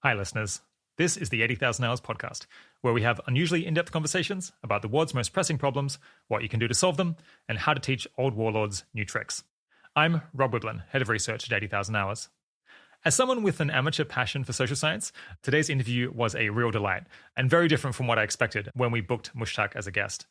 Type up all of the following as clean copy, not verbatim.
Hi, listeners. This is the 80,000 Hours podcast, where we have unusually in-depth conversations about the world's most pressing problems, what you can do to solve them, and how to teach old warlords new tricks. I'm Rob Wiblin, head of research at 80,000 Hours. As someone with an amateur passion for social science, today's interview was a real delight, and very different from what I expected when we booked Mushtaq as a guest.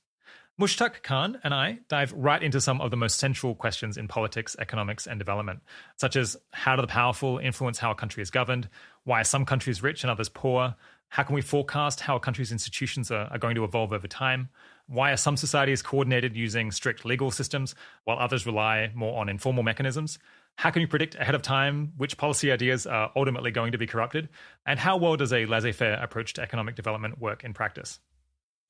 Mushtaq Khan and I dive right into some of the most central questions in politics, economics, and development, such as how do the powerful influence how a country is governed, why are some countries rich and others poor, how can we forecast how a country's institutions are going to evolve over time, why are some societies coordinated using strict legal systems while others rely more on informal mechanisms, how can you predict ahead of time which policy ideas are ultimately going to be corrupted, and how well does a laissez-faire approach to economic development work in practice?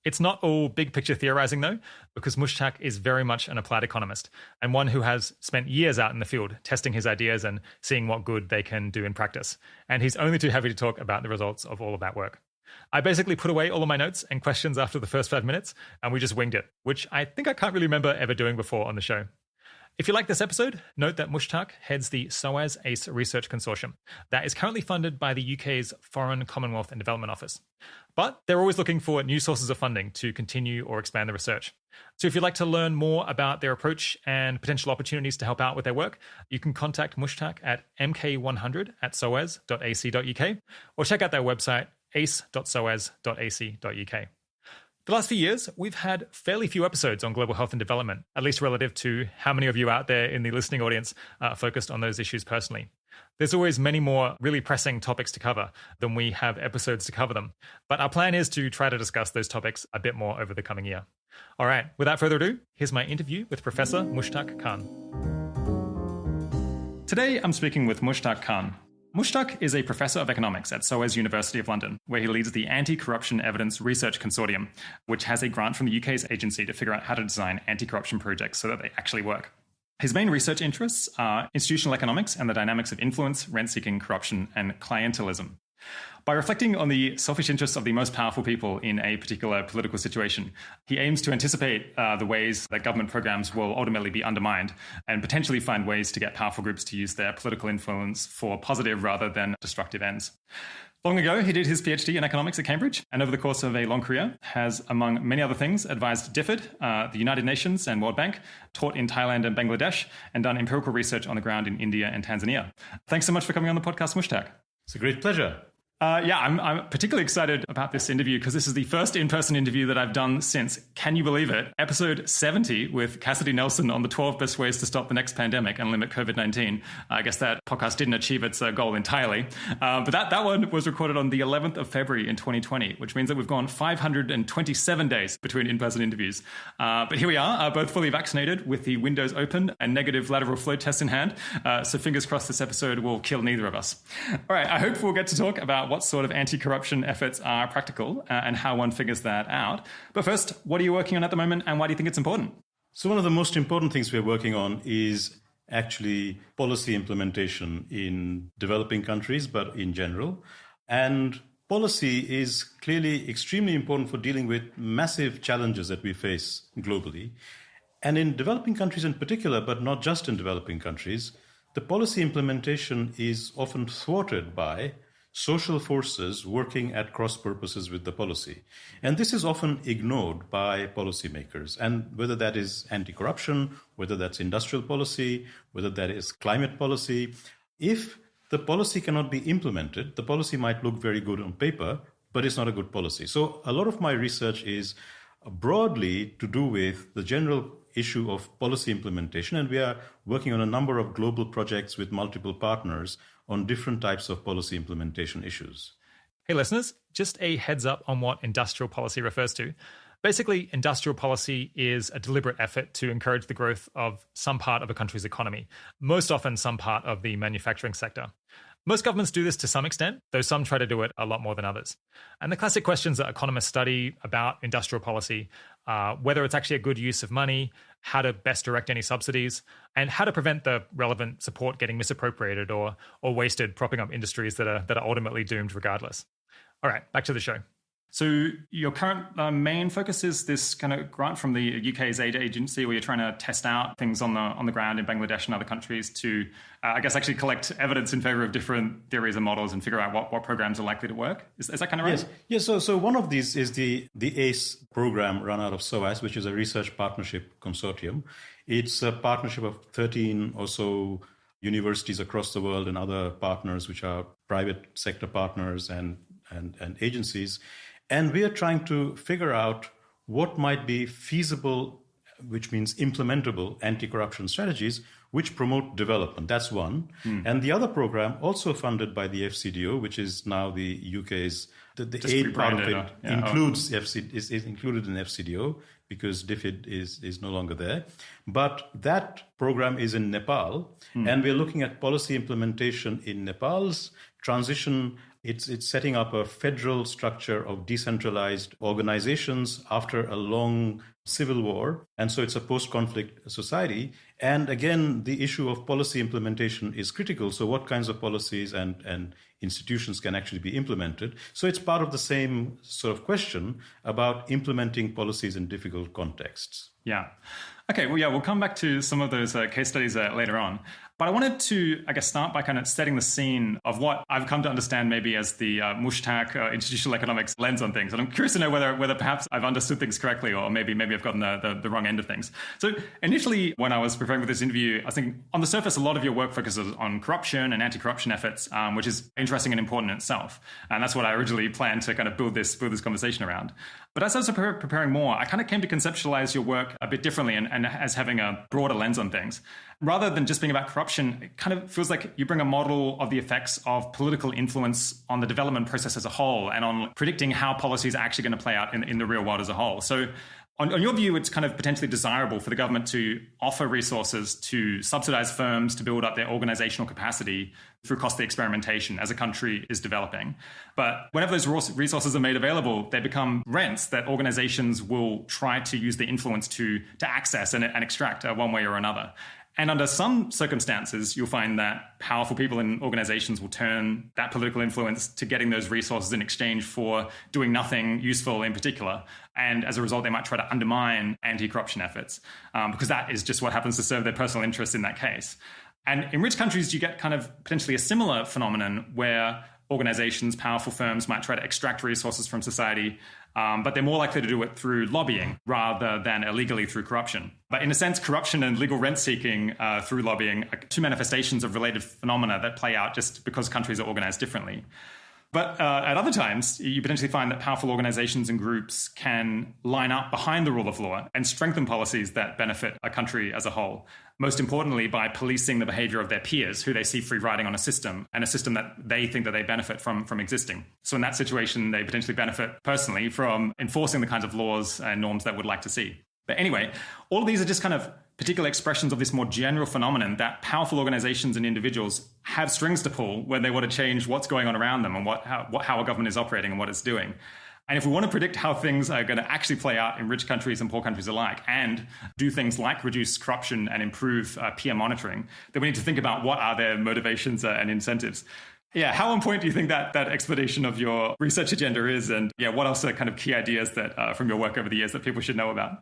It's not all big picture theorizing, though, because Mushtaq is very much an applied economist and one who has spent years out in the field testing his ideas and seeing what good they can do in practice. And he's only too happy to talk about the results of all of that work. I basically put away all of my notes and questions after the first 5 minutes, and we just winged it, which I think I can't really remember ever doing before on the show. If you like this episode, note that Mushtaq heads the SOAS ACE Research Consortium that is currently funded by the UK's Foreign, Commonwealth and Development Office. But they're always looking for new sources of funding to continue or expand the research. So if you'd like to learn more about their approach and potential opportunities to help out with their work, you can contact Mushtaq at mk100@soas.ac.uk or check out their website ace.soas.ac.uk. The last few years, we've had fairly few episodes on global health and development, at least relative to how many of you out there in the listening audience are focused on those issues personally. There's always many more really pressing topics to cover than we have episodes to cover them. But our plan is to try to discuss those topics a bit more over the coming year. All right, without further ado, here's my interview with Professor Mushtaq Khan. Today, I'm speaking with Mushtaq Khan. Mushtaq is a professor of economics at SOAS University of London, where he leads the Anti-Corruption Evidence Research Consortium, which has a grant from the UK's agency to figure out how to design anti-corruption projects so that they actually work. His main research interests are institutional economics and the dynamics of influence, rent-seeking, corruption, and clientelism. By reflecting on the selfish interests of the most powerful people in a particular political situation, he aims to anticipate the ways that government programs will ultimately be undermined and potentially find ways to get powerful groups to use their political influence for positive rather than destructive ends. Long ago, he did his PhD in economics at Cambridge, and over the course of a long career has, among many other things, advised DFID, the United Nations and World Bank, taught in Thailand and Bangladesh, and done empirical research on the ground in India and Tanzania. Thanks so much for coming on the podcast, Mushtaq. It's a great pleasure. I'm particularly excited about this interview because this is the first in-person interview that I've done since, can you believe it, episode 70 with Cassidy Nelson on the 12 best ways to stop the next pandemic and limit COVID-19. I guess that podcast didn't achieve its goal entirely. But that one was recorded on the 11th of February in 2020, which means that we've gone 527 days between in-person interviews. But here we are, both fully vaccinated with the windows open and negative lateral flow tests in hand. So fingers crossed this episode will kill neither of us. All right, I hope we'll get to talk about what sort of anti-corruption efforts are practical and how one figures that out. But first, what are you working on at the moment and why do you think it's important? So one of the most important things we're working on is actually policy implementation in developing countries, but in general. And policy is clearly extremely important for dealing with massive challenges that we face globally. And in developing countries in particular, but not just in developing countries, the policy implementation is often thwarted by social forces working at cross purposes with the policy. And this is often ignored by policymakers. And whether that is anti-corruption, whether that's industrial policy, whether that is climate policy, if the policy cannot be implemented, the policy might look very good on paper, but it's not a good policy. So a lot of my research is broadly to do with the general issue of policy implementation. And we are working on a number of global projects with multiple partners on different types of policy implementation issues. Hey listeners, just a heads up on what industrial policy refers to. Basically, industrial policy is a deliberate effort to encourage the growth of some part of a country's economy, most often some part of the manufacturing sector. Most governments do this to some extent, though some try to do it a lot more than others. And the classic questions that economists study about industrial policy are whether it's actually a good use of money, how to best direct any subsidies, and how to prevent the relevant support getting misappropriated or wasted, propping up industries that are ultimately doomed regardless. All right, back to the show. So your current main focus is this kind of grant from the UK's aid agency, where you're trying to test out things on the ground in Bangladesh and other countries to, I guess, actually collect evidence in favor of different theories and models and figure out what programs are likely to work. Is that kind of right? Yes. So one of these is the ACE program run out of SOAS, which is a research partnership consortium. It's a partnership of 13 or so universities across the world and other partners, which are private sector partners and agencies. And we are trying to figure out what might be feasible, which means implementable anti-corruption strategies which promote development. That's one. And the other program, also funded by the FCDO, which is now the UK's, the aid part of it includes is included in FCDO because DFID is no longer there. But that program is in Nepal, and we're looking at policy implementation in Nepal's transition. It's setting up a federal structure of decentralized organizations after a long civil war. And so it's a post-conflict society. And again, the issue of policy implementation is critical. So what kinds of policies and institutions can actually be implemented? So it's part of the same sort of question about implementing policies in difficult contexts. Yeah. Okay, well, we'll come back to some of those case studies later on. But I wanted to, I guess, start by kind of setting the scene of what I've come to understand maybe as the Mushtaq institutional economics lens on things. And I'm curious to know whether perhaps I've understood things correctly or maybe I've gotten the wrong end of things. So initially, when I was preparing for this interview, I was thinking on the surface, a lot of your work focuses on corruption and anti-corruption efforts, which is interesting and important in itself. And that's what I originally planned to kind of build this conversation around. But as I was preparing more, I kind of came to conceptualize your work a bit differently and as having a broader lens on things. Rather than just being about corruption, it kind of feels like you bring a model of the effects of political influence on the development process as a whole and on predicting how policies are actually going to play out in the real world as a whole. So on your view, it's kind of potentially desirable for the government to offer resources to subsidize firms to build up their organizational capacity through costly experimentation as a country is developing. But whenever those resources are made available, they become rents that organizations will try to use the influence to access and extract one way or another. And under some circumstances, you'll find that powerful people in organizations will turn that political influence to getting those resources in exchange for doing nothing useful in particular. And as a result, they might try to undermine anti-corruption efforts because that is just what happens to serve their personal interests in that case. And in rich countries, you get kind of potentially a similar phenomenon where organizations, powerful firms might try to extract resources from society, but they're more likely to do it through lobbying rather than illegally through corruption. But in a sense, corruption and legal rent-seeking through lobbying are two manifestations of related phenomena that play out just because countries are organized differently. But at other times, you potentially find that powerful organizations and groups can line up behind the rule of law and strengthen policies that benefit a country as a whole. Most importantly, by policing the behavior of their peers who they see free riding on a system and a system that they think that they benefit from existing. So in that situation, they potentially benefit personally from enforcing the kinds of laws and norms that would like to see. But anyway, all of these are just kind of particular expressions of this more general phenomenon that powerful organizations and individuals have strings to pull when they want to change what's going on around them and how a government is operating and what it's doing. And if we want to predict how things are going to actually play out in rich countries and poor countries alike and do things like reduce corruption and improve peer monitoring, then we need to think about what are their motivations and incentives. Yeah, how on point do you think that explanation of your research agenda is? And what else are kind of key ideas that from your work over the years that people should know about?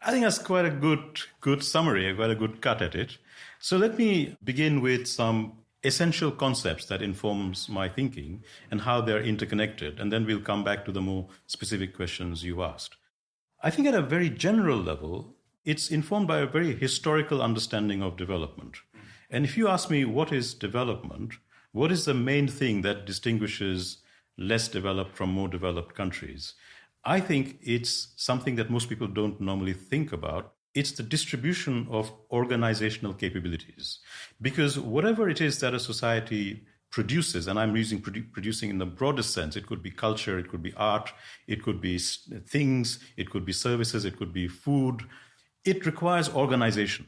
I think that's quite a good summary, quite a good cut at it. So let me begin with some essential concepts that informs my thinking and how they're interconnected, and then we'll come back to the more specific questions you asked. I think at a very general level, it's informed by a very historical understanding of development. And if you ask me what is development, what is the main thing that distinguishes less developed from more developed countries? I think it's something that most people don't normally think about. It's the distribution of organizational capabilities. Because whatever it is that a society produces, and I'm using producing in the broadest sense, it could be culture, it could be art, it could be things, it could be services, it could be food. It requires organization.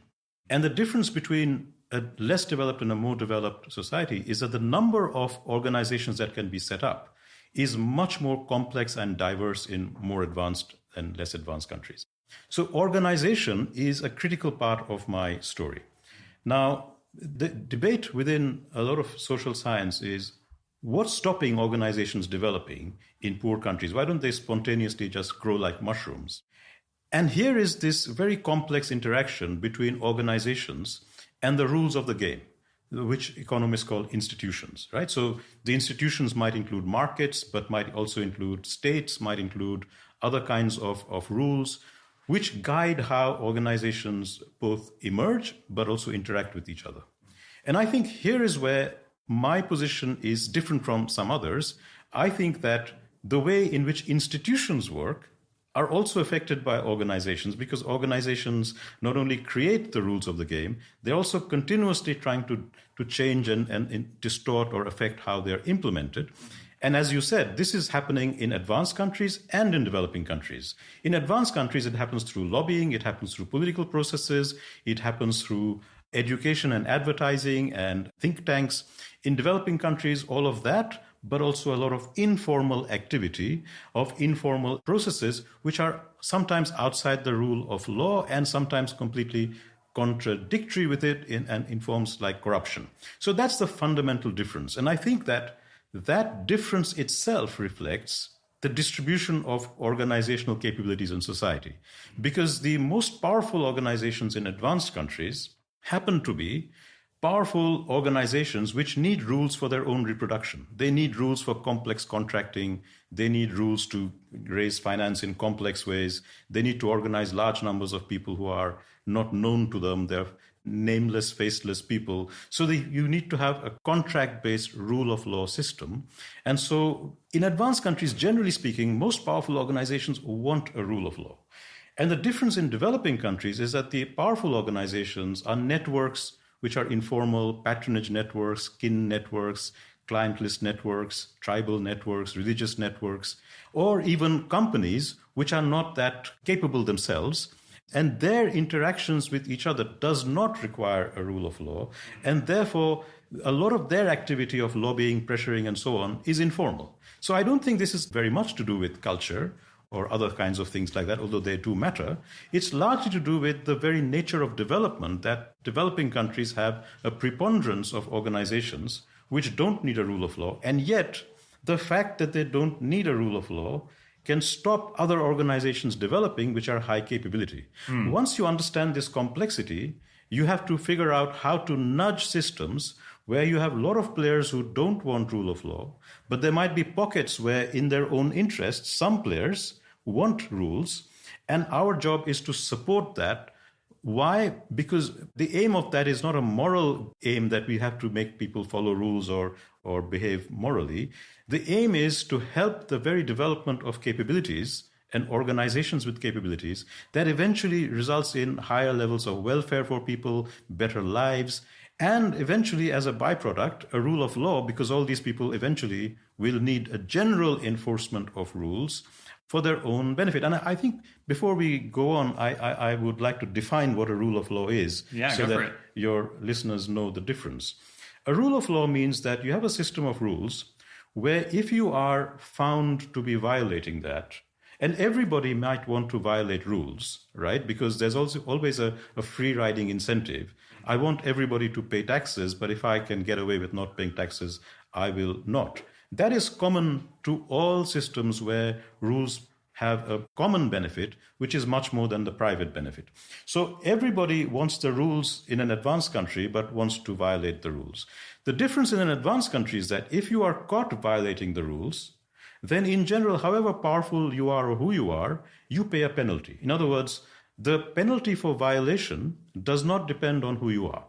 And the difference between a less developed and a more developed society is that the number of organizations that can be set up is much more complex and diverse in more advanced and less advanced countries. So organization is a critical part of my story. Now, the debate within a lot of social science is what's stopping organizations developing in poor countries? Why don't they spontaneously just grow like mushrooms? And here is this very complex interaction between organizations and the rules of the game, which economists call institutions, right? So the institutions might include markets, but might also include states, might include other kinds of rules, which guide how organizations both emerge, but also interact with each other. And I think here is where my position is different from some others. I think that the way in which institutions work are also affected by organizations, because organizations not only create the rules of the game, they're also continuously trying to change and distort or affect how they're implemented. And as you said, this is happening in advanced countries and in developing countries. In advanced countries, it happens through lobbying, it happens through political processes, it happens through education and advertising and think tanks. In developing countries, all of that, but also a lot of informal activity, of informal processes, which are sometimes outside the rule of law and sometimes completely contradictory with it in forms like corruption. So that's the fundamental difference. And I think that that difference itself reflects the distribution of organizational capabilities in society. Because the most powerful organizations in advanced countries happen to be powerful organizations which need rules for their own reproduction. They need rules for complex contracting. They need rules to raise finance in complex ways. They need to organize large numbers of people who are not known to them. They're nameless, faceless people. So you need to have a contract-based rule of law system. And so in advanced countries, generally speaking, most powerful organizations want a rule of law. And the difference in developing countries is that the powerful organizations are networks which are informal, patronage networks, kin networks, client list networks, tribal networks, religious networks, or even companies which are not that capable themselves. And their interactions with each other does not require a rule of law. And therefore, a lot of their activity of lobbying, pressuring, and so on is informal. So I don't think this is very much to do with culture or other kinds of things like that, although they do matter. It's largely to do with the very nature of development, that developing countries have a preponderance of organizations which don't need a rule of law. And yet, the fact that they don't need a rule of law can stop other organizations developing which are high capability. Once you understand this complexity, you have to figure out how to nudge systems where you have a lot of players who don't want rule of law, but there might be pockets where in their own interests, some players want rules, and our job is to support that. Why? Because the aim of that is not a moral aim that we have to make people follow rules or behave morally. The aim is to help the very development of capabilities and organizations with capabilities that eventually results in higher levels of welfare for people, better lives, and eventually, as a byproduct, a rule of law, because all these people eventually will need a general enforcement of rules for their own benefit. And I think before we go on, I would like to define what a rule of law is so that your listeners know the difference. A rule of law means that you have a system of rules where if you are found to be violating that, and everybody might want to violate rules, right? Because there's also always a free riding incentive. I want everybody to pay taxes, but if I can get away with not paying taxes, I will not. That is common to all systems where rules have a common benefit, which is much more than the private benefit. So everybody wants the rules in an advanced country, but wants to violate the rules. The difference in an advanced country is that if you are caught violating the rules, then in general, however powerful you are or who you are, you pay a penalty. In other words, the penalty for violation does not depend on who you are.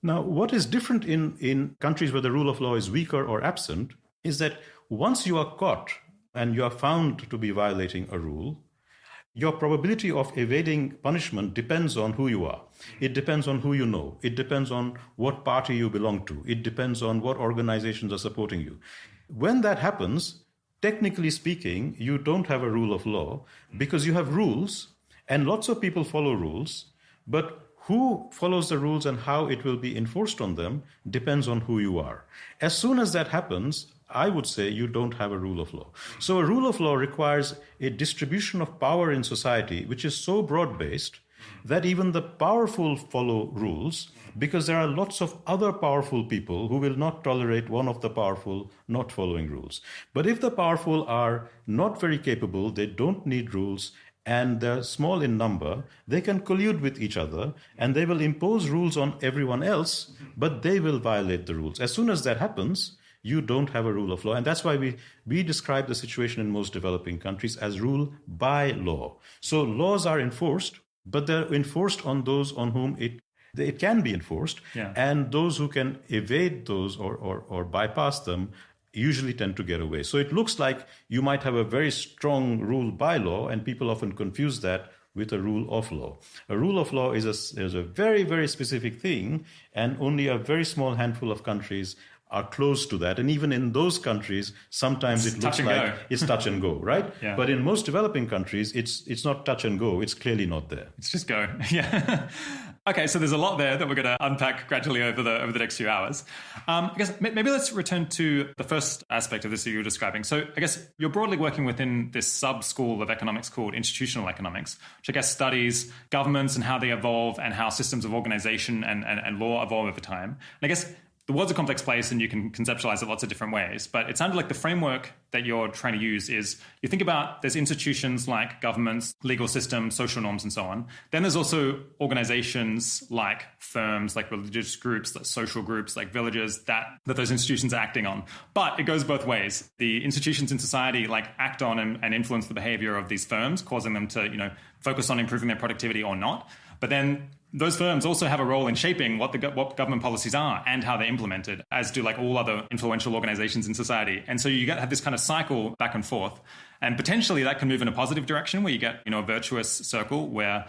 Now, what is different in countries where the rule of law is weaker or absent is that once you are caught and you are found to be violating a rule, your probability of evading punishment depends on who you are. It depends on who you know. It depends on what party you belong to. It depends on what organizations are supporting you. When that happens, technically speaking, you don't have a rule of law because you have rules and lots of people follow rules, but who follows the rules and how it will be enforced on them depends on who you are. As soon as that happens, I would say you don't have a rule of law. So a rule of law requires a distribution of power in society which is so broad-based that even the powerful follow rules, because there are lots of other powerful people who will not tolerate one of the powerful not following rules. But if the powerful are not very capable, they don't need rules, and they're small in number, they can collude with each other and they will impose rules on everyone else, but they will violate the rules. As soon as that happens, you don't have a rule of law. And that's why we describe the situation in most developing countries as rule by law. So laws are enforced, but they're enforced on those on whom it can be enforced. Yeah. And those who can evade those or bypass them usually tend to get away. So it looks like you might have a very strong rule by law, and people often confuse that with a rule of law. A rule of law is a very, very specific thing, and only a very small handful of countries are close to that. And even in those countries, sometimes it looks like it's touch and go, right? Yeah. But in most developing countries, it's not touch and go. It's clearly not there. It's just go. Yeah. Okay, so there's a lot there that we're going to unpack gradually over the next few hours. I guess maybe let's return to the first aspect of this that you were describing. So I guess you're broadly working within this sub-school of economics called institutional economics, which I guess studies governments and how they evolve and how systems of organization and law evolve over time. And I guess the world's a complex place and you can conceptualize it lots of different ways, but it sounded like the framework that you're trying to use is you think about there's institutions like governments, legal systems, social norms, and so on. Then there's also organizations like firms, like religious groups, like social groups, like villages that those institutions are acting on. But it goes both ways. The institutions in society like act on and influence the behavior of these firms, causing them to, focus on improving their productivity or not. But then those firms also have a role in shaping what government policies are and how they're implemented, as do like all other influential organizations in society. And so you have this kind of cycle back and forth. And potentially that can move in a positive direction where you get, a virtuous circle where,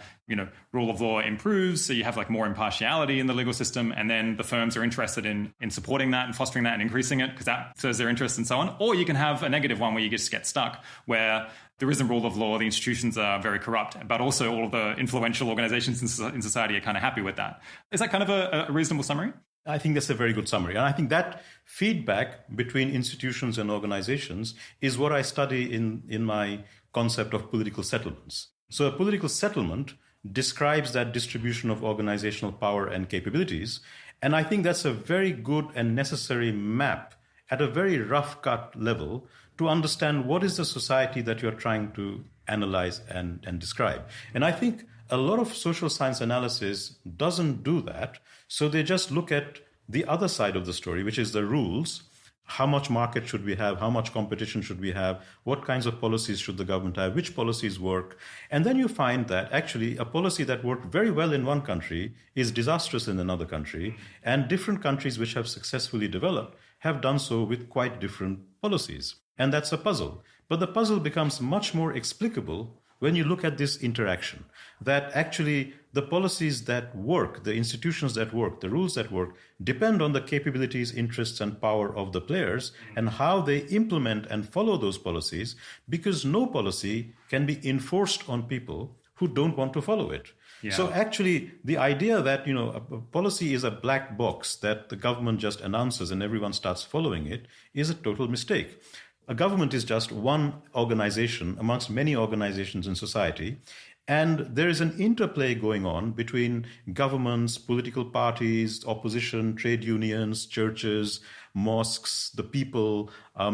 rule of law improves. So you have like more impartiality in the legal system. And then the firms are interested in supporting that and fostering that and increasing it because that serves their interests and so on. Or you can have a negative one where you just get stuck where there isn't rule of law, the institutions are very corrupt, but also all of the influential organizations in society are kind of happy with that. Is that kind of a reasonable summary? I think that's a very good summary. And I think that feedback between institutions and organizations is what I study in my concept of political settlements. So a political settlement describes that distribution of organizational power and capabilities. And I think that's a very good and necessary map at a very rough cut level to understand what is the society that you're trying to analyze and describe. And I think a lot of social science analysis doesn't do that. So they just look at the other side of the story, which is the rules. How much market should we have? How much competition should we have? What kinds of policies should the government have? Which policies work? And then you find that actually a policy that worked very well in one country is disastrous in another country. And different countries which have successfully developed have done so with quite different policies. And that's a puzzle. But the puzzle becomes much more explicable when you look at this interaction, that actually the policies that work, the institutions that work, the rules that work, depend on the capabilities, interests, and power of the players and how they implement and follow those policies, because no policy can be enforced on people who don't want to follow it. Yeah. So actually, the idea that, a policy is a black box that the government just announces and everyone starts following it is a total mistake. A government is just one organization amongst many organizations in society. And there is an interplay going on between governments, political parties, opposition, trade unions, churches, mosques, the people,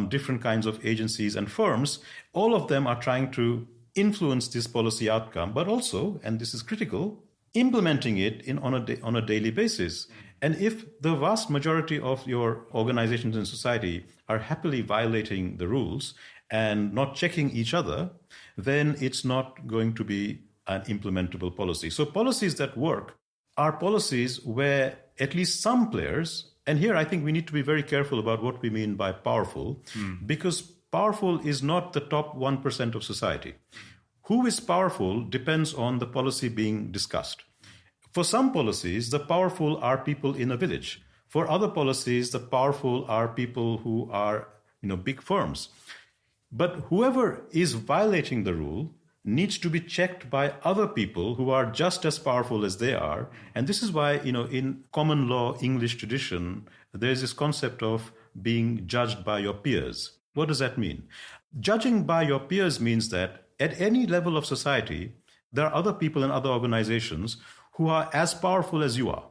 different kinds of agencies and firms. All of them are trying to influence this policy outcome, but also, and this is critical, implementing it on a daily basis. And if the vast majority of your organizations in society are happily violating the rules and not checking each other, then it's not going to be an implementable policy. So policies that work are policies where at least some players, and here I think we need to be very careful about what we mean by powerful, because powerful is not the top 1% of society. Who is powerful depends on the policy being discussed. For some policies, the powerful are people in a village. For other policies, the powerful are people who are, big firms. But whoever is violating the rule needs to be checked by other people who are just as powerful as they are. And this is why, in common law English tradition, there's this concept of being judged by your peers. What does that mean? Judging by your peers means that at any level of society, there are other people in other organizations who are as powerful as you are.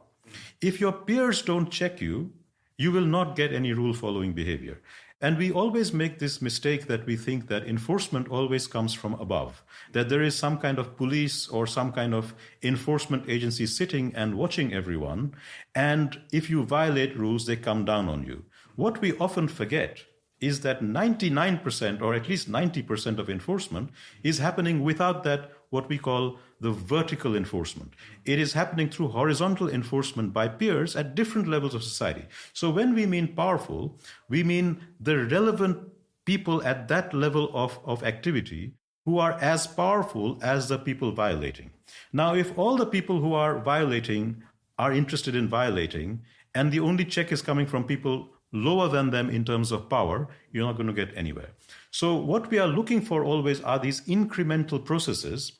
If your peers don't check you, you will not get any rule-following behavior. And we always make this mistake that we think that enforcement always comes from above, that there is some kind of police or some kind of enforcement agency sitting and watching everyone, and if you violate rules, they come down on you. What we often forget is that 99% or at least 90% of enforcement is happening without that, what we call the vertical enforcement. It is happening through horizontal enforcement by peers at different levels of society. So when we mean powerful, we mean the relevant people at that level of activity who are as powerful as the people violating. Now, if all the people who are violating are interested in violating, and the only check is coming from people lower than them in terms of power, you're not going to get anywhere. So what we are looking for always are these incremental processes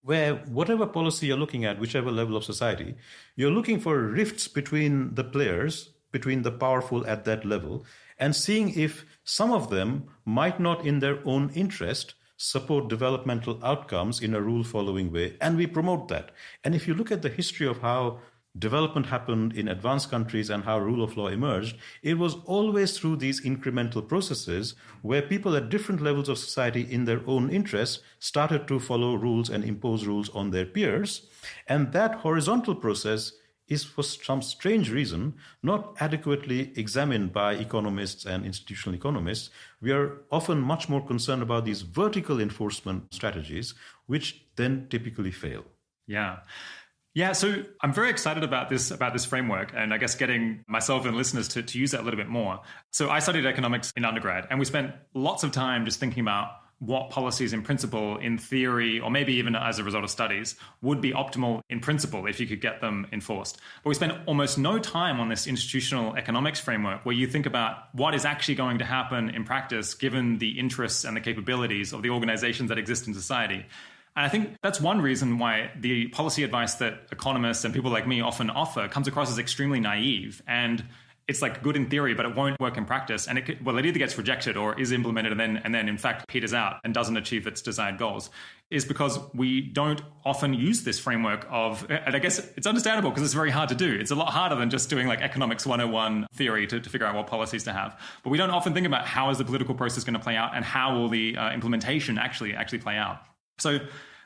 where whatever policy you're looking at, whichever level of society, you're looking for rifts between the players, between the powerful at that level, and seeing if some of them might not in their own interest support developmental outcomes in a rule-following way. And we promote that. And if you look at the history of how development happened in advanced countries and how rule of law emerged, it was always through these incremental processes where people at different levels of society in their own interest started to follow rules and impose rules on their peers. And that horizontal process is, for some strange reason, not adequately examined by economists and institutional economists. We are often much more concerned about these vertical enforcement strategies, which then typically fail. Yeah, so I'm very excited about this framework, and I guess getting myself and listeners to use that a little bit more. So I studied economics in undergrad, and we spent lots of time just thinking about what policies in principle, in theory, or maybe even as a result of studies, would be optimal in principle if you could get them enforced. But we spent almost no time on this institutional economics framework where you think about what is actually going to happen in practice given the interests and the capabilities of the organizations that exist in society. And I think that's one reason why the policy advice that economists and people like me often offer comes across as extremely naive. And it's like good in theory, but it won't work in practice. And it either gets rejected or is implemented and then in fact peters out and doesn't achieve its desired goals, is because we don't often use this framework of, and I guess it's understandable because it's very hard to do. It's a lot harder than just doing like economics 101 theory to figure out what policies to have. But we don't often think about how is the political process going to play out and how will the implementation actually play out. So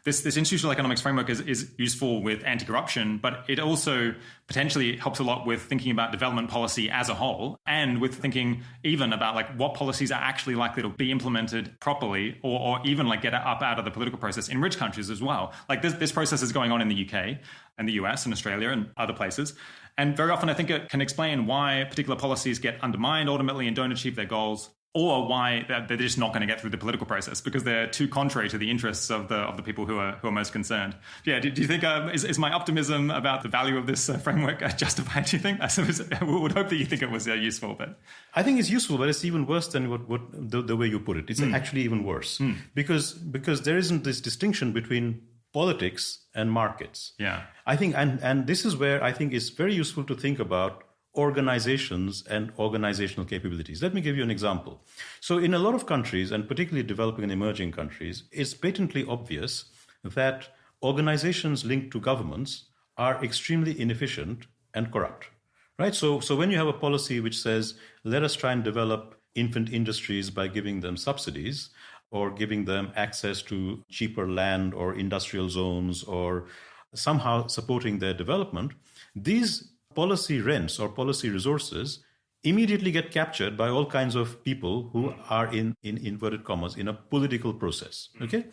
this institutional economics framework is useful with anti-corruption, but it also potentially helps a lot with thinking about development policy as a whole and with thinking even about like what policies are actually likely to be implemented properly or even like get up out of the political process in rich countries as well. Like this process is going on in the UK and the US and Australia and other places. And very often I think it can explain why particular policies get undermined ultimately and don't achieve their goals, or why they're just not going to get through the political process because they're too contrary to the interests of the people who are most concerned. Yeah, do you think is my optimism about the value of this framework justified? Do you think? I would hope that you think it was useful, but I think it's useful, but it's even worse than what the way you put it. It's actually even worse because there isn't this distinction between politics and markets. Yeah, I think, and this is where I think it's very useful to think about organizations and organizational capabilities. Let me give you an example. So in a lot of countries, and particularly developing and emerging countries, it's patently obvious that organizations linked to governments are extremely inefficient and corrupt, right? So when you have a policy which says, let us try and develop infant industries by giving them subsidies or giving them access to cheaper land or industrial zones or somehow supporting their development, these policy rents or policy resources immediately get captured by all kinds of people who are in inverted commas in a political process. Okay,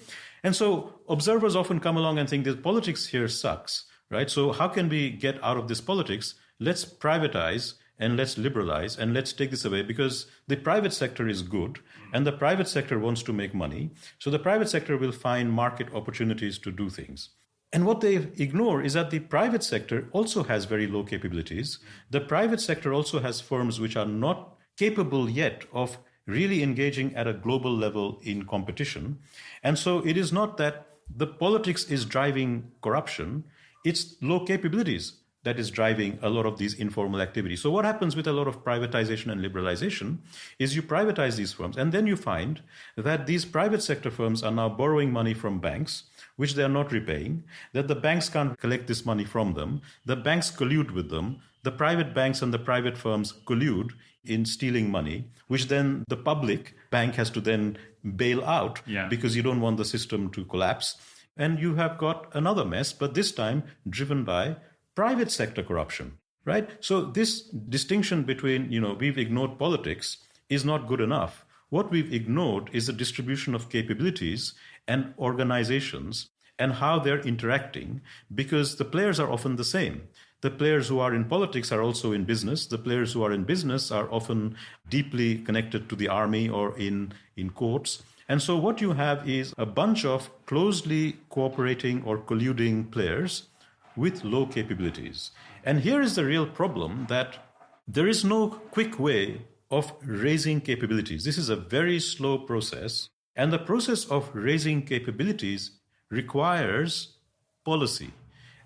and so observers often come along and think that politics here sucks, right? So how can we get out of this politics? Let's privatize and let's liberalize and let's take this away because the private sector is good and the private sector wants to make money. So the private sector will find market opportunities to do things. And what they ignore is that the private sector also has very low capabilities. The private sector also has firms which are not capable yet of really engaging at a global level in competition. And so it is not that the politics is driving corruption, it's low capabilities. that is driving a lot of these informal activities. So what happens with a lot of privatization and liberalization is you privatize these firms, and then you find that these private sector firms are now borrowing money from banks, which they are not repaying, that the banks can't collect this money from them, the banks collude with them, the private banks and the private firms collude in stealing money, which then the public bank has to then bail out because you don't want the system to collapse. And you have got another mess, but this time driven by private sector corruption, right? So this distinction between, we've ignored politics is not good enough. What we've ignored is the distribution of capabilities and organizations and how they're interacting, because the players are often the same. The players who are in politics are also in business. The players who are in business are often deeply connected to the army or in courts. And so what you have is a bunch of closely cooperating or colluding players with low capabilities. And here is the real problem, that there is no quick way of raising capabilities. This is a very slow process. And the process of raising capabilities requires policy,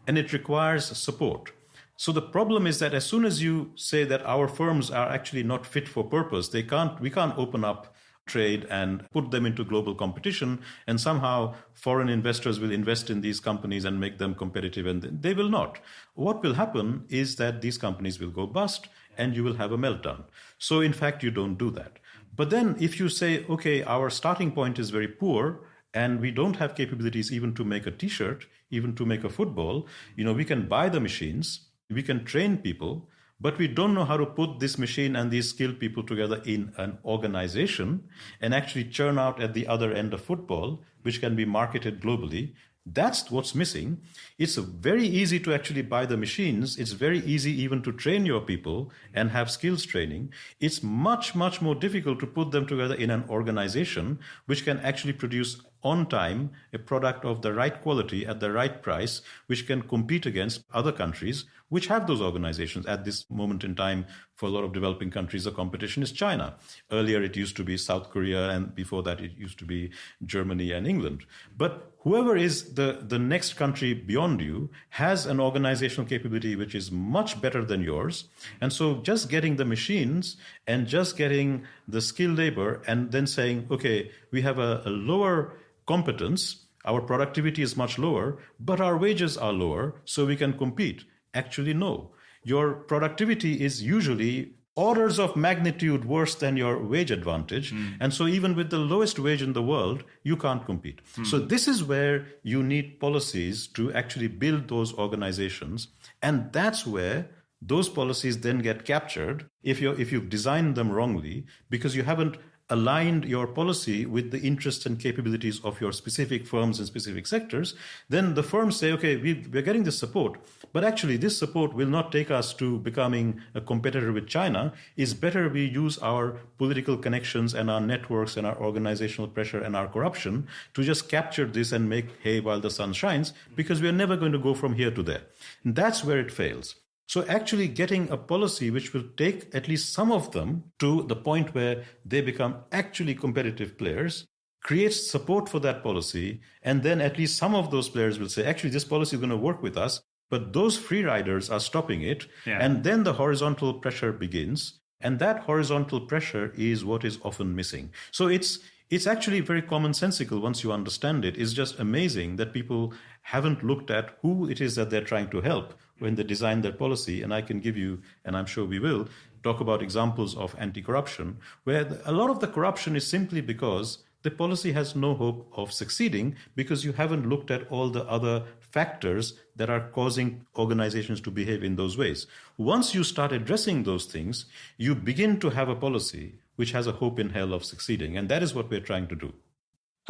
and it requires support. So the problem is that as soon as you say that our firms are actually not fit for purpose, we can't open up trade and put them into global competition, and somehow foreign investors will invest in these companies and make them competitive, and they will not. What will happen is that these companies will go bust and you will have a meltdown. So in fact, you don't do that. But then if you say, okay, our starting point is very poor and we don't have capabilities even to make a t-shirt, even to make a football, we can buy the machines, we can train people, but we don't know how to put this machine and these skilled people together in an organization and actually churn out at the other end of football, which can be marketed globally. That's what's missing. It's very easy to actually buy the machines. It's very easy even to train your people and have skills training. It's much, much more difficult to put them together in an organization which can actually produce on time a product of the right quality at the right price, which can compete against other countries which have those organizations. At this moment in time, for a lot of developing countries, the competition is China. Earlier, it used to be South Korea, and before that, it used to be Germany and England. But whoever is the next country beyond you has an organizational capability which is much better than yours. And so just getting the machines and just getting the skilled labor and then saying, okay, we have a lower competence, our productivity is much lower, but our wages are lower, so we can compete. Actually, no. Your productivity is usually orders of magnitude worse than your wage advantage. And so even with the lowest wage in the world, you can't compete. So this is where you need policies to actually build those organizations. And that's where those policies then get captured if you've designed them wrongly, because you haven't aligned your policy with the interests and capabilities of your specific firms and specific sectors. Then the firms say, okay, we're getting this support, but actually this support will not take us to becoming a competitor with China. It's better we use our political connections and our networks and our organizational pressure and our corruption to just capture this and make hay while the sun shines, because we're never going to go from here to there. And that's where it fails. So actually getting a policy which will take at least some of them to the point where they become actually competitive players, creates support for that policy, and then at least some of those players will say, actually, this policy is going to work with us, but those free riders are stopping it. Yeah. And then the horizontal pressure begins. And that horizontal pressure is what is often missing. So it's actually very commonsensical once you understand it. It's just amazing that people haven't looked at who it is that they're trying to help when they design their policy. And I can give you, and I'm sure we will, talk about examples of anti-corruption, where a lot of the corruption is simply because the policy has no hope of succeeding, because you haven't looked at all the other factors that are causing organizations to behave in those ways. Once you start addressing those things, you begin to have a policy which has a hope in hell of succeeding. And that is what we're trying to do.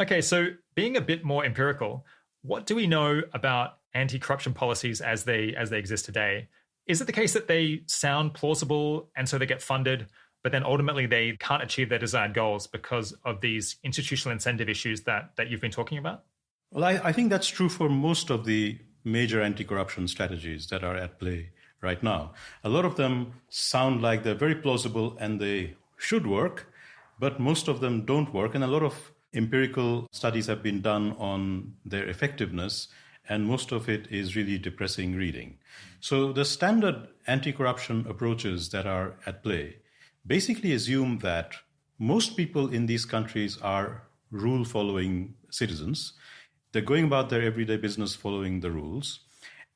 Okay, so being a bit more empirical, what do we know about anti-corruption policies as they exist today? Is it the case that they sound plausible and so they get funded, but then ultimately they can't achieve their desired goals because of these institutional incentive issues that you've been talking about? Well, I think that's true for most of the major anti-corruption strategies that are at play right now. A lot of them sound like they're very plausible and they should work, but most of them don't work. And a lot of empirical studies have been done on their effectiveness. and most of it is really depressing reading. So the standard anti-corruption approaches that are at play basically assume that most people in these countries are rule-following citizens. They're going about their everyday business following the rules.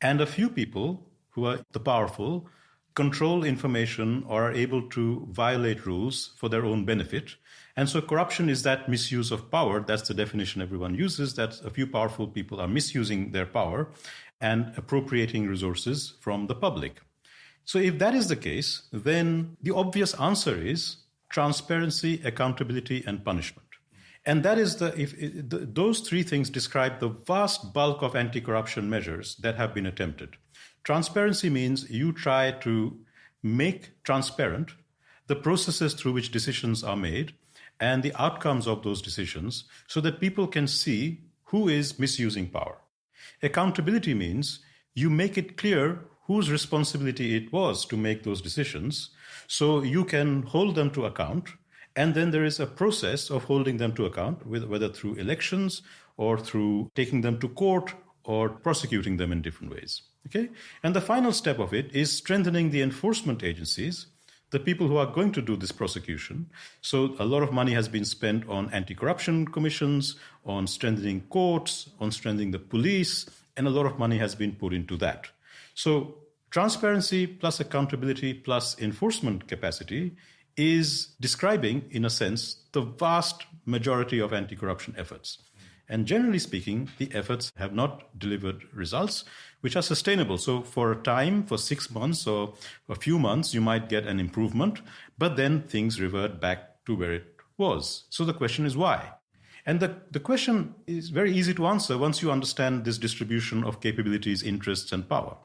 And a few people who are the powerful control information or are able to violate rules for their own benefit. And so corruption is that misuse of power. That's the definition everyone uses, that a few powerful people are misusing their power and appropriating resources from the public. So if that is the case, then the obvious answer is transparency, accountability, and punishment. And that is those three things describe the vast bulk of anti-corruption measures that have been attempted. Transparency means you try to make transparent the processes through which decisions are made and the outcomes of those decisions so that people can see who is misusing power. Accountability means you make it clear whose responsibility it was to make those decisions so you can hold them to account. And then there is a process of holding them to account, whether through elections or through taking them to court or prosecuting them in different ways. Okay? And the final step of it is strengthening the enforcement agencies, the people who are going to do this prosecution. So a lot of money has been spent on anti-corruption commissions, on strengthening courts, on strengthening the police, and a lot of money has been put into that. So transparency plus accountability plus enforcement capacity is describing, in a sense, the vast majority of anti-corruption efforts. And generally speaking, the efforts have not delivered results which are sustainable. So for a time, for 6 months or a few months, you might get an improvement, but then things revert back to where it was. So the question is why? And the question is very easy to answer once you understand this distribution of capabilities, interests, and power.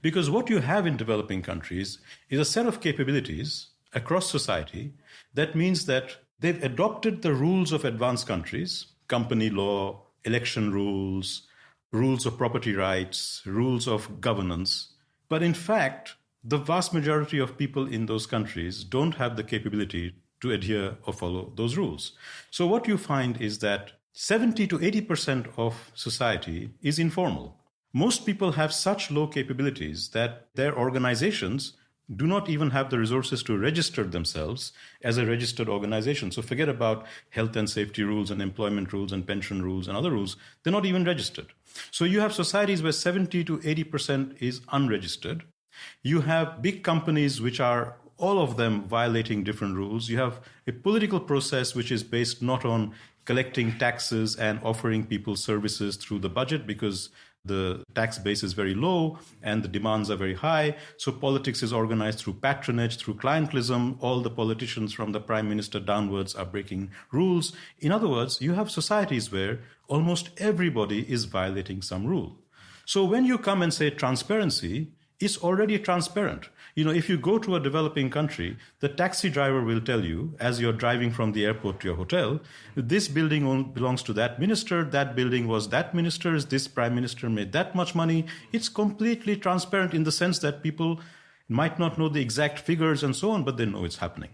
Because what you have in developing countries is a set of capabilities across society that means that they've adopted the rules of advanced countries, company law, election rules, rules of property rights, rules of governance. But in fact, the vast majority of people in those countries don't have the capability to adhere or follow those rules. So what you find is that 70 to 80% of society is informal. Most people have such low capabilities that their organizations do not even have the resources to register themselves as a registered organization. So forget about health and safety rules and employment rules and pension rules and other rules. They're not even registered. So you have societies where 70 to 80% is unregistered. You have big companies which are all of them violating different rules. You have a political process which is based not on collecting taxes and offering people services through the budget because the tax base is very low and the demands are very high. So politics is organized through patronage, through clientelism. All the politicians from the prime minister downwards are breaking rules. In other words, you have societies where almost everybody is violating some rule. So when you come and say transparency, it's already transparent. You know, if you go to a developing country, the taxi driver will tell you, as you're driving from the airport to your hotel, this building belongs to that minister, that building was that minister's, this prime minister made that much money. It's completely transparent in the sense that people might not know the exact figures and so on, but they know it's happening.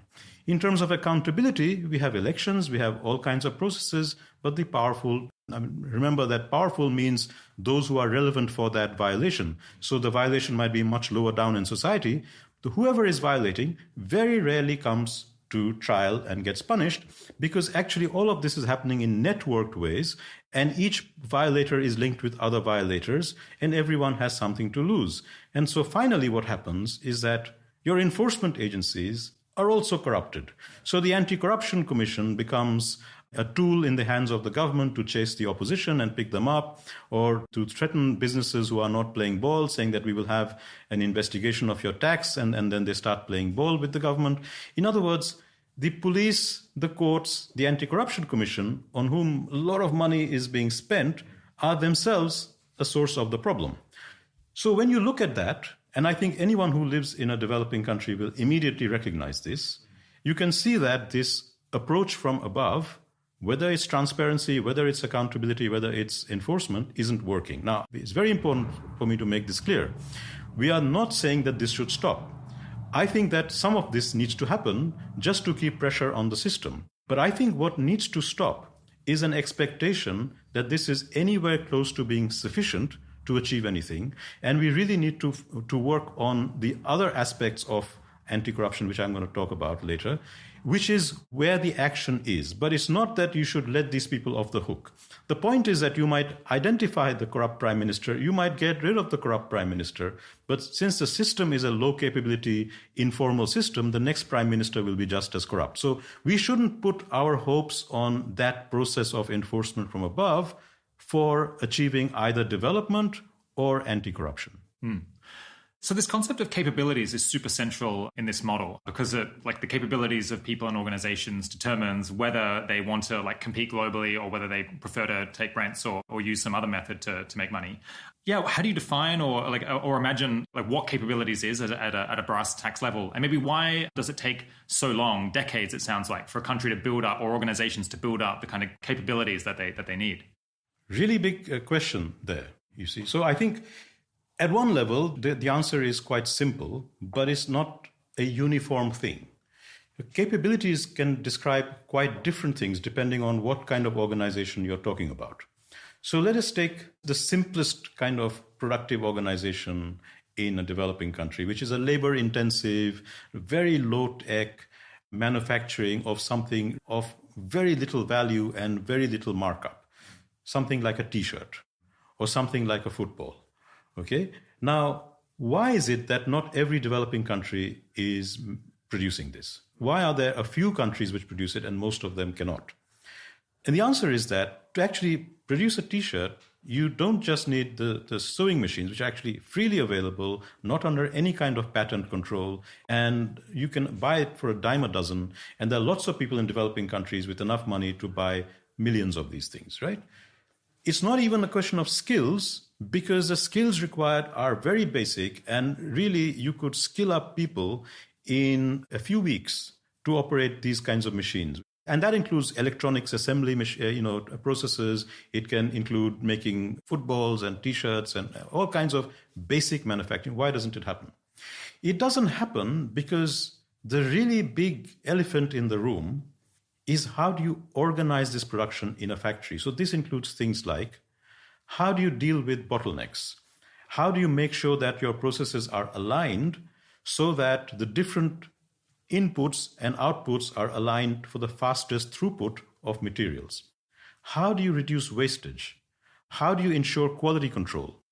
In terms of accountability, we have elections, we have all kinds of processes, but the powerful, remember that powerful means those who are relevant for that violation. So the violation might be much lower down in society. Whoever is violating very rarely comes to trial and gets punished because actually all of this is happening in networked ways and each violator is linked with other violators and everyone has something to lose. And so finally what happens is that your enforcement agencies are also corrupted. So the Anti-Corruption Commission becomes a tool in the hands of the government to chase the opposition and pick them up, or to threaten businesses who are not playing ball, saying that we will have an investigation of your tax, and then they start playing ball with the government. In other words, the police, the courts, the Anti-Corruption Commission, on whom a lot of money is being spent, are themselves a source of the problem. So when you look at that, and I think anyone who lives in a developing country will immediately recognize this, you can see that this approach from above, whether it's transparency, whether it's accountability, whether it's enforcement, isn't working. Now, it's very important for me to make this clear. We are not saying that this should stop. I think that some of this needs to happen just to keep pressure on the system. But I think what needs to stop is an expectation that this is anywhere close to being sufficient to achieve anything. And we really need to work on the other aspects of anti-corruption, which I'm going to talk about later, which is where the action is. But it's not that you should let these people off the hook. The point is that you might identify the corrupt prime minister, you might get rid of the corrupt prime minister, but since the system is a low capability, informal system, the next prime minister will be just as corrupt. So we shouldn't put our hopes on that process of enforcement from above for achieving either development or anti-corruption. So this concept of capabilities is super central in this model because the capabilities of people and organizations determines whether they want to compete globally or whether they prefer to take grants or use some other method to make money. Yeah, how do you define or imagine what capabilities is at a brass tacks level? And maybe why does it take so long, decades it sounds like, for a country to build up or organizations to build up the kind of capabilities that they need? Really big question there, you see. So I think at one level, the answer is quite simple, but it's not a uniform thing. Capabilities can describe quite different things depending on what kind of organization you're talking about. So let us take the simplest kind of productive organization in a developing country, which is a labor-intensive, very low-tech manufacturing of something of very little value and very little markup. Something like a T-shirt or something like a football. Okay. Now, why is it that not every developing country is producing this? Why are there a few countries which produce it and most of them cannot? And the answer is that to actually produce a T-shirt, you don't just need the sewing machines, which are actually freely available, not under any kind of patent control, and you can buy it for a dime a dozen. And there are lots of people in developing countries with enough money to buy millions of these things, right? It's not even a question of skills, because the skills required are very basic, and really you could skill up people in a few weeks to operate these kinds of machines. And that includes electronics assembly processes. It can include making footballs and T-shirts and all kinds of basic manufacturing. Why doesn't it happen? It doesn't happen because the really big elephant in the room is how do you organize this production in a factory? So this includes things like, how do you deal with bottlenecks? How do you make sure that your processes are aligned so that the different inputs and outputs are aligned for the fastest throughput of materials? How do you reduce wastage? How do you ensure quality control?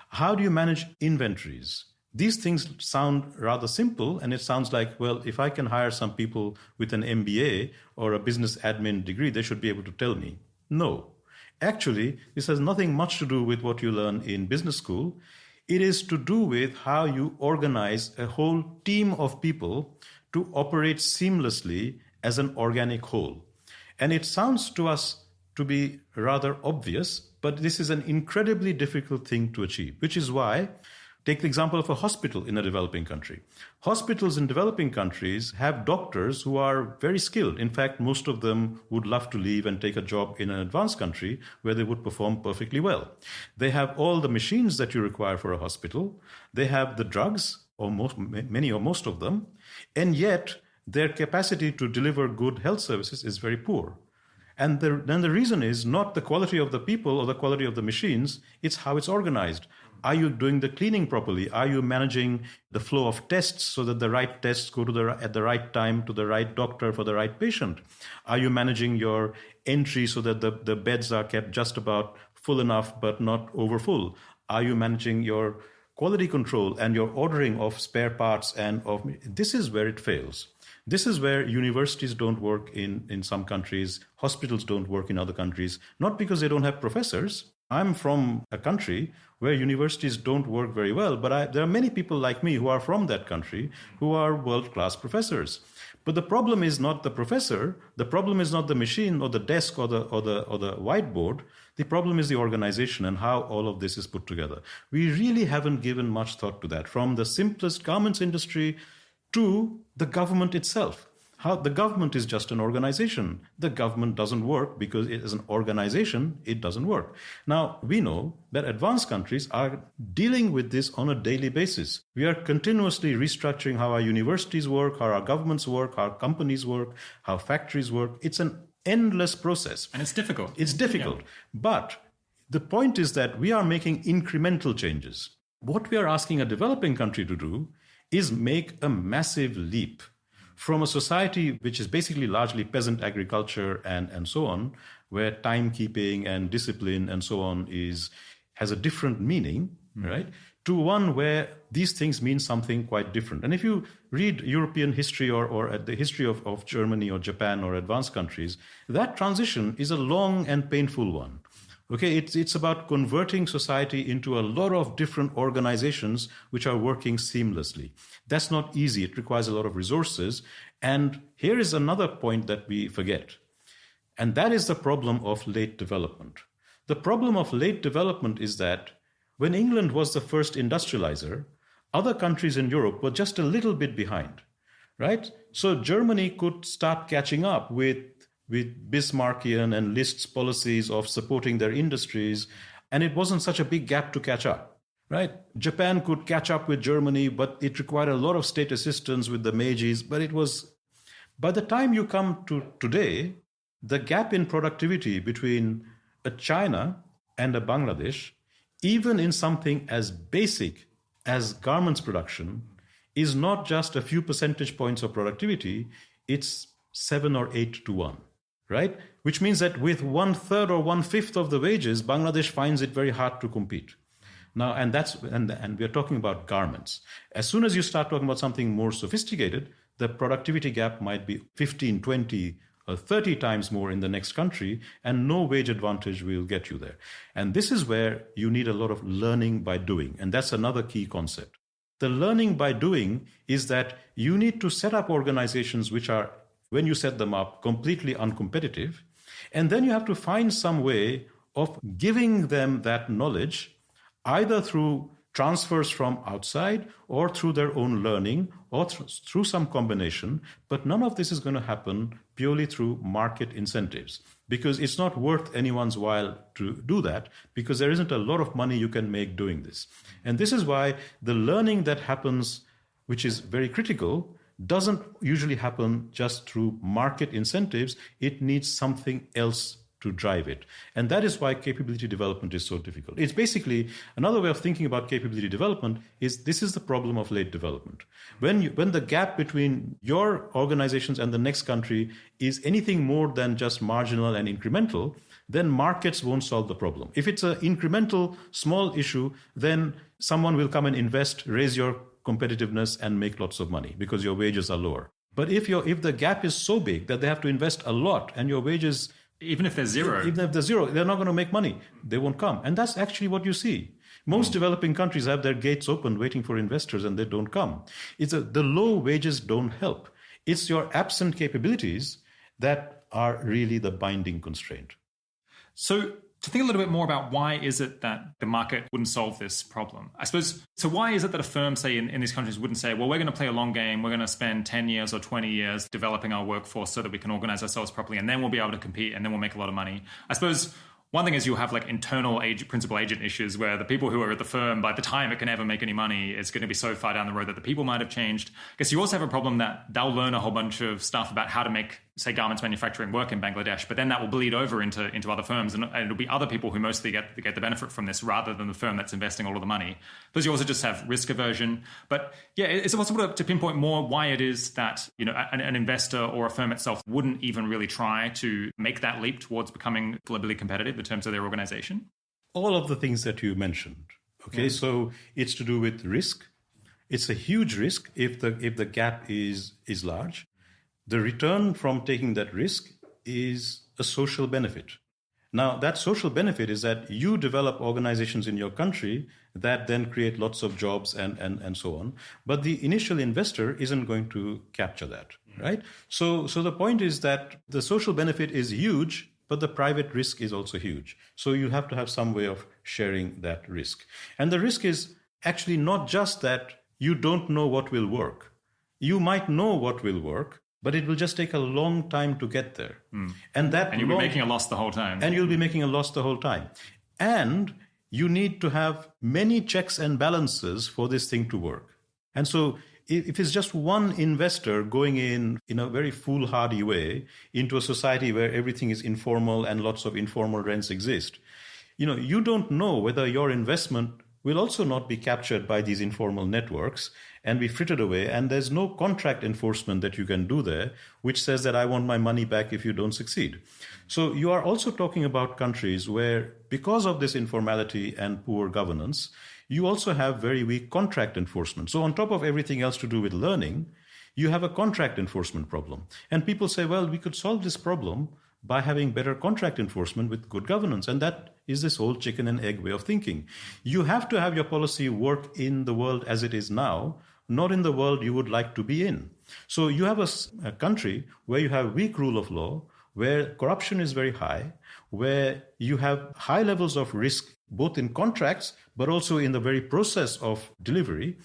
How do you manage inventories? These things sound rather simple, and it sounds like, well, if I can hire some people with an MBA or a business admin degree, they should be able to tell me. No. Actually, this has nothing much to do with what you learn in business school. It is to do with how you organize a whole team of people to operate seamlessly as an organic whole. And it sounds to us to be rather obvious, but this is an incredibly difficult thing to achieve, which is why, take the example of a hospital in a developing country. Hospitals in developing countries have doctors who are very skilled. In fact, most of them would love to leave and take a job in an advanced country where they would perform perfectly well. They have all the machines that you require for a hospital. They have the drugs, or many or most of them, and yet their capacity to deliver good health services is very poor. And then the reason is not the quality of the people or the quality of the machines, it's how it's organized. Are you doing the cleaning properly? Are you managing the flow of tests so that the right tests go at the right time to the right doctor for the right patient? Are you managing your entry so that the beds are kept just about full enough but not overfull? Are you managing your quality control and your ordering of spare parts this is where it fails. This is where universities don't work in some countries, hospitals don't work in other countries, not because they don't have professors. I'm from a country where universities don't work very well, but there are many people like me who are from that country who are world-class professors. But the problem is not the professor, the problem is not the machine or the desk or the whiteboard. The problem is the organization and how all of this is put together. We really haven't given much thought to that, from the simplest garments industry to the government itself. How the government is just an organization. The government doesn't work because it is an organization, it doesn't work. Now, we know that advanced countries are dealing with this on a daily basis. We are continuously restructuring how our universities work, how our governments work, how our companies work, how factories work. It's an endless process. And it's difficult. It's difficult. Yeah. But the point is that we are making incremental changes. What we are asking a developing country to do is make a massive leap from a society which is basically largely peasant agriculture and so on, where timekeeping and discipline and so on has a different meaning, right? To one where these things mean something quite different. And if you read European history or the history of Germany or Japan or advanced countries, that transition is a long and painful one. Okay, it's about converting society into a lot of different organizations which are working seamlessly. That's not easy. It requires a lot of resources. And here is another point that we forget. And that is the problem of late development. The problem of late development is that when England was the first industrializer, other countries in Europe were just a little bit behind, right? So Germany could start catching up with Bismarckian and List's policies of supporting their industries, and it wasn't such a big gap to catch up, right? Japan could catch up with Germany, but it required a lot of state assistance with the Meijis, but it was... By the time you come to today, the gap in productivity between a China and a Bangladesh, even in something as basic as garments production, is not just a few percentage points of productivity, it's 7 or 8 to 1. Right? Which means that with 1/3 or 1/5 of the wages, Bangladesh finds it very hard to compete. Now, and we're talking about garments. As soon as you start talking about something more sophisticated, the productivity gap might be 15, 20, or 30 times more in the next country, and no wage advantage will get you there. And this is where you need a lot of learning by doing. And that's another key concept. The learning by doing is that you need to set up organizations which are, when you set them up, completely uncompetitive. And then you have to find some way of giving them that knowledge, either through transfers from outside or through their own learning or through some combination. But none of this is going to happen purely through market incentives, because it's not worth anyone's while to do that, because there isn't a lot of money you can make doing this. And this is why the learning that happens, which is very critical, doesn't usually happen just through market incentives. It needs something else to drive it. And that is why capability development is so difficult. It's basically another way of thinking about capability development is this is the problem of late development. When the gap between your organizations and the next country is anything more than just marginal and incremental, then markets won't solve the problem. If it's an incremental, small issue, then someone will come and invest, raise your competitiveness and make lots of money because your wages are lower. But if the gap is so big that they have to invest a lot and your wages... Even if they're zero, they're not going to make money. They won't come. And that's actually what you see. Most developing countries have their gates open waiting for investors and they don't come. The low wages don't help. It's your absent capabilities that are really the binding constraint. So to think a little bit more about why is it that the market wouldn't solve this problem? I suppose, so why is it that a firm, say, in these countries wouldn't say, well, we're going to play a long game, we're going to spend 10 years or 20 years developing our workforce so that we can organize ourselves properly, and then we'll be able to compete, and then we'll make a lot of money. I suppose one thing is you'll have like internal principal agent issues where the people who are at the firm, by the time it can ever make any money, it's going to be so far down the road that the people might have changed. I guess you also have a problem that they'll learn a whole bunch of stuff about how to make, say, garments manufacturing work in Bangladesh, but then that will bleed over into other firms, and it'll be other people who mostly get the benefit from this rather than the firm that's investing all of the money. Because you also just have risk aversion. But yeah, is it possible to pinpoint more why it is that an investor or a firm itself wouldn't even really try to make that leap towards becoming globally competitive in terms of their organization? All of the things that you mentioned. Okay, so it's to do with risk. It's a huge risk if the gap is large. The return from taking that risk is a social benefit. Now, that social benefit is that you develop organizations in your country that then create lots of jobs and so on. But the initial investor isn't going to capture that, right? So the point is that the social benefit is huge, but the private risk is also huge. So you have to have some way of sharing that risk. And the risk is actually not just that you don't know what will work. You might know what will work, but it will just take a long time to get there. And you'll be making a loss the whole time. And you'll be making a loss the whole time. And you need to have many checks and balances for this thing to work. And so if it's just one investor going in a very foolhardy way into a society where everything is informal and lots of informal rents exist, you don't know whether your investment will also not be captured by these informal networks and be frittered away. And there's no contract enforcement that you can do there, which says that I want my money back if you don't succeed. So you are also talking about countries where, because of this informality and poor governance, you also have very weak contract enforcement. So on top of everything else to do with learning, you have a contract enforcement problem. And people say, well, we could solve this problem by having better contract enforcement with good governance. And that is this whole chicken and egg way of thinking. You have to have your policy work in the world as it is now, not in the world you would like to be in. So you have a country where you have weak rule of law, where corruption is very high, where you have high levels of risk, both in contracts, but also in the very process of delivery.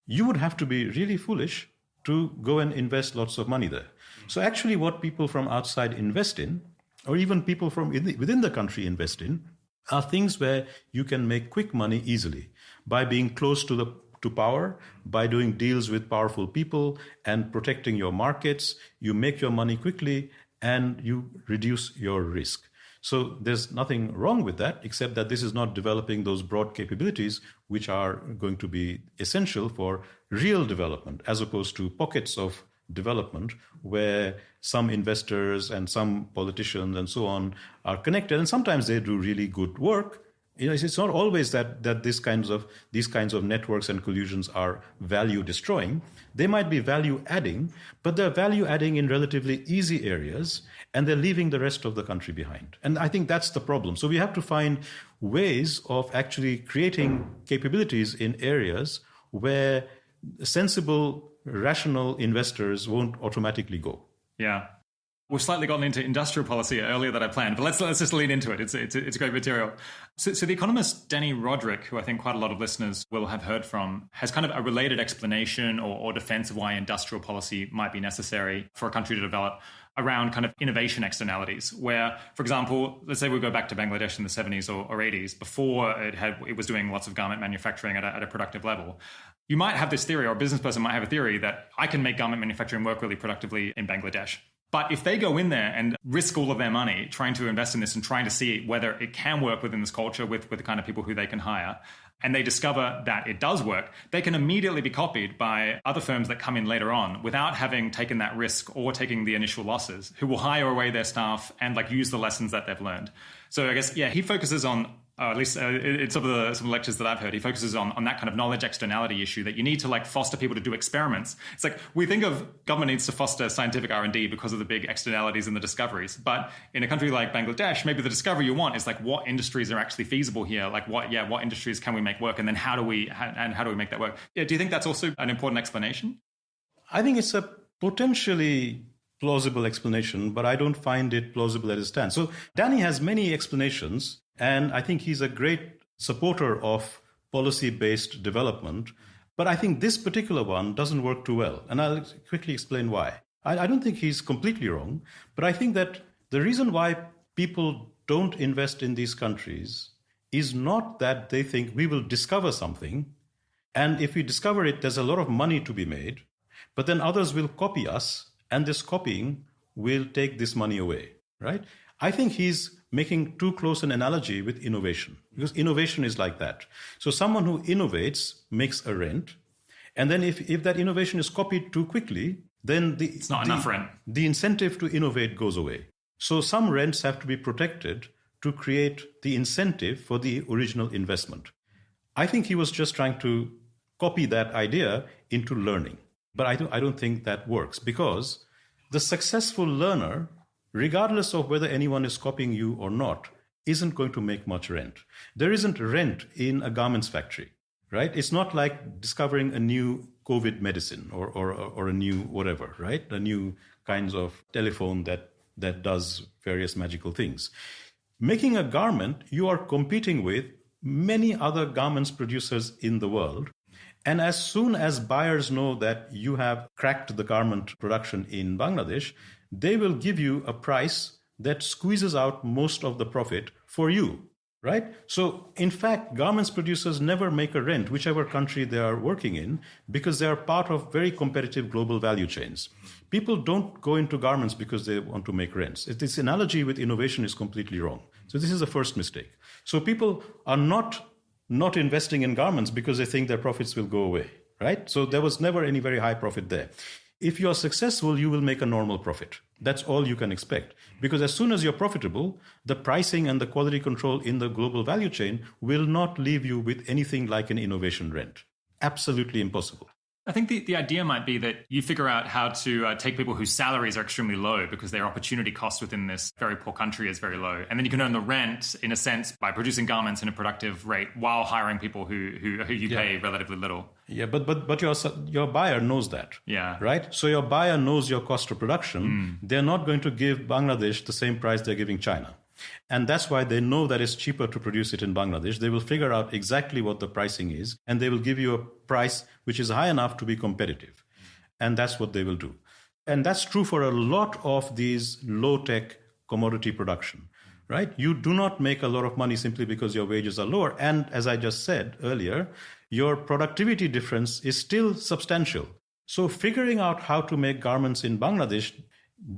You would have to be really foolish to go and invest lots of money there. So actually what people from outside invest in, or even people from within the country invest in, are things where you can make quick money easily by being close to power, by doing deals with powerful people and protecting your markets. You make your money quickly and you reduce your risk. So there's nothing wrong with that, except that this is not developing those broad capabilities which are going to be essential for real development, as opposed to pockets of development where some investors and some politicians and so on are connected. And sometimes they do really good work. It's not always that these kinds of networks and collusions are value destroying. They might be value adding, but they're value adding in relatively easy areas, and they're leaving the rest of the country behind. And I think that's the problem. So we have to find ways of actually creating capabilities in areas where sensible, rational investors won't automatically go. Yeah. We've slightly gotten into industrial policy earlier than I planned, but let's just lean into it. It's great material. So the economist Danny Roderick, who I think quite a lot of listeners will have heard from, has kind of a related explanation or defense of why industrial policy might be necessary for a country to develop around kind of innovation externalities, where, for example, let's say we go back to Bangladesh in the 70s or 80s, before it was doing lots of garment manufacturing at a productive level. You might have this theory, or a business person might have a theory that I can make garment manufacturing work really productively in Bangladesh. But if they go in there and risk all of their money trying to invest in this and trying to see whether it can work within this culture with the kind of people who they can hire, and they discover that it does work, they can immediately be copied by other firms that come in later on without having taken that risk or taking the initial losses, who will hire away their staff and use the lessons that they've learned. So I guess, he focuses on, at least in some of the lectures that I've heard, he focuses on that kind of knowledge externality issue, that you need to foster people to do experiments. It's like we think of government needs to foster scientific R&D because of the big externalities and the discoveries. But in a country like Bangladesh, maybe the discovery you want is what industries are actually feasible here? What industries can we make work? And then how do we make that work? Yeah, do you think that's also an important explanation? I think it's a potentially plausible explanation, but I don't find it plausible as it stands. So Danny has many explanations, and I think he's a great supporter of policy-based development. But I think this particular one doesn't work too well. And I'll quickly explain why. I don't think he's completely wrong, but I think that the reason why people don't invest in these countries is not that they think we will discover something, and if we discover it, there's a lot of money to be made, but then others will copy us, and this copying will take this money away, right? I think he's making too close an analogy with innovation, because innovation is like that. So someone who innovates makes a rent, and then if that innovation is copied too quickly, then it's not enough rent. The incentive to innovate goes away. So some rents have to be protected to create the incentive for the original investment. I think he was just trying to copy that idea into learning. But I don't think that works, because the successful learner, regardless of whether anyone is copying you or not, isn't going to make much rent. There isn't rent in a garments factory, right? It's not like discovering a new COVID medicine or a new whatever, right? A new kinds of telephone that does various magical things. Making a garment, you are competing with many other garments producers in the world. And as soon as buyers know that you have cracked the garment production in Bangladesh, they will give you a price that squeezes out most of the profit for you. right? So, in fact, garments producers never make a rent, whichever country they are working in, because they are part of very competitive global value chains. People don't go into garments because they want to make rents. This analogy with innovation is completely wrong. So this is the first mistake. So people are not investing in garments because they think their profits will go away, right? So there was never any very high profit there. If you are successful, you will make a normal profit. That's all you can expect. Because as soon as you're profitable, the pricing and the quality control in the global value chain will not leave you with anything like an innovation rent. Absolutely impossible. I think the idea might be that you figure out how to take people whose salaries are extremely low because their opportunity cost within this very poor country is very low. And then you can earn the rent, in a sense, by producing garments in a productive rate while hiring people who you pay relatively little. Yeah, but your buyer knows that. Yeah. Right? So your buyer knows your cost of production. They're not going to give Bangladesh the same price they're giving China. And that's why they know that it's cheaper to produce it in Bangladesh. They will figure out exactly what the pricing is, and they will give you a price which is high enough to be competitive. And that's what they will do. And that's true for a lot of these low-tech commodity production, right? You do not make a lot of money simply because your wages are lower. And as I just said earlier, your productivity difference is still substantial. So figuring out how to make garments in Bangladesh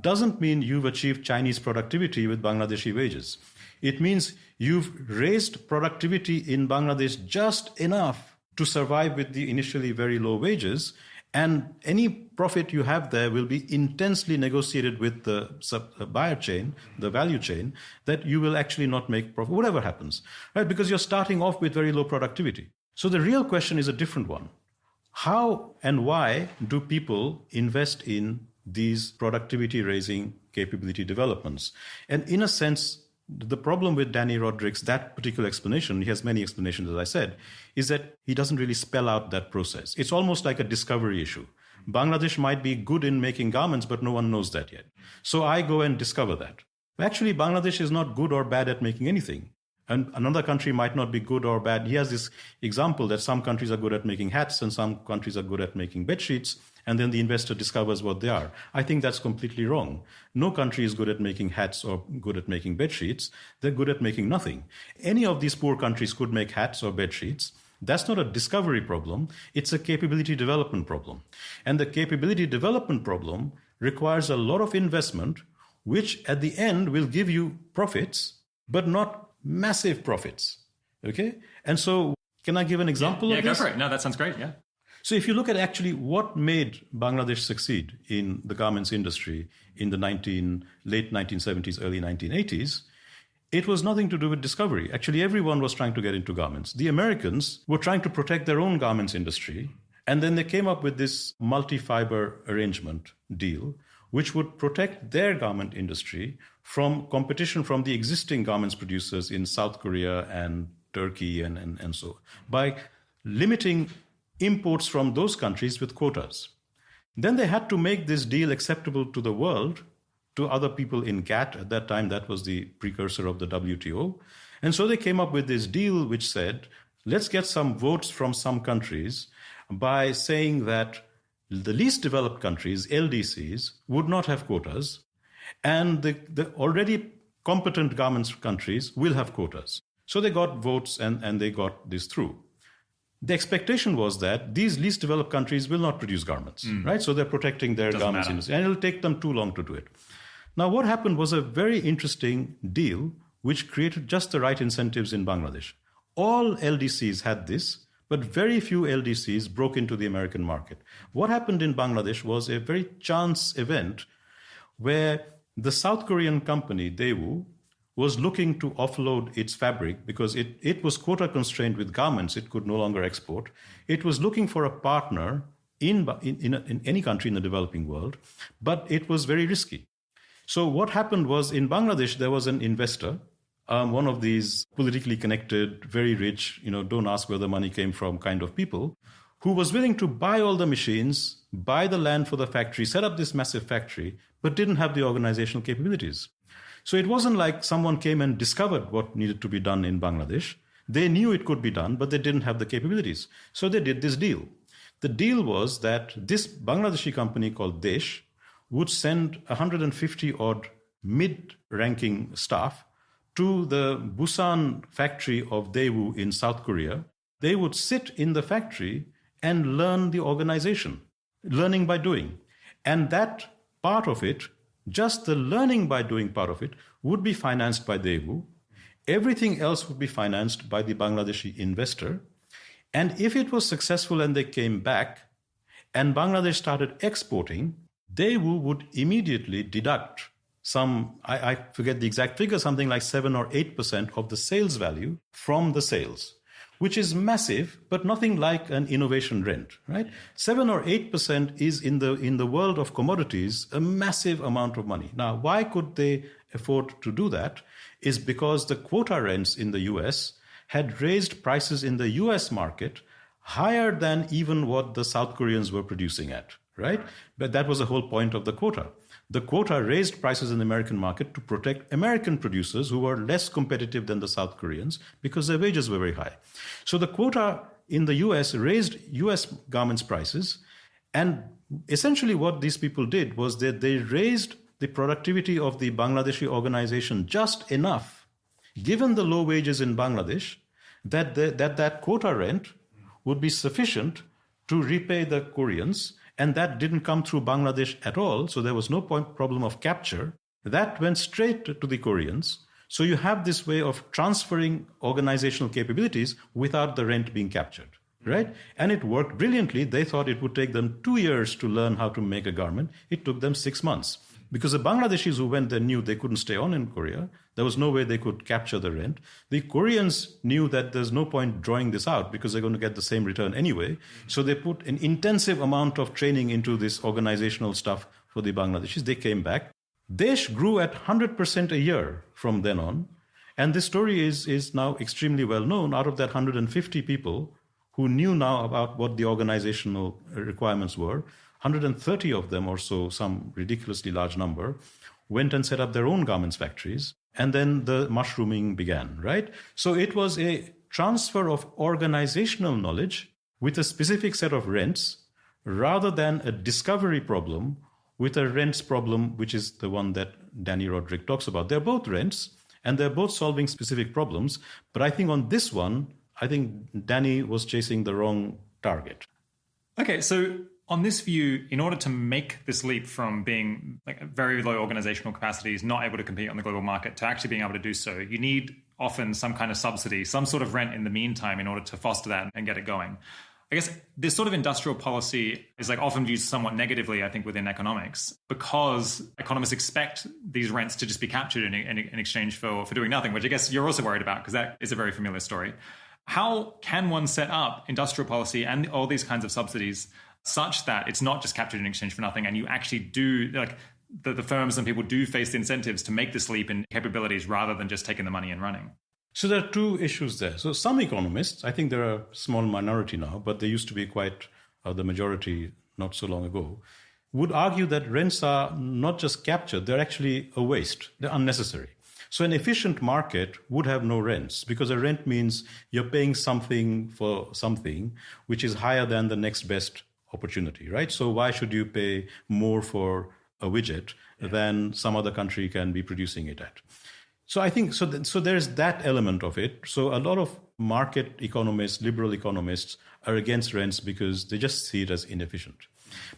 doesn't mean you've achieved Chinese productivity with Bangladeshi wages. It means you've raised productivity in Bangladesh just enough to survive with the initially very low wages, and any profit you have there will be intensely negotiated with the buyer chain, the value chain, that you will actually not make profit, whatever happens, right? Because you're starting off with very low productivity. So the real question is a different one. How and why do people invest in these productivity-raising capability developments? And in a sense, the problem with Danny Roderick's, that particular explanation, he has many explanations, as I said, is that he doesn't really spell out that process. It's almost like a discovery issue. Bangladesh might be good in making garments, but no one knows that yet. So I go and discover that. Actually, Bangladesh is not good or bad at making anything. And another country might not be good or bad. He has this example that some countries are good at making hats and some countries are good at making bed sheets, and then the investor discovers what they are. I think that's completely wrong. No country is good at making hats or good at making bed sheets. They're good at making nothing. Any of these poor countries could make hats or bed sheets. That's not a discovery problem. It's a capability development problem. And the capability development problem requires a lot of investment, which at the end will give you profits, but not massive profits. Okay? And so can I give an example of this? Yeah, go for it. No, that sounds great. Yeah. So if you look at actually what made Bangladesh succeed in the garments industry in the late 1970s, early 1980s, it was nothing to do with discovery. Actually, everyone was trying to get into garments. The Americans were trying to protect their own garments industry, and then they came up with this multi-fiber arrangement deal, which would protect their garment industry from competition from the existing garments producers in South Korea and Turkey and so on, by limiting imports from those countries with quotas. Then they had to make this deal acceptable to the world, to other people in GATT. At that time, that was the precursor of the WTO. And so they came up with this deal which said, let's get some votes from some countries by saying that the least developed countries, LDCs, would not have quotas, and the already competent garments countries will have quotas. So they got votes and they got this through. The expectation was that these least developed countries will not produce garments, right? So they're protecting their garments industry, and it'll take them too long to do it. Now, what happened was a very interesting deal which created just the right incentives in Bangladesh. All LDCs had this, but very few LDCs broke into the American market. What happened in Bangladesh was a very chance event where the South Korean company, Daewoo, was looking to offload its fabric because it was quota constrained with garments. It could no longer export. It was looking for a partner in any country in the developing world, but it was very risky. So what happened was in Bangladesh, there was an investor, one of these politically connected, very rich, don't ask where the money came from kind of people, who was willing to buy all the machines, buy the land for the factory, set up this massive factory, but didn't have the organizational capabilities. So it wasn't like someone came and discovered what needed to be done in Bangladesh. They knew it could be done, but they didn't have the capabilities. So they did this deal. The deal was that this Bangladeshi company called Desh would send 150 odd mid-ranking staff to the Busan factory of Daewoo in South Korea, they would sit in the factory and learn the organization, learning by doing. And that part of it, just the learning by doing part of it, would be financed by Daewoo. Everything else would be financed by the Bangladeshi investor. And if it was successful and they came back and Bangladesh started exporting, Daewoo would immediately deduct some, I forget the exact figure, something like 7 or 8% of the sales value from the sales, which is massive, but nothing like an innovation rent, right? 7 or 8% is in the world of commodities a massive amount of money. Now, why could they afford to do that? Is because the quota rents in the US had raised prices in the US market higher than even what the South Koreans were producing at, right? But that was the whole point of the quota. The quota raised prices in the American market to protect American producers who were less competitive than the South Koreans because their wages were very high. So the quota in the US raised US garments prices. And essentially what these people did was that they raised the productivity of the Bangladeshi organization just enough, given the low wages in Bangladesh, that quota rent would be sufficient to repay the Koreans. And that didn't come through Bangladesh at all. So there was no problem of capture. That went straight to the Koreans. So you have this way of transferring organizational capabilities without the rent being captured, right? And it worked brilliantly. They thought it would take them 2 years to learn how to make a garment. It took them 6 months. Because the Bangladeshis who went there knew they couldn't stay on in Korea. There was no way they could capture the rent. The Koreans knew that there's no point drawing this out because they're going to get the same return anyway. So they put an intensive amount of training into this organizational stuff for the Bangladeshis. They came back. Desh grew at 100% a year from then on. And this story is now extremely well known. Out of that 150 people who knew now about what the organizational requirements were, 130 of them or so, some ridiculously large number, went and set up their own garments factories. And then the mushrooming began, right? So it was a transfer of organizational knowledge with a specific set of rents rather than a discovery problem with a rents problem, which is the one that Danny Roderick talks about. They're both rents and they're both solving specific problems. But I think on this one, I think Danny was chasing the wrong target. Okay, so on this view, in order to make this leap from being like very low organizational capacities, not able to compete on the global market, to actually being able to do so, you need often some kind of subsidy, some sort of rent in the meantime in order to foster that and get it going. I guess this sort of industrial policy is like often viewed somewhat negatively, I think, within economics, because economists expect these rents to just be captured in exchange for doing nothing, which I guess you're also worried about because that is a very familiar story. How can one set up industrial policy and all these kinds of subsidies such that it's not just captured in exchange for nothing and you actually do, like the firms and people do face the incentives to make this leap in capabilities rather than just taking the money and running? So there are two issues there. So some economists, I think they're a small minority now, but they used to be quite the majority not so long ago, would argue that rents are not just captured, they're actually a waste. They're unnecessary. So an efficient market would have no rents because a rent means you're paying something for something which is higher than the next best opportunity, right? So why should you pay more for a widget than some other country can be producing it at? So I think, so there's that element of it. So a lot of market economists, liberal economists are against rents because they just see it as inefficient.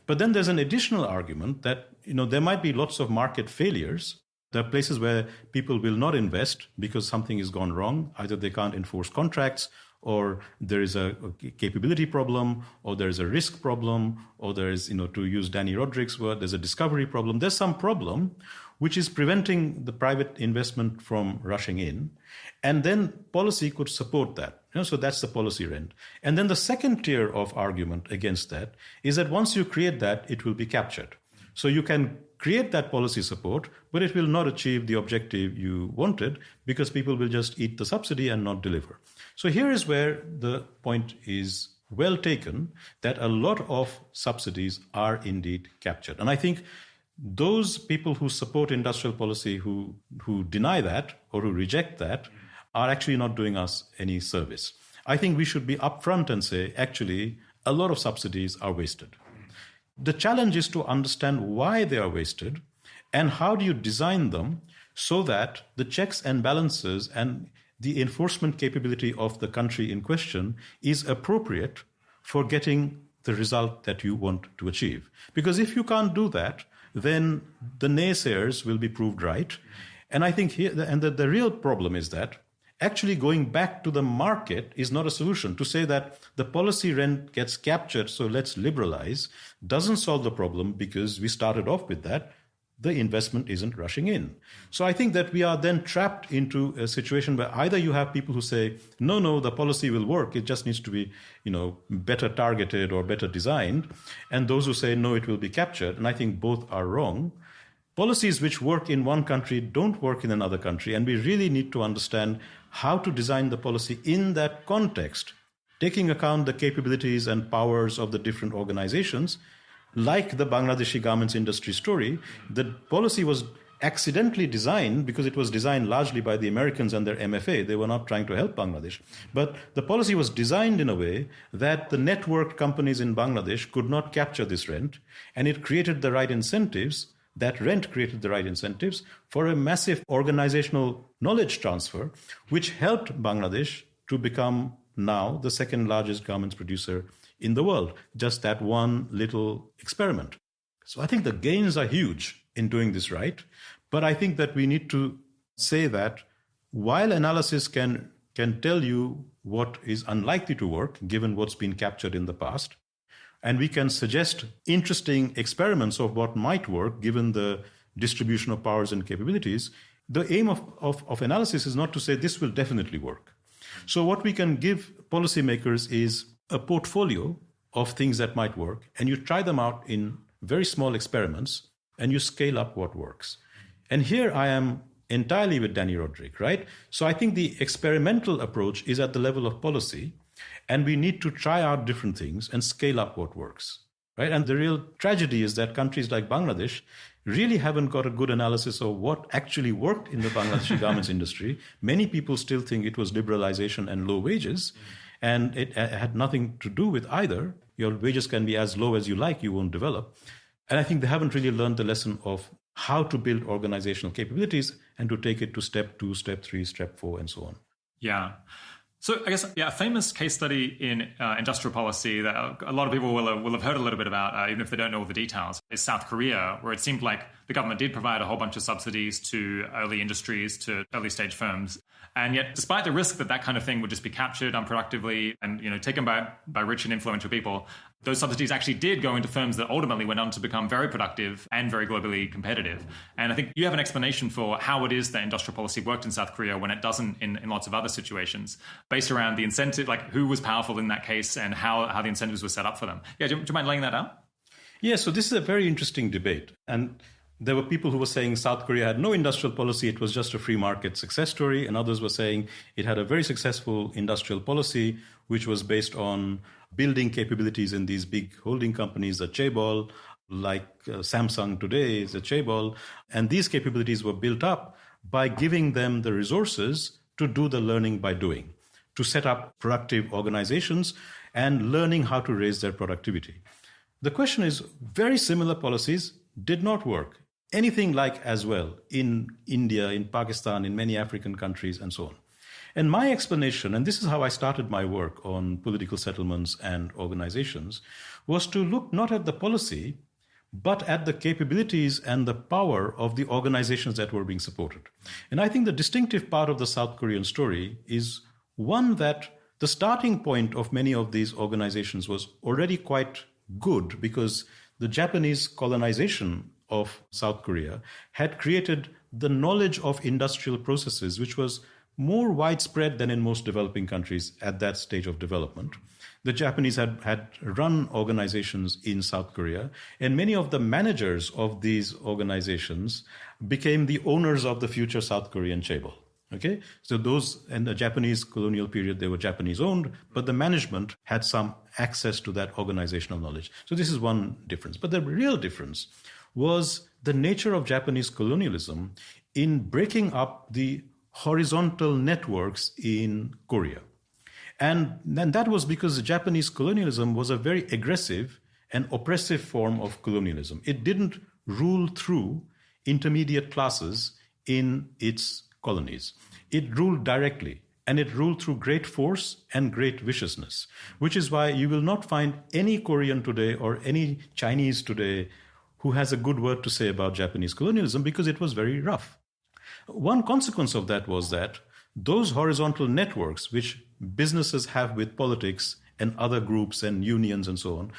But then there's an additional argument that, there might be lots of market failures. There are places where people will not invest because something has gone wrong. Either they can't enforce contracts, or there is a capability problem, or there is a risk problem, or there is, to use Danny Roderick's word, there's a discovery problem. There's some problem which is preventing the private investment from rushing in. And then policy could support that. So that's the policy rent. And then the second tier of argument against that is that once you create that, it will be captured. So you can create that policy support, but it will not achieve the objective you wanted because people will just eat the subsidy and not deliver. So here is where the point is well taken, that a lot of subsidies are indeed captured. And I think those people who support industrial policy who deny that or who reject that are actually not doing us any service. I think we should be upfront and say, actually, a lot of subsidies are wasted. The challenge is to understand why they are wasted and how do you design them so that the checks and balances and the enforcement capability of the country in question is appropriate for getting the result that you want to achieve. Because if you can't do that, then the naysayers will be proved right. And I think here, and the real problem is that actually going back to the market is not a solution. To say that the policy rent gets captured, so let's liberalize, doesn't solve the problem, because we started off with that. The investment isn't rushing in. So I think that we are then trapped into a situation where either you have people who say, no, the policy will work, it just needs to be, better targeted or better designed, and those who say, no, it will be captured. And I think both are wrong. Policies which work in one country don't work in another country, and we really need to understand how to design the policy in that context, taking account the capabilities and powers of the different organizations. Like the Bangladeshi garments industry story, the policy was accidentally designed because it was designed largely by the Americans and their MFA. They were not trying to help Bangladesh. But the policy was designed in a way that the networked companies in Bangladesh could not capture this rent, and it created the right incentives. That rent created the right incentives for a massive organizational knowledge transfer, which helped Bangladesh to become now the second largest garments producer in the world. Just that one little experiment. So I think the gains are huge in doing this right. But I think that we need to say that while analysis can tell you what is unlikely to work, given what's been captured in the past, and we can suggest interesting experiments of what might work, given the distribution of powers and capabilities, the aim of analysis is not to say this will definitely work. So what we can give policymakers is a portfolio of things that might work, and you try them out in very small experiments, and you scale up what works. And here I am entirely with Danny Roderick, right? So I think the experimental approach is at the level of policy, and we need to try out different things and scale up what works, right? And the real tragedy is that countries like Bangladesh really haven't got a good analysis of what actually worked in the Bangladeshi garments industry. Many people still think it was liberalization and low wages, and it had nothing to do with either. Your wages can be as low as you like, you won't develop. And I think they haven't really learned the lesson of how to build organizational capabilities and to take it to step 2, step 3, step 4, and so on. Yeah. So I guess, a famous case study in industrial policy that a lot of people will have heard a little bit about, even if they don't know all the details, is South Korea, where it seemed like the government did provide a whole bunch of subsidies to early industries, to early stage firms. And yet, despite the risk that kind of thing would just be captured unproductively and taken by rich and influential people, those subsidies actually did go into firms that ultimately went on to become very productive and very globally competitive. And I think you have an explanation for how it is that industrial policy worked in South Korea when it doesn't in lots of other situations, based around the incentive, like who was powerful in that case and how the incentives were set up for them. Yeah, do you mind laying that out? Yeah, so this is a very interesting debate. And there were people who were saying South Korea had no industrial policy, it was just a free market success story. And others were saying it had a very successful industrial policy, which was based on building capabilities in these big holding companies, the chaebol, like Samsung today is a chaebol. And these capabilities were built up by giving them the resources to do the learning by doing, to set up productive organizations and learning how to raise their productivity. The question is, very similar policies did not work anything like as well in India, in Pakistan, in many African countries, and so on. And my explanation, and this is how I started my work on political settlements and organizations, was to look not at the policy, but at the capabilities and the power of the organizations that were being supported. And I think the distinctive part of the South Korean story is one that the starting point of many of these organizations was already quite good, because the Japanese colonization of South Korea had created the knowledge of industrial processes, which was more widespread than in most developing countries at that stage of development. The Japanese had run organizations in South Korea, and many of the managers of these organizations became the owners of the future South Korean chaebol. Okay, so those in the Japanese colonial period, they were Japanese owned, but the management had some access to that organizational knowledge. So this is one difference. But the real difference was the nature of Japanese colonialism in breaking up the horizontal networks in Korea. And that was because Japanese colonialism was a very aggressive and oppressive form of colonialism. It didn't rule through intermediate classes in its colonies. It ruled directly, and it ruled through great force and great viciousness, which is why you will not find any Korean today or any Chinese today who has a good word to say about Japanese colonialism, because it was very rough. One consequence of that was that those horizontal networks which businesses have with politics and other groups and unions and so on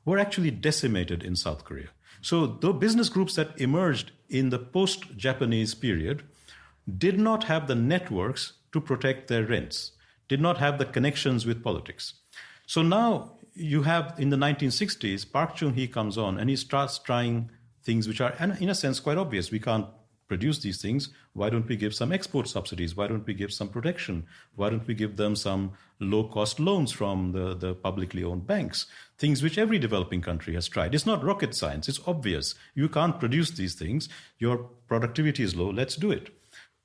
were actually decimated in South Korea. So the business groups that emerged in the post-Japanese period did not have the networks to protect their rents, did not have the connections with politics. So now you have, in the 1960s, Park Chung-hee comes on and he starts trying things which are, in a sense, quite obvious. We can't produce these things. Why don't we give some export subsidies? Why don't we give some protection? Why don't we give them some low-cost loans from the publicly owned banks? Things which every developing country has tried. It's not rocket science. It's obvious. You can't produce these things. Your productivity is low. Let's do it.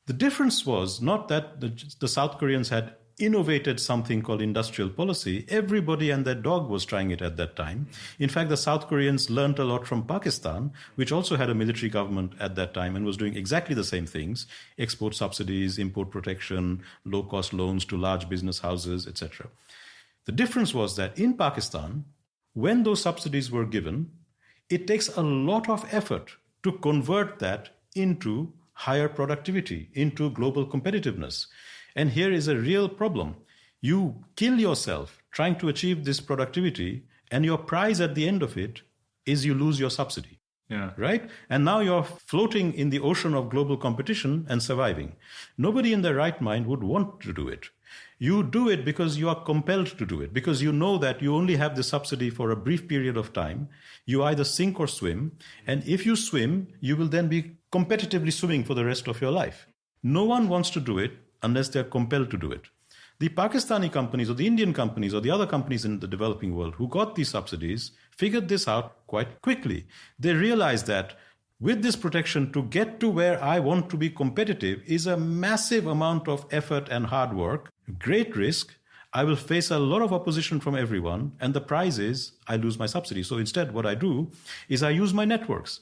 The difference was not that the South Koreans had innovated something called industrial policy. Everybody and their dog was trying it at that time. In fact, the South Koreans learned a lot from Pakistan, which also had a military government at that time and was doing exactly the same things: export subsidies, import protection, low-cost loans to large business houses, etc. The difference was that in Pakistan, when those subsidies were given, it takes a lot of effort to convert that into higher productivity, into global competitiveness. And here is a real problem. You kill yourself trying to achieve this productivity, and your prize at the end of it is you lose your subsidy. Yeah. Right? And now you're floating in the ocean of global competition and surviving. Nobody in their right mind would want to do it. You do it because you are compelled to do it, because you know that you only have the subsidy for a brief period of time. You either sink or swim. And if you swim, you will then be competitively swimming for the rest of your life. No one wants to do it unless they're compelled to do it. The Pakistani companies or the Indian companies or the other companies in the developing world who got these subsidies figured this out quite quickly. They realized that with this protection, to get to where I want to be competitive is a massive amount of effort and hard work, great risk. I will face a lot of opposition from everyone, and the prize is I lose my subsidy. So instead, what I do is I use my networks.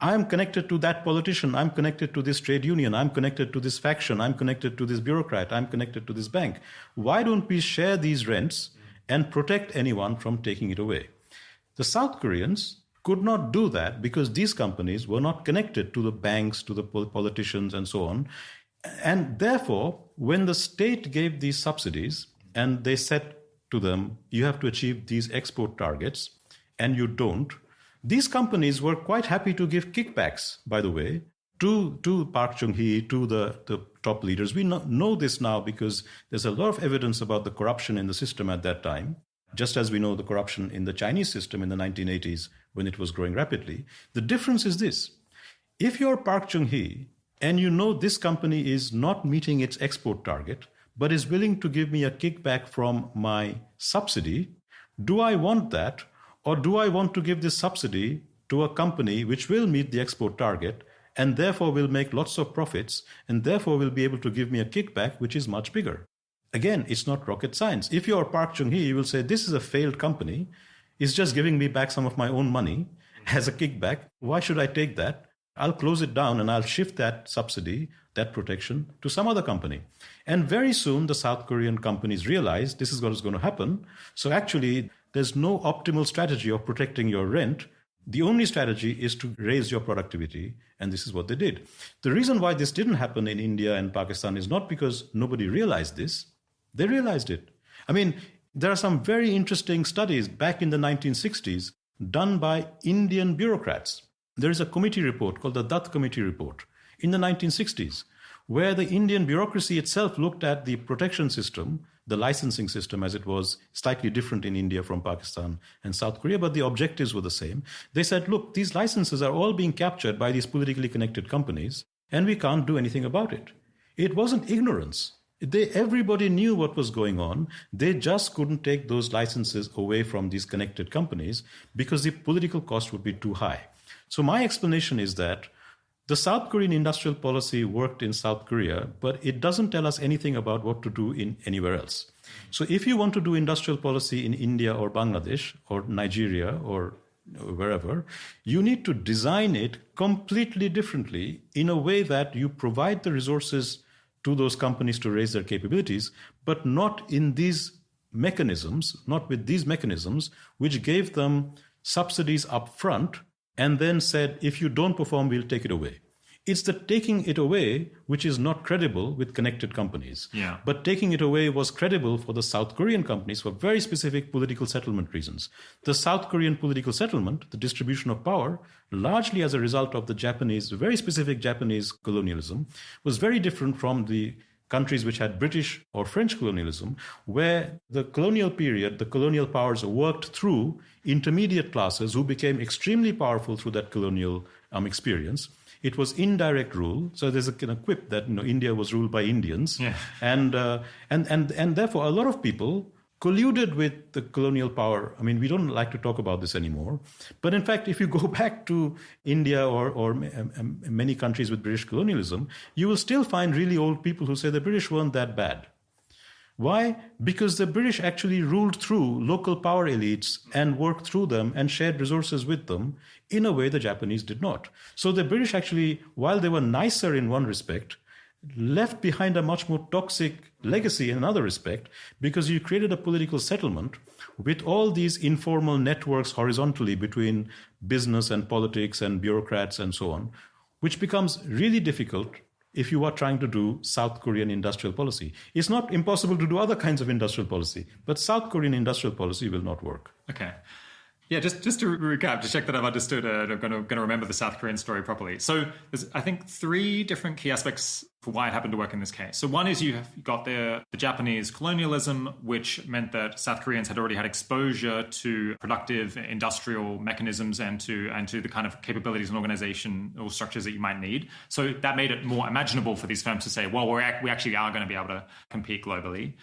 I'm connected to that politician. I'm connected to this trade union. I'm connected to this faction. I'm connected to this bureaucrat. I'm connected to this bank. Why don't we share these rents and protect anyone from taking it away? The South Koreans could not do that because these companies were not connected to the banks, to the politicians, and so on. And therefore, when the state gave these subsidies and they said to them, you have to achieve these export targets, and you don't, these companies were quite happy to give kickbacks, by the way, to Park Chung-hee, to the top leaders. We know this now because there's a lot of evidence about the corruption in the system at that time, just as we know the corruption in the Chinese system in the 1980s when it was growing rapidly. The difference is this. If you're Park Chung-hee and you know this company is not meeting its export target, but is willing to give me a kickback from my subsidy, do I want that? Or do I want to give this subsidy to a company which will meet the export target and therefore will make lots of profits and therefore will be able to give me a kickback which is much bigger? Again, it's not rocket science. If you're Park Chung-hee, you will say, this is a failed company. It's just giving me back some of my own money as a kickback. Why should I take that? I'll close it down and I'll shift that subsidy, that protection, to some other company. And very soon, the South Korean companies realize this is what is going to happen. So actually, there's no optimal strategy of protecting your rent. The only strategy is to raise your productivity, and this is what they did. The reason why this didn't happen in India and Pakistan is not because nobody realized this. They realized it. I mean, there are some very interesting studies back in the 1960s done by Indian bureaucrats. There is a committee report called the Dutt Committee Report in the 1960s, where the Indian bureaucracy itself looked at the protection system, the licensing system as it was slightly different in India from Pakistan and South Korea, but the objectives were the same. They said, look, these licenses are all being captured by these politically connected companies, and we can't do anything about it. It wasn't ignorance. Everybody knew what was going on. They just couldn't take those licenses away from these connected companies because the political cost would be too high. So my explanation is that the South Korean industrial policy worked in South Korea, but it doesn't tell us anything about what to do in anywhere else. So if you want to do industrial policy in India or Bangladesh or Nigeria or wherever, you need to design it completely differently in a way that you provide the resources to those companies to raise their capabilities, but not in these mechanisms, not with these mechanisms, which gave them subsidies up front and then said, if you don't perform, we'll take it away. It's the taking it away which is not credible with connected companies. Yeah. But taking it away was credible for the South Korean companies for very specific political settlement reasons. The South Korean political settlement, the distribution of power, largely as a result of the Japanese, very specific Japanese colonialism, was very different from the countries which had British or French colonialism, where the colonial period, the colonial powers worked through intermediate classes who became extremely powerful through that colonial experience. It was indirect rule. So there's a kind of quip that India was ruled by Indians, and therefore a lot of people colluded with the colonial power. I mean, we don't like to talk about this anymore, but in fact, if you go back to India or many countries with British colonialism, you will still find really old people who say the British weren't that bad. Why? Because the British actually ruled through local power elites and worked through them and shared resources with them in a way the Japanese did not. So the British actually, while they were nicer in one respect, left behind a much more toxic legacy in another respect, because you created a political settlement with all these informal networks horizontally between business and politics and bureaucrats and so on, which becomes really difficult if you are trying to do South Korean industrial policy. It's not impossible to do other kinds of industrial policy, but South Korean industrial policy will not work. Okay. Yeah, just to recap, to check that I've understood, I'm going to remember the South Korean story properly. So there's, I think, 3 different key aspects for why it happened to work in this case. So one is you've got the Japanese colonialism, which meant that South Koreans had already had exposure to productive industrial mechanisms and to the kind of capabilities and organizational structures that you might need. So that made it more imaginable for these firms to say, well, we actually are going to be able to compete globally.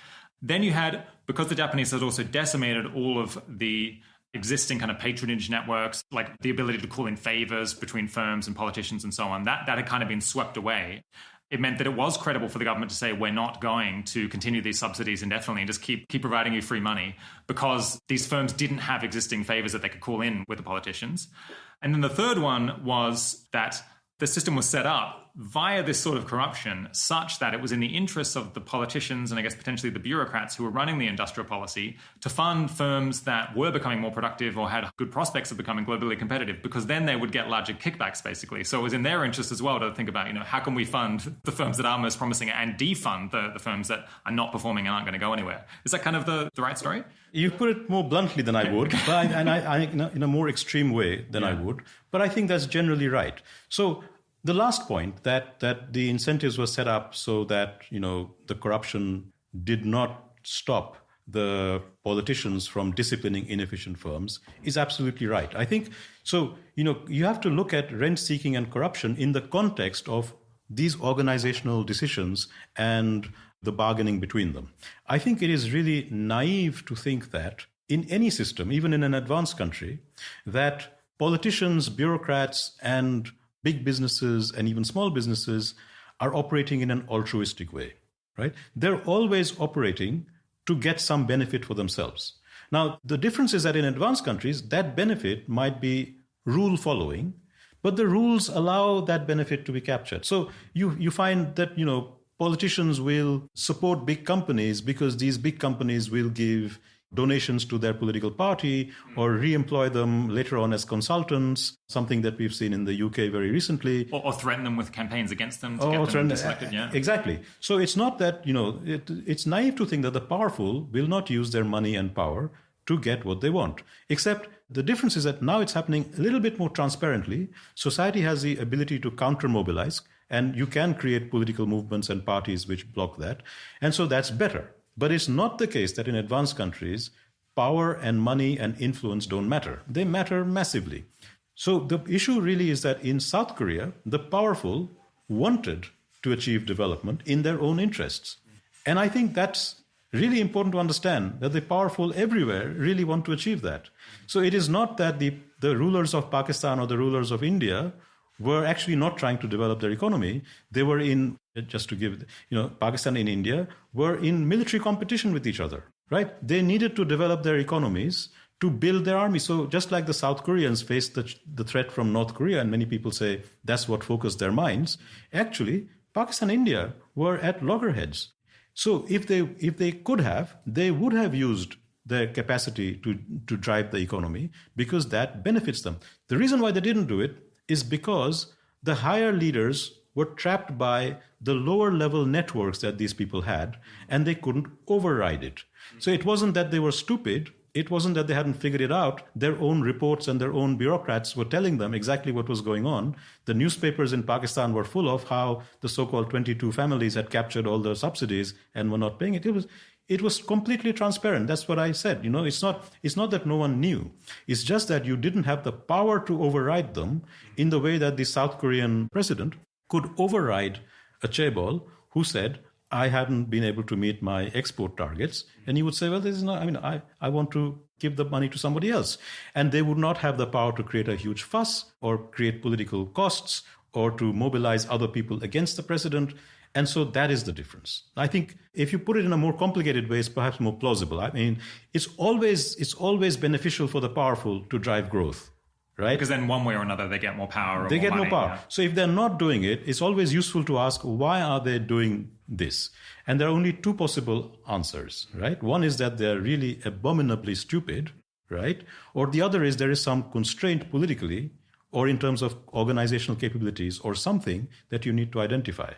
Then you had, because the Japanese had also decimated all of the existing kind of patronage networks, like the ability to call in favors between firms and politicians and so on, that had kind of been swept away. It meant that it was credible for the government to say, we're not going to continue these subsidies indefinitely and just keep providing you free money, because these firms didn't have existing favors that they could call in with the politicians. And then the third one was that the system was set up via this sort of corruption such that it was in the interests of the politicians and I guess potentially the bureaucrats who were running the industrial policy to fund firms that were becoming more productive or had good prospects of becoming globally competitive, because then they would get larger kickbacks, basically. So it was in their interest as well to think about, how can we fund the firms that are most promising and defund the firms that are not performing and aren't going to go anywhere. Is that kind of the right story? You put it more bluntly than I would, but I in a more extreme way than I would. But I think that's generally right. So the last point, that the incentives were set up so that, the corruption did not stop the politicians from disciplining inefficient firms, is absolutely right. I think, so, you have to look at rent-seeking and corruption in the context of these organizational decisions and the bargaining between them. I think it is really naive to think that in any system, even in an advanced country, that politicians, bureaucrats, and big businesses and even small businesses are operating in an altruistic way, right? They're always operating to get some benefit for themselves. Now, the difference is that in advanced countries, that benefit might be rule following, but the rules allow that benefit to be captured. So you find that, politicians will support big companies because these big companies will give donations to their political party or re-employ them later on as consultants, something that we've seen in the UK very recently. Or threaten them with campaigns against them to get them selected. Yeah. Exactly. So it's not that, it's naive to think that the powerful will not use their money and power to get what they want. Except the difference is that now it's happening a little bit more transparently. Society has the ability to counter-mobilize, and you can create political movements and parties which block that. And so that's better. But it's not the case that in advanced countries, power and money and influence don't matter. They matter massively. So the issue really is that in South Korea, the powerful wanted to achieve development in their own interests. And I think that's really important to understand, that the powerful everywhere really want to achieve that. So it is not that the rulers of Pakistan or the rulers of India were actually not trying to develop their economy. They were in, just to give, Pakistan and India were in military competition with each other, right? They needed to develop their economies to build their army. So just like the South Koreans faced the threat from North Korea, and many people say that's what focused their minds, actually, Pakistan and India were at loggerheads. So if they could have, they would have used their capacity to drive the economy because that benefits them. The reason why they didn't do it is because the higher leaders were trapped by the lower level networks that these people had, and they couldn't override it. So it wasn't that they were stupid. It wasn't that they hadn't figured it out. Their own reports and their own bureaucrats were telling them exactly what was going on. The newspapers in Pakistan were full of how the so-called 22 families had captured all the subsidies and were not paying it. It was completely transparent. That's what I said. It's not that no one knew. It's just that you didn't have the power to override them in the way that the South Korean president could override a chaebol who said, I haven't been able to meet my export targets. And he would say, well, this is not, I want to give the money to somebody else. And they would not have the power to create a huge fuss or create political costs or to mobilize other people against the president. And so that is the difference. I think if you put it in a more complicated way, it's perhaps more plausible. It's always beneficial for the powerful to drive growth. Right? Because then one way or another, they get more power. They get more power. Yeah. So if they're not doing it, it's always useful to ask, why are they doing this? And there are only two possible answers, right? One is that they're really abominably stupid, right? Or the other is there is some constraint politically or in terms of organizational capabilities or something that you need to identify.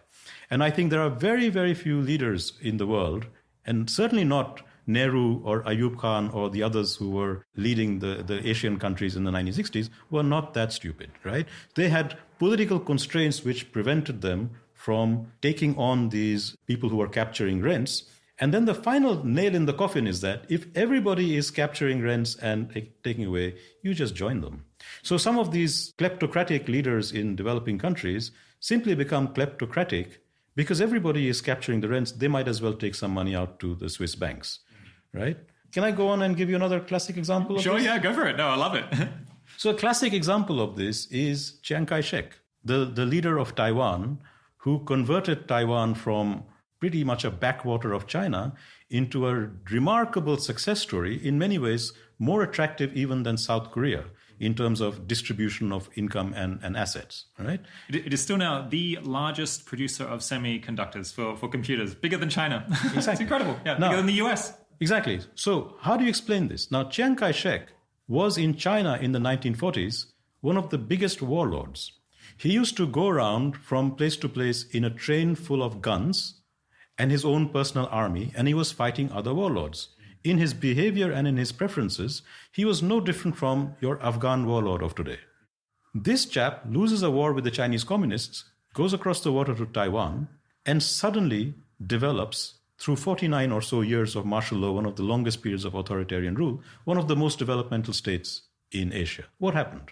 And I think there are very, very few leaders in the world, and certainly not Nehru or Ayub Khan or the others who were leading the Asian countries in the 1960s, were not that stupid, right? They had political constraints which prevented them from taking on these people who were capturing rents. And then the final nail in the coffin is that if everybody is capturing rents and taking away, you just join them. So some of these kleptocratic leaders in developing countries simply become kleptocratic because everybody is capturing the rents. They might as well take some money out to the Swiss banks. Right? Can I go on and give you another classic example of this? Sure, yeah, go for it. No, I love it. So a classic example of this is Chiang Kai-shek, the leader of Taiwan, who converted Taiwan from pretty much a backwater of China into a remarkable success story, in many ways more attractive even than South Korea in terms of distribution of income and assets. Right? It is still now the largest producer of semiconductors for computers, bigger than China. Exactly. It's incredible. Yeah, bigger than the US. Exactly. So how do you explain this? Now, Chiang Kai-shek was in China in the 1940s one of the biggest warlords. He used to go around from place to place in a train full of guns and his own personal army, and he was fighting other warlords. In his behavior and in his preferences, he was no different from your Afghan warlord of today. This chap loses a war with the Chinese communists, goes across the water to Taiwan, and suddenly develops, through 49 or so years of martial law, one of the longest periods of authoritarian rule, one of the most developmental states in Asia. What happened?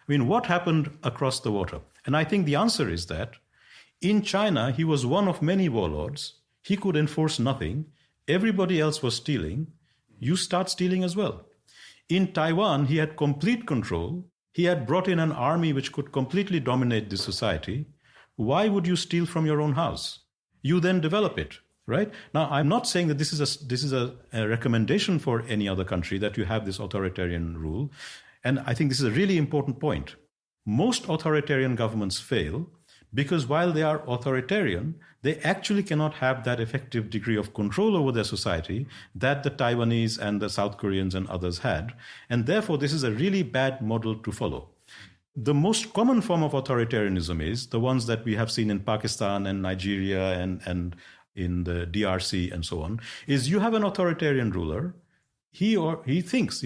What happened across the water? And I think the answer is that in China, he was one of many warlords. He could enforce nothing. Everybody else was stealing. You start stealing as well. In Taiwan, he had complete control. He had brought in an army which could completely dominate the society. Why would you steal from your own house? You then develop it. Right? Now, I'm not saying that this is a recommendation for any other country that you have this authoritarian rule. And I think this is a really important point. Most authoritarian governments fail because while they are authoritarian, they actually cannot have that effective degree of control over their society that the Taiwanese and the South Koreans and others had. And therefore, this is a really bad model to follow. The most common form of authoritarianism is the ones that we have seen in Pakistan and Nigeria and in the DRC and so on, is you have an authoritarian ruler. He thinks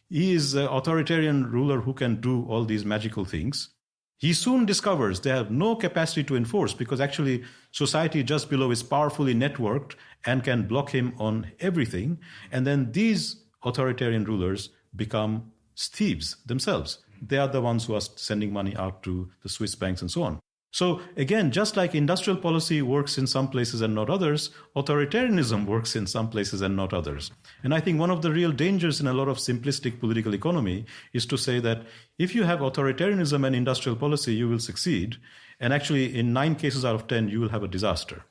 he is an authoritarian ruler who can do all these magical things. He soon discovers they have no capacity to enforce because actually society just below is powerfully networked and can block him on everything. And then these authoritarian rulers become thieves themselves. They are the ones who are sending money out to the Swiss banks and so on. So again, just like industrial policy works in some places and not others, authoritarianism works in some places and not others. And I think one of the real dangers in a lot of simplistic political economy is to say that if you have authoritarianism and industrial policy, you will succeed. And actually, in 9 cases out of 10, you will have a disaster.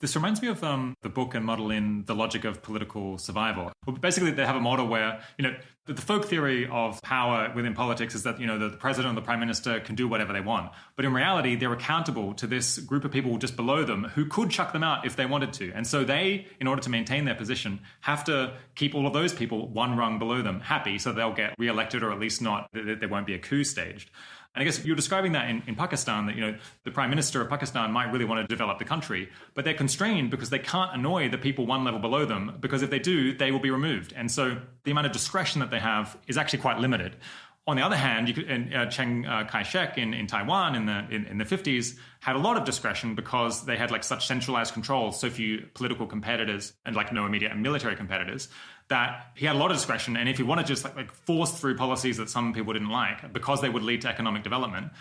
This reminds me of the book and model in The Logic of Political Survival. Well, basically, they have a model where, the folk theory of power within politics is that, the president or the prime minister can do whatever they want. But in reality, they're accountable to this group of people just below them who could chuck them out if they wanted to. And so they, in order to maintain their position, have to keep all of those people one rung below them happy so they'll get reelected, or at least not, there won't be a coup staged. And I guess you're describing that in Pakistan, that, the prime minister of Pakistan might really want to develop the country, but they're constrained because they can't annoy the people one level below them, because if they do, they will be removed. And so the amount of discretion that they have is actually quite limited. On the other hand, Chiang Kai-shek in Taiwan in the 50s had a lot of discretion because they had such centralized control, so few political competitors and no immediate military competitors, that he had a lot of discretion. And if he wanted to just force through policies that some people didn't like because they would lead to economic development,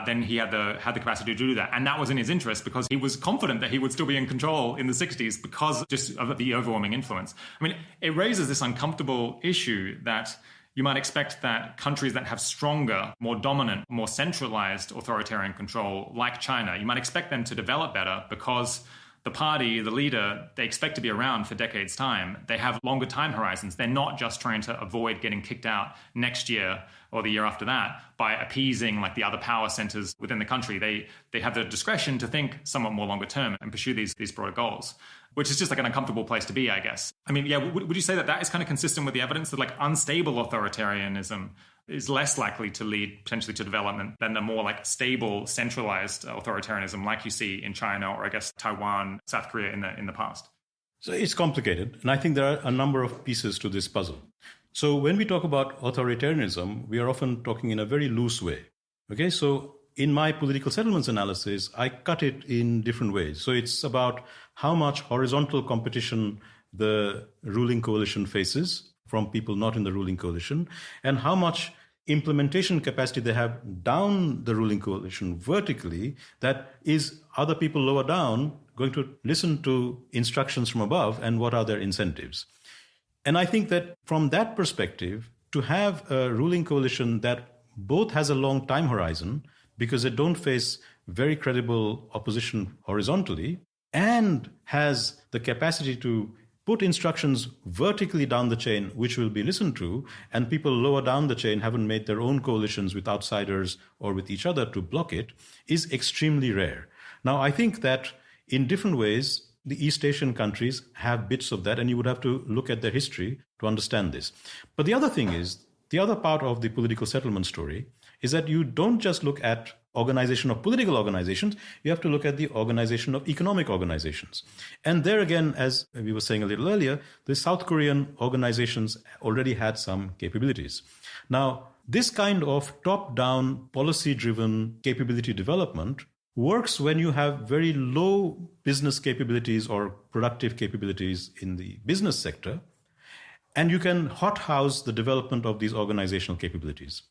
then he had the capacity to do that. And that was in his interest because he was confident that he would still be in control in the 60s because just of the overwhelming influence. I mean, it raises this uncomfortable issue that you might expect that countries that have stronger, more dominant, more centralized authoritarian control, like China, you might expect them to develop better because the party, the leader, they expect to be around for decades' time. They have longer time horizons. They're not just trying to avoid getting kicked out next year or the year after that by appeasing the other power centers within the country. They have the discretion to think somewhat more longer term and pursue these broader goals, which is just an uncomfortable place to be, I guess. I mean, yeah, would you say that is kind of consistent with the evidence that unstable authoritarianism is less likely to lead potentially to development than the more stable, centralized authoritarianism like you see in China or I guess Taiwan, South Korea in the past? So it's complicated. And I think there are a number of pieces to this puzzle. So when we talk about authoritarianism, we are often talking in a very loose way. Okay, so in my political settlements analysis, I cut it in different ways. So it's about how much horizontal competition the ruling coalition faces from people not in the ruling coalition, and how much implementation capacity they have down the ruling coalition vertically, that is other people lower down going to listen to instructions from above, and what are their incentives. And I think that from that perspective, to have a ruling coalition that both has a long time horizon, because they don't face very credible opposition horizontally, and has the capacity to put instructions vertically down the chain, which will be listened to, and people lower down the chain haven't made their own coalitions with outsiders or with each other to block it, is extremely rare. Now, I think that in different ways, the East Asian countries have bits of that, and you would have to look at their history to understand this. But the other thing is, the other part of the political settlement story is that you don't just look at organization of political organizations, you have to look at the organization of economic organizations. And there again, as we were saying a little earlier, the South Korean organizations already had some capabilities. Now, this kind of top-down, policy-driven capability development works when you have very low business capabilities or productive capabilities in the business sector, and you can hothouse the development of these organizational capabilities.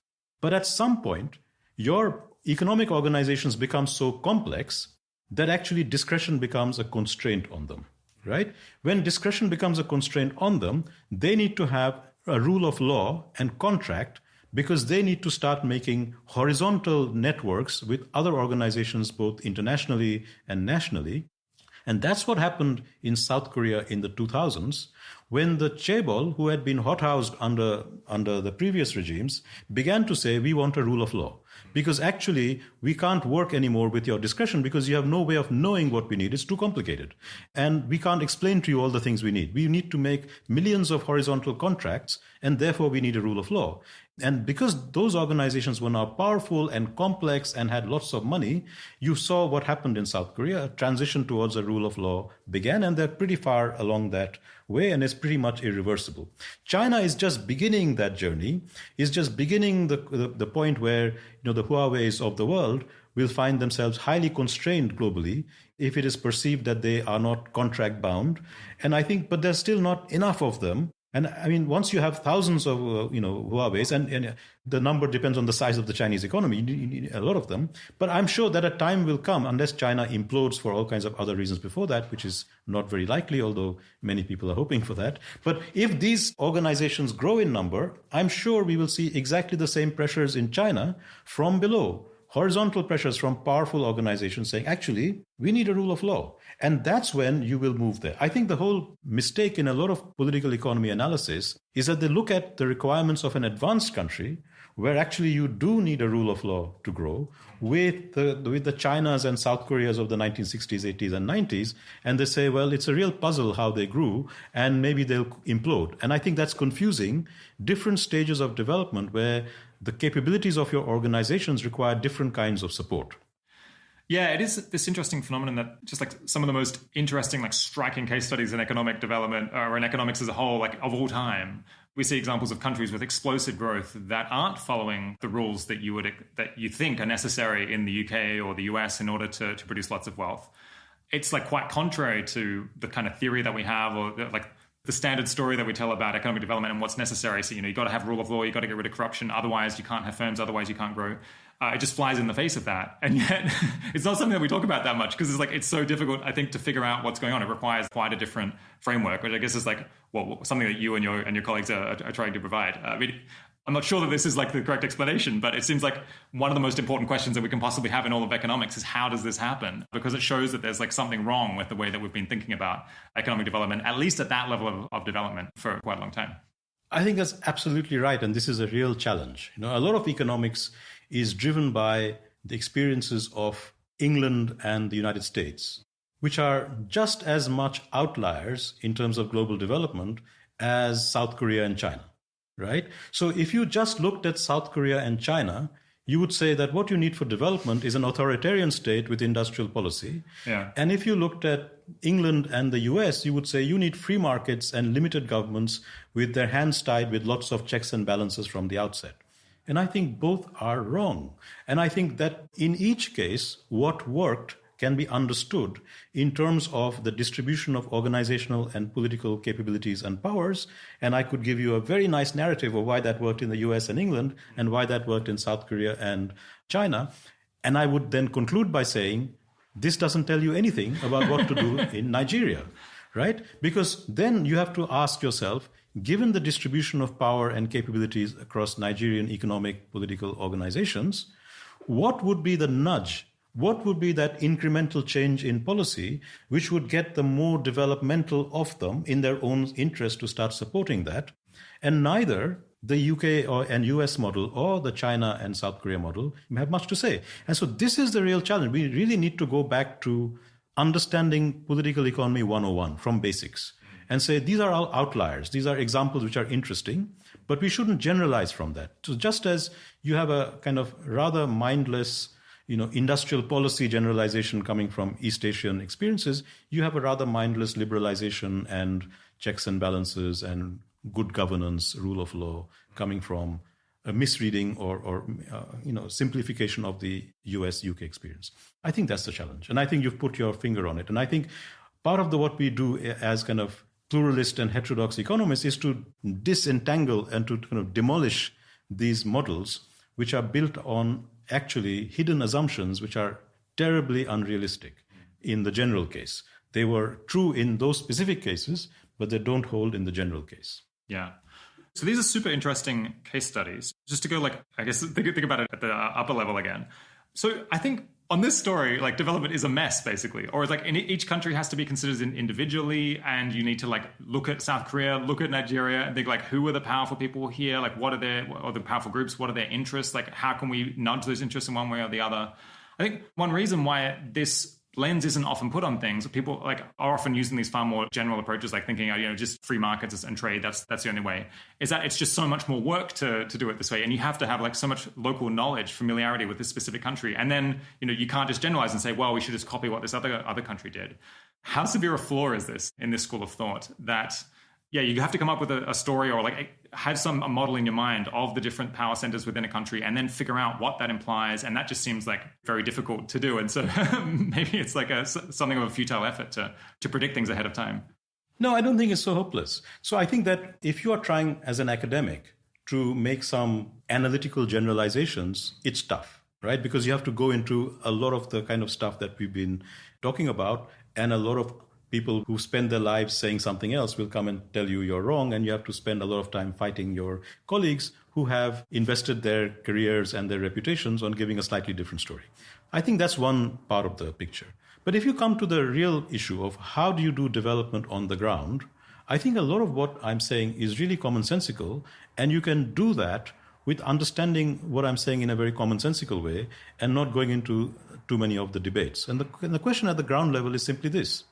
But at some point, your economic organizations become so complex that actually discretion becomes a constraint on them, right? When discretion becomes a constraint on them, they need to have a rule of law and contract, because they need to start making horizontal networks with other organizations, both internationally and nationally. And that's what happened in South Korea in the 2000s, when the chaebol, who had been hothoused under the previous regimes, began to say, we want a rule of law. Because actually, we can't work anymore with your discretion because you have no way of knowing what we need. It's too complicated. And we can't explain to you all the things we need. We need to make millions of horizontal contracts, and therefore we need a rule of law. And because those organizations were now powerful and complex and had lots of money, you saw what happened in South Korea. A transition towards a rule of law began, and they're pretty far along that way, and it's pretty much irreversible. China is just beginning that journey, is just beginning the point where the Huaweis of the world will find themselves highly constrained globally if it is perceived that they are not contract bound. And I think, but there's still not enough of them. And I mean, once you have thousands of, Huawei's, and the number depends on the size of the Chinese economy, you need a lot of them. But I'm sure that a time will come, unless China implodes for all kinds of other reasons before that, which is not very likely, although many people are hoping for that. But if these organizations grow in number, I'm sure we will see exactly the same pressures in China from below. horizontal pressures from powerful organizations saying, actually, we need a rule of law. And that's when you will move there. I think the whole mistake in a lot of political economy analysis is that they look at the requirements of an advanced country where actually you do need a rule of law to grow with the Chinas and South Koreas of the 1960s, 80s, and 90s. And they say, well, it's a real puzzle how they grew, and maybe they'll implode. And I think that's confusing different stages of development where the capabilities of your organizations require different kinds of support. Yeah, it is this interesting phenomenon that just like some of the most interesting, like striking case studies in economic development or in economics as a whole, like of all time, we see examples of countries with explosive growth that aren't following the rules that you think are necessary in the UK or the US in order to produce lots of wealth. It's like quite contrary to the kind of theory that we have, or like the standard story that we tell about economic development and what's necessary. So, you got to have rule of law, you got to get rid of corruption, otherwise you can't have firms, otherwise you can't grow. It just flies in the face of that. And yet it's not something that we talk about that much because it's so difficult, I think, to figure out what's going on. It requires quite a different framework, which I guess is like, well, something that you and your colleagues are trying to provide. I mean, I'm not sure that this is like the correct explanation, but it seems like one of the most important questions that we can possibly have in all of economics is how does this happen? Because it shows that there's like something wrong with the way that we've been thinking about economic development, at least at that level of development for quite a long time. I think that's absolutely right. And this is a real challenge. A lot of economics is driven by the experiences of England and the United States, which are just as much outliers in terms of global development as South Korea and China, right? So if you just looked at South Korea and China, you would say that what you need for development is an authoritarian state with industrial policy. Yeah. And if you looked at England and the US, you would say you need free markets and limited governments with their hands tied with lots of checks and balances from the outset. And I think both are wrong. And I think that in each case, what worked can be understood in terms of the distribution of organizational and political capabilities and powers. And I could give you a very nice narrative of why that worked in the US and England and why that worked in South Korea and China. And I would then conclude by saying, this doesn't tell you anything about what to do in Nigeria, right? Because then you have to ask yourself, given the distribution of power and capabilities across Nigerian economic, political organizations, what would be the nudge? What would be that incremental change in policy which would get the more developmental of them in their own interest to start supporting that? And neither the UK and US model or the China and South Korea model have much to say. And so this is the real challenge. We really need to go back to understanding political economy 101 from basics and say these are all outliers. These are examples which are interesting, but we shouldn't generalize from that. So just as you have a kind of rather mindless industrial policy generalization coming from East Asian experiences, you have a rather mindless liberalization and checks and balances and good governance, rule of law coming from a misreading or simplification of the US-UK experience. I think that's the challenge. And I think you've put your finger on it. And I think part of what we do as kind of pluralist and heterodox economists is to disentangle and to kind of demolish these models which are built on actually hidden assumptions which are terribly unrealistic in the general case. They were true in those specific cases, but they don't hold in the general case. Yeah. So these are super interesting case studies. Just to go think about it at the upper level again. So I think on this story, like development is a mess basically, or it's like each country has to be considered individually, and you need to like look at South Korea, look at Nigeria, and think like, who are the powerful people here? Like, what are the powerful groups? What are their interests? Like, how can we nudge those interests in one way or the other? I think one reason why this lens isn't often put on things, people like are often using these far more general approaches, like thinking, just free markets and trade, that's the only way, is that it's just so much more work to do it this way. And you have to have like so much local knowledge, familiarity with this specific country. And then, you can't just generalize and say, well, we should just copy what this other country did. How severe a flaw is this in this school of thought that, you have to come up with a story or like have a model in your mind of the different power centers within a country and then figure out what that implies. And that just seems like very difficult to do. And so maybe it's like something of a futile effort to predict things ahead of time. No, I don't think it's so hopeless. So I think that if you are trying as an academic to make some analytical generalizations, it's tough, right? Because you have to go into a lot of the kind of stuff that we've been talking about, and a lot of people who spend their lives saying something else will come and tell you you're wrong, and you have to spend a lot of time fighting your colleagues who have invested their careers and their reputations on giving a slightly different story. I think that's one part of the picture. But if you come to the real issue of how do you do development on the ground, I think a lot of what I'm saying is really commonsensical, and you can do that with understanding what I'm saying in a very commonsensical way and not going into too many of the debates. And the question at the ground level is simply this.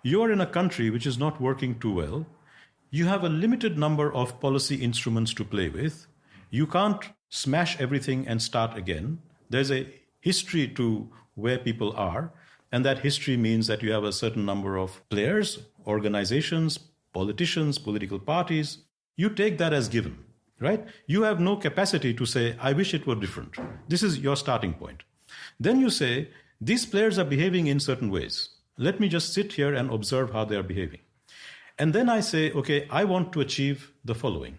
You are in a country which is not working too well. You have a limited number of policy instruments to play with. You can't smash everything and start again. There's a history to where people are, and that history means that you have a certain number of players, organizations, politicians, political parties. You take that as given, right? You have no capacity to say, I wish it were different. This is your starting point. Then you say, these players are behaving in certain ways. Let me just sit here and observe how they are behaving. And then I say, okay, I want to achieve the following.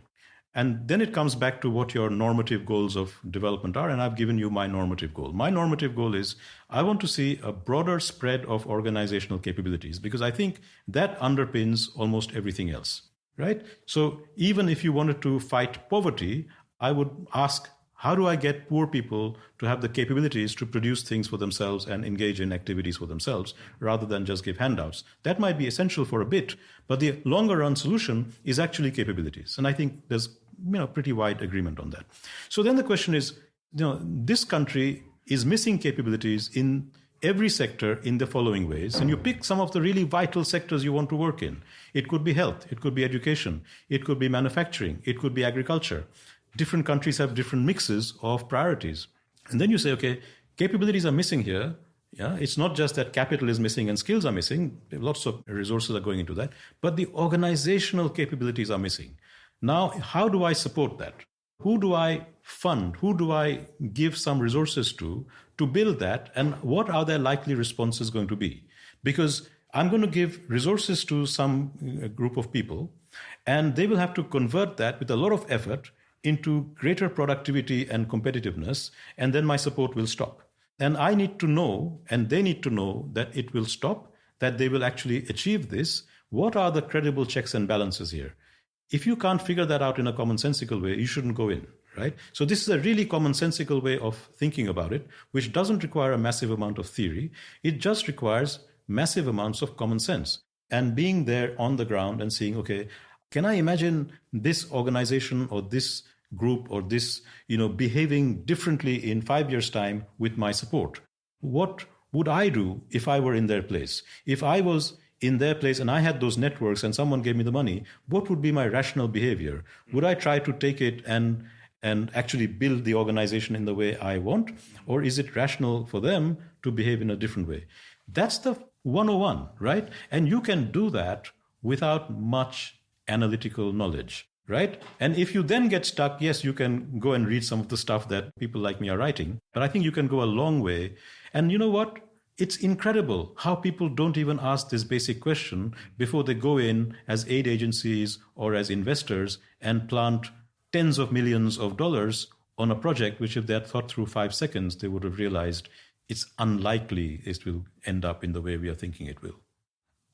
And then it comes back to what your normative goals of development are, and I've given you my normative goal. My normative goal is I want to see a broader spread of organizational capabilities, because I think that underpins almost everything else, right? So even if you wanted to fight poverty, I would ask, how do I get poor people to have the capabilities to produce things for themselves and engage in activities for themselves rather than just give handouts? That might be essential for a bit, but the longer run solution is actually capabilities. And I think there's pretty wide agreement on that. So then the question is, this country is missing capabilities in every sector in the following ways. And you pick some of the really vital sectors you want to work in. It could be health, it could be education, it could be manufacturing, it could be agriculture. Different countries have different mixes of priorities. And then you say, okay, capabilities are missing here. Yeah, it's not just that capital is missing and skills are missing. Lots of resources are going into that. But the organizational capabilities are missing. Now, how do I support that? Who do I fund? Who do I give some resources to build that? And what are their likely responses going to be? Because I'm going to give resources to some group of people, and they will have to convert that with a lot of effort into greater productivity and competitiveness, and then my support will stop. And I need to know, and they need to know, that it will stop, that they will actually achieve this. What are the credible checks and balances here? If you can't figure that out in a commonsensical way, you shouldn't go in, right? So this is a really commonsensical way of thinking about it, which doesn't require a massive amount of theory. It just requires massive amounts of common sense and being there on the ground and seeing, okay, can I imagine this organization or this group or this, behaving differently in 5 years' time with my support? What would I do if I were in their place? If I was in their place and I had those networks and someone gave me the money, what would be my rational behavior? Would I try to take it and actually build the organization in the way I want? Or is it rational for them to behave in a different way? That's the 101, right? And you can do that without much analytical knowledge, right? And if you then get stuck, yes, you can go and read some of the stuff that people like me are writing, but I think you can go a long way. And you know what? It's incredible how people don't even ask this basic question before they go in as aid agencies or as investors and plant tens of millions of dollars on a project, which if they had thought through 5 seconds, they would have realized it's unlikely it will end up in the way we are thinking it will.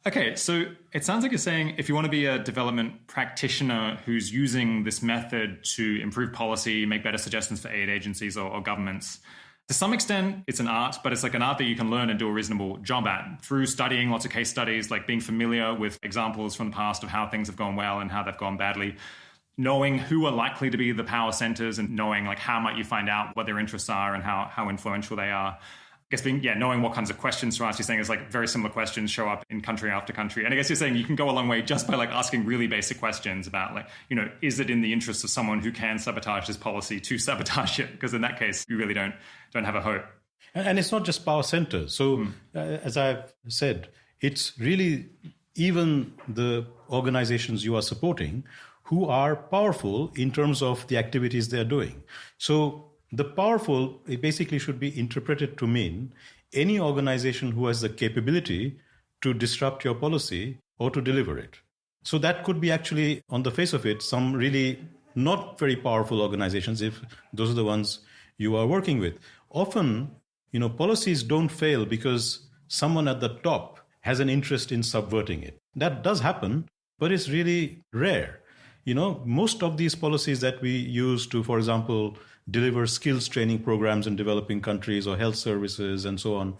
Okay, so it sounds like you're saying if you want to be a development practitioner who's using this method to improve policy, make better suggestions for aid agencies or governments, to some extent, it's an art, but it's like an art that you can learn and do a reasonable job at through studying lots of case studies, like being familiar with examples from the past of how things have gone well and how they've gone badly, knowing who are likely to be the power centers and knowing like how might you find out what their interests are and how influential they are. I guess knowing what kinds of questions to ask. You're saying is like very similar questions show up in country after country. And I guess you're saying you can go a long way just by like asking really basic questions about like, is it in the interest of someone who can sabotage this policy to sabotage it? Because in that case, you really don't have a hope. And it's not just power centers. So as I've said, it's really even the organizations you are supporting who are powerful in terms of the activities they're doing. So the powerful, it basically should be interpreted to mean any organization who has the capability to disrupt your policy or to deliver it. So that could be actually, on the face of it, some really not very powerful organizations, if those are the ones you are working with. Often, policies don't fail because someone at the top has an interest in subverting it. That does happen, but it's really rare. Most of these policies that we use to, for example, deliver skills training programs in developing countries or health services and so on,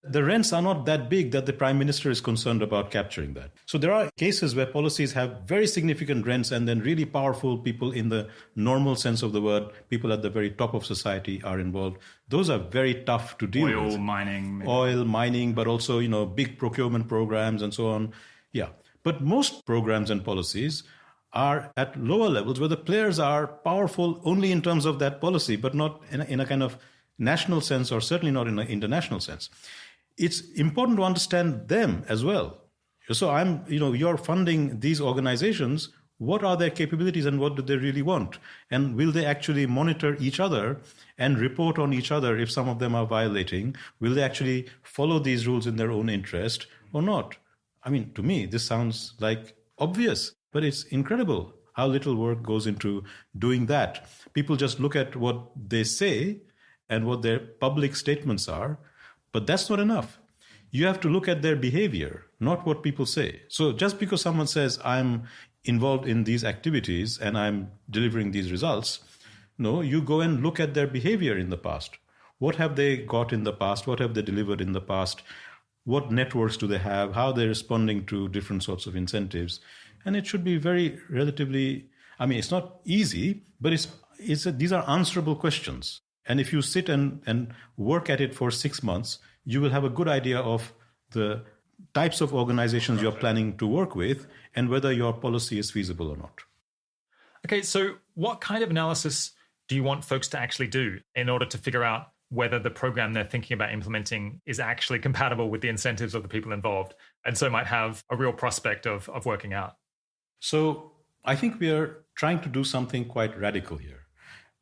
the rents are not that big that the Prime Minister is concerned about capturing that. So there are cases where policies have very significant rents and then really powerful people in the normal sense of the word, people at the very top of society are involved. Those are very tough to deal with. Oil mining, but also, big procurement programs and so on. Yeah. But most programs and policies are at lower levels where the players are powerful only in terms of that policy, but not in a kind of national sense, or certainly not in an international sense. It's important to understand them as well. So you're funding these organizations. What are their capabilities and what do they really want? And will they actually monitor each other and report on each other if some of them are violating? Will they actually follow these rules in their own interest or not? To me, this sounds like obvious, but it's incredible how little work goes into doing that. People just look at what they say and what their public statements are, but that's not enough. You have to look at their behavior, not what people say. So just because someone says, I'm involved in these activities and I'm delivering these results, no, you go and look at their behavior in the past. What have they got in the past? What have they delivered in the past? What networks do they have? How they're responding to different sorts of incentives? And it should be very relatively, it's not easy, but these are answerable questions. And if you sit and work at it for 6 months, you will have a good idea of the types of organizations you're planning to work with and whether your policy is feasible or not. Okay, so what kind of analysis do you want folks to actually do in order to figure out whether the program they're thinking about implementing is actually compatible with the incentives of the people involved, and so might have a real prospect of working out? So I think we are trying to do something quite radical here.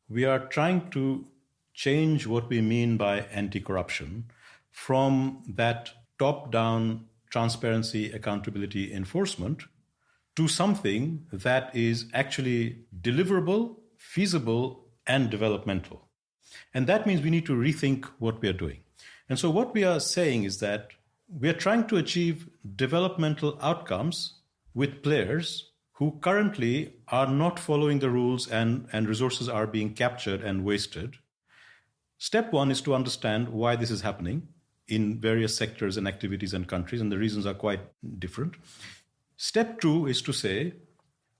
We are trying to change what we mean by anti-corruption from that top-down transparency, accountability, enforcement to something that is actually deliverable, feasible, and developmental. And that means we need to rethink what we are doing. And so what we are saying is that we are trying to achieve developmental outcomes with players who currently are not following the rules and resources are being captured and wasted. Step one is to understand why this is happening in various sectors and activities and countries, and the reasons are quite different. Step two is to say,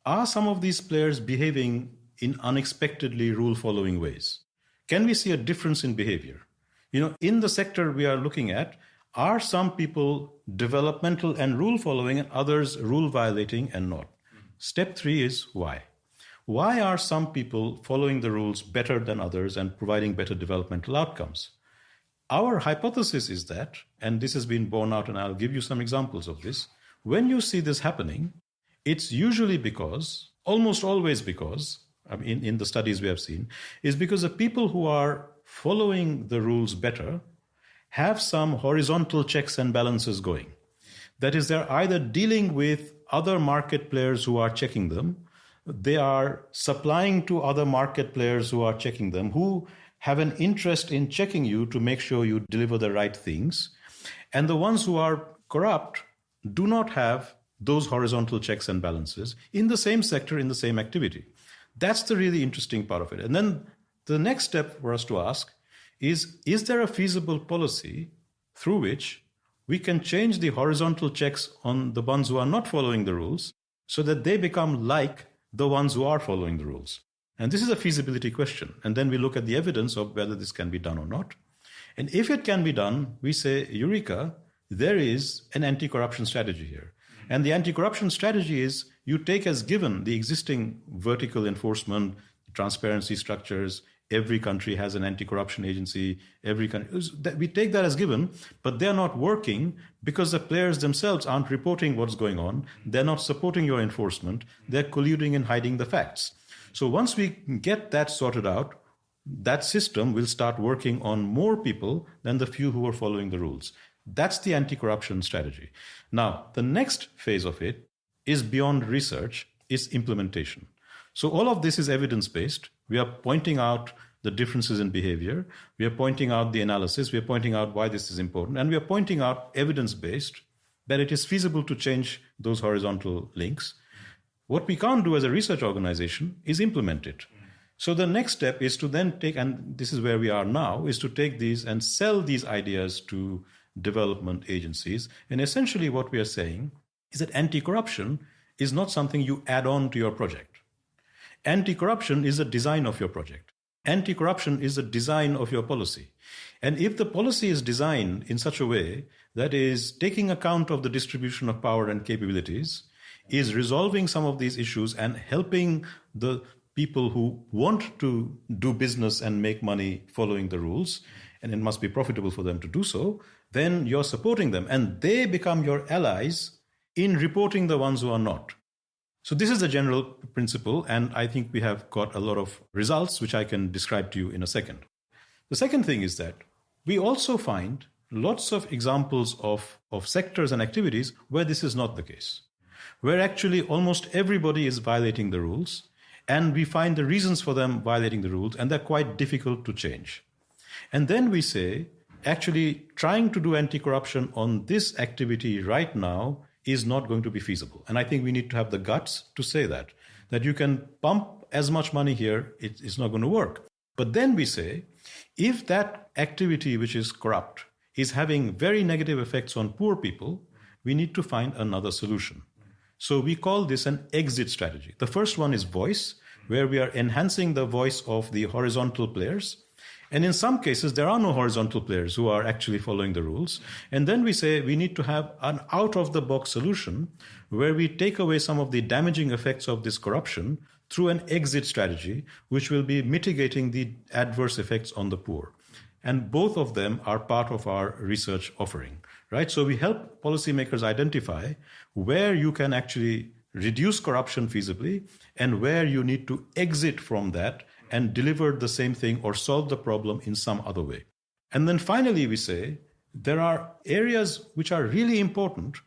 are some of these players behaving in unexpectedly rule-following ways? Can we see a difference in behavior? In the sector we are looking at, are some people developmental and rule-following and others rule-violating and not? Step three is why. Why are some people following the rules better than others and providing better developmental outcomes? Our hypothesis is that, and this has been borne out, and I'll give you some examples of this, when you see this happening, it's usually because, almost always because, in the studies we have seen, is because the people who are following the rules better have some horizontal checks and balances going. That is, they're either dealing with other market players who are checking them, they are supplying to other market players who are checking them, who have an interest in checking you to make sure you deliver the right things. And the ones who are corrupt do not have those horizontal checks and balances in the same sector, in the same activity. That's the really interesting part of it. And then the next step for us to ask is there a feasible policy through which we can change the horizontal checks on the ones who are not following the rules so that they become like the ones who are following the rules? And this is a feasibility question. And then we look at the evidence of whether this can be done or not. And if it can be done, we say, Eureka, there is an anti-corruption strategy here. And the anti-corruption strategy is you take as given the existing vertical enforcement, transparency structures. Every country has an anti-corruption agency. Every country, we take that as given, but they're not working because the players themselves aren't reporting what's going on. They're not supporting your enforcement. They're colluding and hiding the facts. So once we get that sorted out, that system will start working on more people than the few who are following the rules. That's the anti-corruption strategy. Now, the next phase of it is beyond research, is implementation. So all of this is evidence-based. We are pointing out the differences in behavior. We are pointing out the analysis. We are pointing out why this is important. And we are pointing out evidence-based that it is feasible to change those horizontal links. What we can't do as a research organization is implement it. So the next step is to then take, and this is where we are now, is to take these and sell these ideas to development agencies. And essentially what we are saying is that anti-corruption is not something you add on to your project. Anti-corruption is a design of your project. Anti-corruption is a design of your policy. And if the policy is designed in such a way that is taking account of the distribution of power and capabilities, is resolving some of these issues and helping the people who want to do business and make money following the rules, and it must be profitable for them to do so, then you're supporting them. And they become your allies in reporting the ones who are not. So this is the general principle, and I think we have got a lot of results, which I can describe to you in a second. The second thing is that we also find lots of examples of sectors and activities where this is not the case, where actually almost everybody is violating the rules, and we find the reasons for them violating the rules, and they're quite difficult to change. And then we say, actually trying to do anti-corruption on this activity right now is not going to be feasible. And I think we need to have the guts to say that you can pump as much money here, it's not going to work. But then we say, if that activity which is corrupt is having very negative effects on poor people, we need to find another solution. So we call this an exit strategy. The first one is voice, where we are enhancing the voice of the horizontal players. And in some cases, there are no horizontal players who are actually following the rules. And then we say we need to have an out-of-the-box solution where we take away some of the damaging effects of this corruption through an exit strategy, which will be mitigating the adverse effects on the poor. And both of them are part of our research offering, right? So we help policymakers identify where you can actually reduce corruption feasibly and where you need to exit from that and deliver the same thing or solve the problem in some other way. And then finally, we say there are areas which are really important,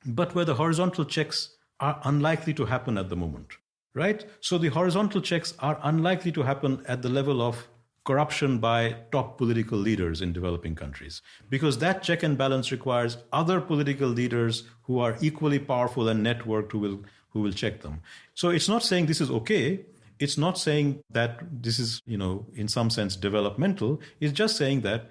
but where the horizontal checks are unlikely to happen at the moment, right? So the horizontal checks are unlikely to happen at the level of corruption by top political leaders in developing countries, because that check and balance requires other political leaders who are equally powerful and networked who will check them. So it's not saying this is okay. It's not saying that this is, in some sense developmental. It's just saying that,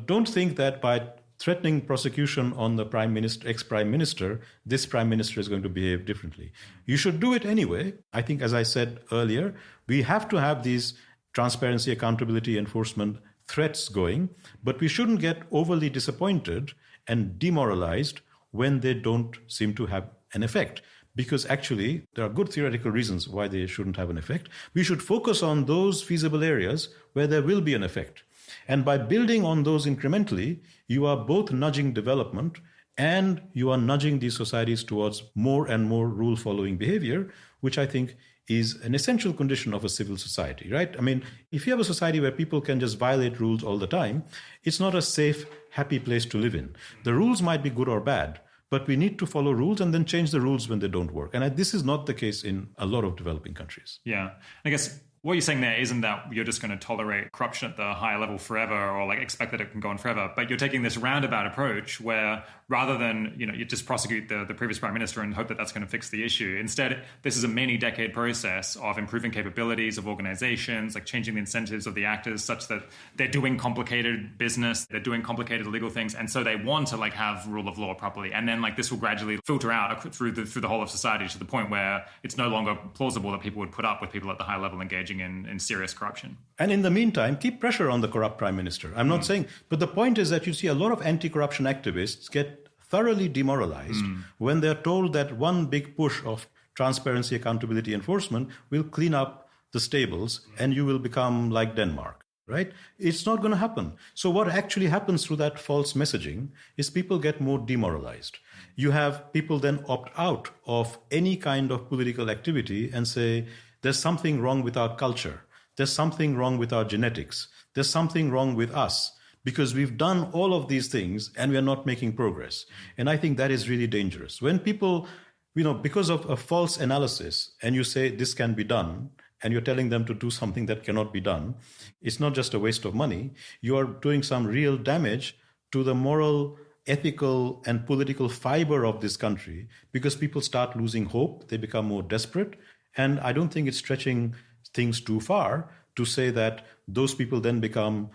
don't think that by threatening prosecution on the prime minister, ex-prime minister, this prime minister is going to behave differently. You should do it anyway. I think, as I said earlier, we have to have these transparency, accountability, enforcement threats going, but we shouldn't get overly disappointed and demoralized when they don't seem to have an effect. Because actually, there are good theoretical reasons why they shouldn't have an effect. We should focus on those feasible areas where there will be an effect. And by building on those incrementally, you are both nudging development and you are nudging these societies towards more and more rule-following behavior, which I think is an essential condition of a civil society, right? I mean, if you have a society where people can just violate rules all the time, it's not a safe, happy place to live in. The rules might be good or bad, but we need to follow rules and then change the rules when they don't work. And this is not the case in a lot of developing countries. Yeah. I guess what you're saying there isn't that you're just going to tolerate corruption at the higher level forever or expect that it can go on forever. But you're taking this roundabout approach where rather than, you just prosecute the previous prime minister and hope that that's going to fix the issue. Instead, this is a many-decade process of improving capabilities of organizations, changing the incentives of the actors such that they're doing complicated business, they're doing complicated legal things. And so they want to have rule of law properly. And then this will gradually filter out through the whole of society to the point where it's no longer plausible that people would put up with people at the high level engaging in serious corruption. And in the meantime, keep pressure on the corrupt prime minister. I'm not saying, but the point is that you see a lot of anti-corruption activists get thoroughly demoralized when they're told that one big push of transparency, accountability, enforcement will clean up the stables and you will become like Denmark, right? It's not going to happen. So what actually happens through that false messaging is people get more demoralized. You have people then opt out of any kind of political activity and say, there's something wrong with our culture. There's something wrong with our genetics. There's something wrong with us because we've done all of these things and we're not making progress. And I think that is really dangerous. When people, because of a false analysis and you say this can be done and you're telling them to do something that cannot be done, it's not just a waste of money. You are doing some real damage to the moral ethical and political fiber of this country, because people start losing hope, they become more desperate. And I don't think it's stretching things too far to say that those people then become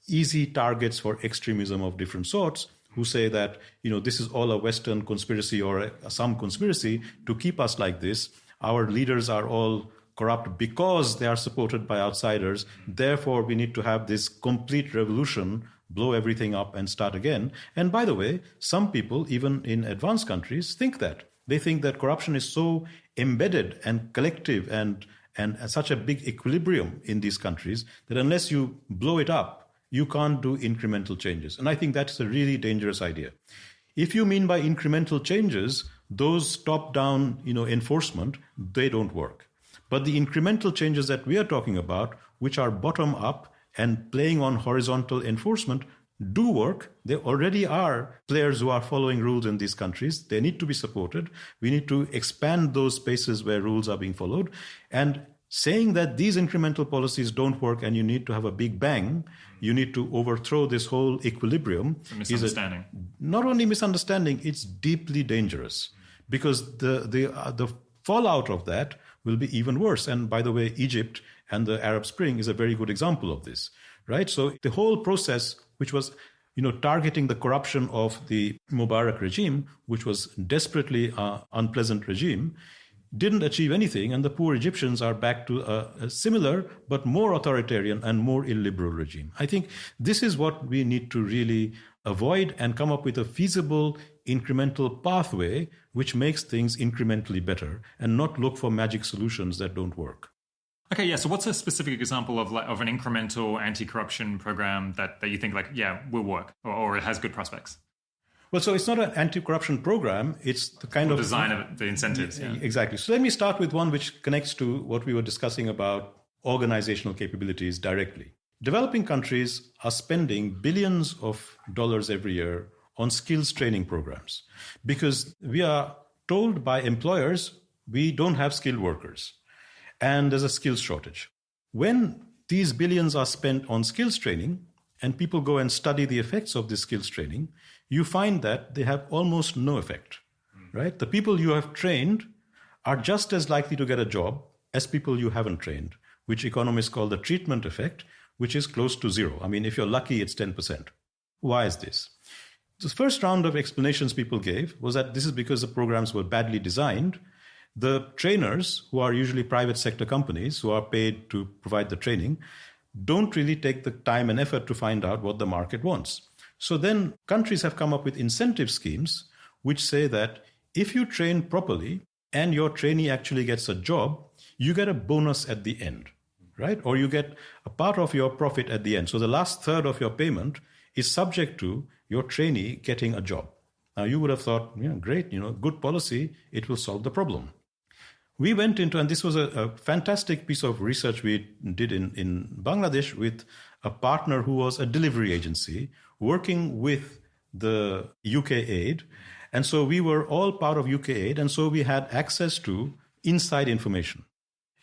easy targets for extremism of different sorts, who say that, this is all a Western conspiracy or some conspiracy to keep us like this. Our leaders are all corrupt because they are supported by outsiders. Therefore, we need to have this complete revolution, blow everything up and start again. And by the way, some people, even in advanced countries, think that. They think that corruption is so embedded and collective and such a big equilibrium in these countries that unless you blow it up, you can't do incremental changes. And I think that's a really dangerous idea. If you mean by incremental changes, those top-down, enforcement, they don't work. But the incremental changes that we are talking about, which are bottom-up and playing on horizontal enforcement, do work. There already are players who are following rules in these countries. They need to be supported. We need to expand those spaces where rules are being followed. And saying that these incremental policies don't work and you need to have a big bang, you need to overthrow this whole equilibrium. It's a misunderstanding. Not only misunderstanding, it's deeply dangerous, because the fallout of that will be even worse. And by the way, Egypt and the Arab Spring is a very good example of this, right? So the whole process, which was targeting the corruption of the Mubarak regime, which was desperately unpleasant regime, didn't achieve anything, and the poor Egyptians are back to a similar but more authoritarian and more illiberal regime. I think this is what we need to really avoid and come up with a feasible incremental pathway which makes things incrementally better, and not look for magic solutions that don't work. Okay, yeah. So what's a specific example of an incremental anti-corruption program that you think will work or it has good prospects? Well, so it's not an anti-corruption program. It's the kind of design of the incentives. Yeah. Exactly. So let me start with one which connects to what we were discussing about organizational capabilities directly. Developing countries are spending billions of dollars every year on skills training programs because we are told by employers we don't have skilled workers and there's a skills shortage. When these billions are spent on skills training and people go and study the effects of this skills training, you find that they have almost no effect, right? The people you have trained are just as likely to get a job as people you haven't trained, which economists call the treatment effect, which is close to zero. I mean, if you're lucky, it's 10%. Why is this? The first round of explanations people gave was that this is because the programs were badly designed. The trainers, who are usually private sector companies who are paid to provide the training, don't really take the time and effort to find out what the market wants. So then countries have come up with incentive schemes which say that if you train properly and your trainee actually gets a job, you get a bonus at the end, right? Or you get a part of your profit at the end. So the last third of your payment is subject to your trainee getting a job. Now you would have thought, great, good policy, it will solve the problem. We went into, and this was a fantastic piece of research we did in Bangladesh with a partner who was a delivery agency working with the UK aid. And so we were all part of UK aid. And so we had access to inside information.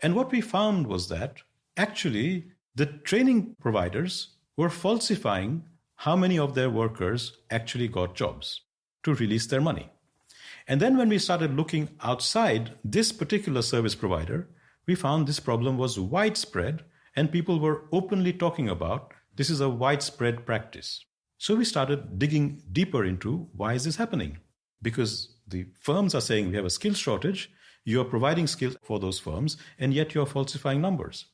And what we found was that actually the training providers were falsifying how many of their workers actually got jobs to release their money. And then when we started looking outside this particular service provider, we found this problem was widespread and people were openly talking about this is a widespread practice. So we started digging deeper into why is this happening? Because the firms are saying we have a skills shortage, you are providing skills for those firms, and yet you're falsifying numbers.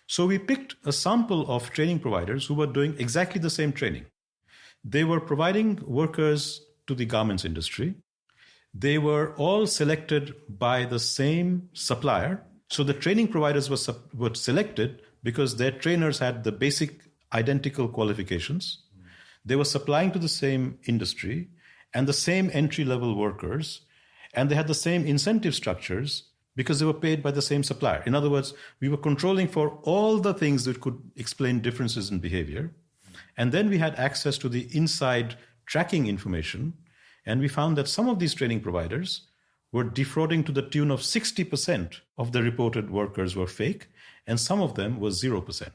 So we picked a sample of training providers who were doing exactly the same training. They were providing workers to the garments industry. They were all selected by the same supplier. So the training providers were selected because their trainers had the basic identical qualifications. They were supplying to the same industry and the same entry-level workers, and they had the same incentive structures because they were paid by the same supplier. In other words, we were controlling for all the things that could explain differences in behavior. And then we had access to the inside tracking information. And we found that some of these training providers were defrauding to the tune of 60% of the reported workers were fake, and some of them was 0%.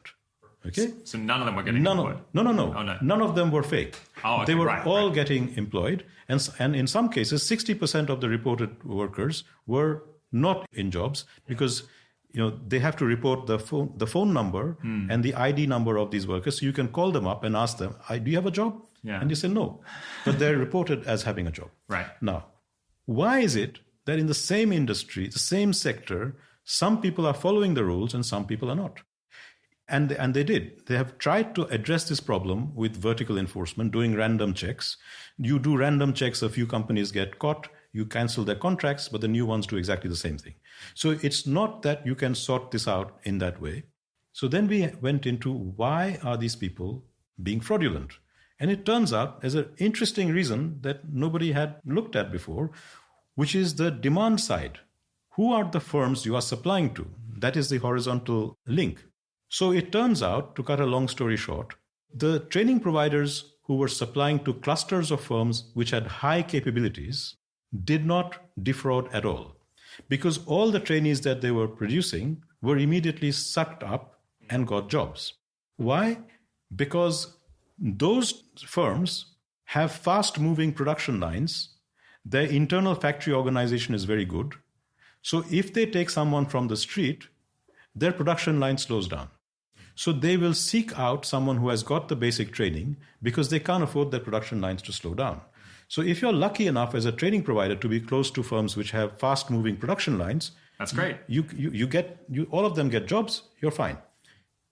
Okay? So none of them were getting employed? No. Oh, no. None of them were fake. Oh, okay. They were all getting employed. And in some cases, 60% of the reported workers were not in jobs because they have to report the phone number and the ID number of these workers. So you can call them up and ask them, do you have a job? Yeah. And they say no. But they're reported as having a job. Right. Now, why is it that in the same industry, the same sector, some people are following the rules and some people are not? And they did. They have tried to address this problem with vertical enforcement, doing random checks. You do random checks, a few companies get caught, you cancel their contracts, but the new ones do exactly the same thing. So it's not that you can sort this out in that way. So then we went into why are these people being fraudulent? And it turns out there's an interesting reason that nobody had looked at before, which is the demand side. Who are the firms you are supplying to? That is the horizontal link. So it turns out, to cut a long story short, the training providers who were supplying to clusters of firms which had high capabilities did not defraud at all, because all the trainees that they were producing were immediately sucked up and got jobs. Why? Because those firms have fast-moving production lines. Their internal factory organization is very good. So if they take someone from the street, their production line slows down. So they will seek out someone who has got the basic training because they can't afford their production lines to slow down. So if you're lucky enough as a training provider to be close to firms which have fast-moving production lines, that's great. All of them get jobs, you're fine.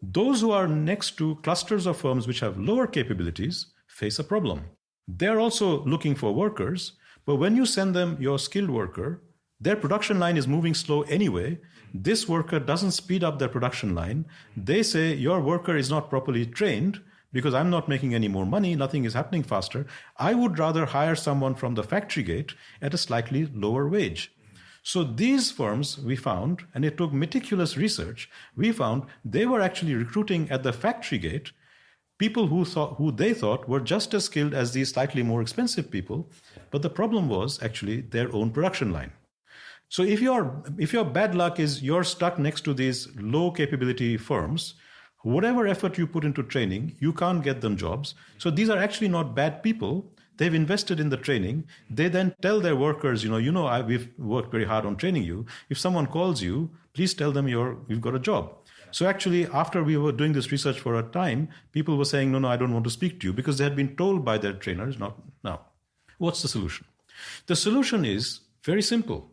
Those who are next to clusters of firms which have lower capabilities face a problem. They're also looking for workers, but when you send them your skilled worker, their production line is moving slow anyway. This worker doesn't speed up their production line. They say, your worker is not properly trained because I'm not making any more money. Nothing is happening faster. I would rather hire someone from the factory gate at a slightly lower wage. So these firms, we found, and it took meticulous research, we found they were actually recruiting at the factory gate people who they thought were just as skilled as these slightly more expensive people. But the problem was actually their own production line. So if your bad luck is you're stuck next to these low capability firms, whatever effort you put into training, you can't get them jobs. So these are actually not bad people. They've invested in the training. They then tell their workers, we've worked very hard on training you. If someone calls you, please tell them you've got a job. So actually, after we were doing this research for a time, people were saying, no, I don't want to speak to you because they had been told by their trainers, not now. What's the solution? The solution is very simple.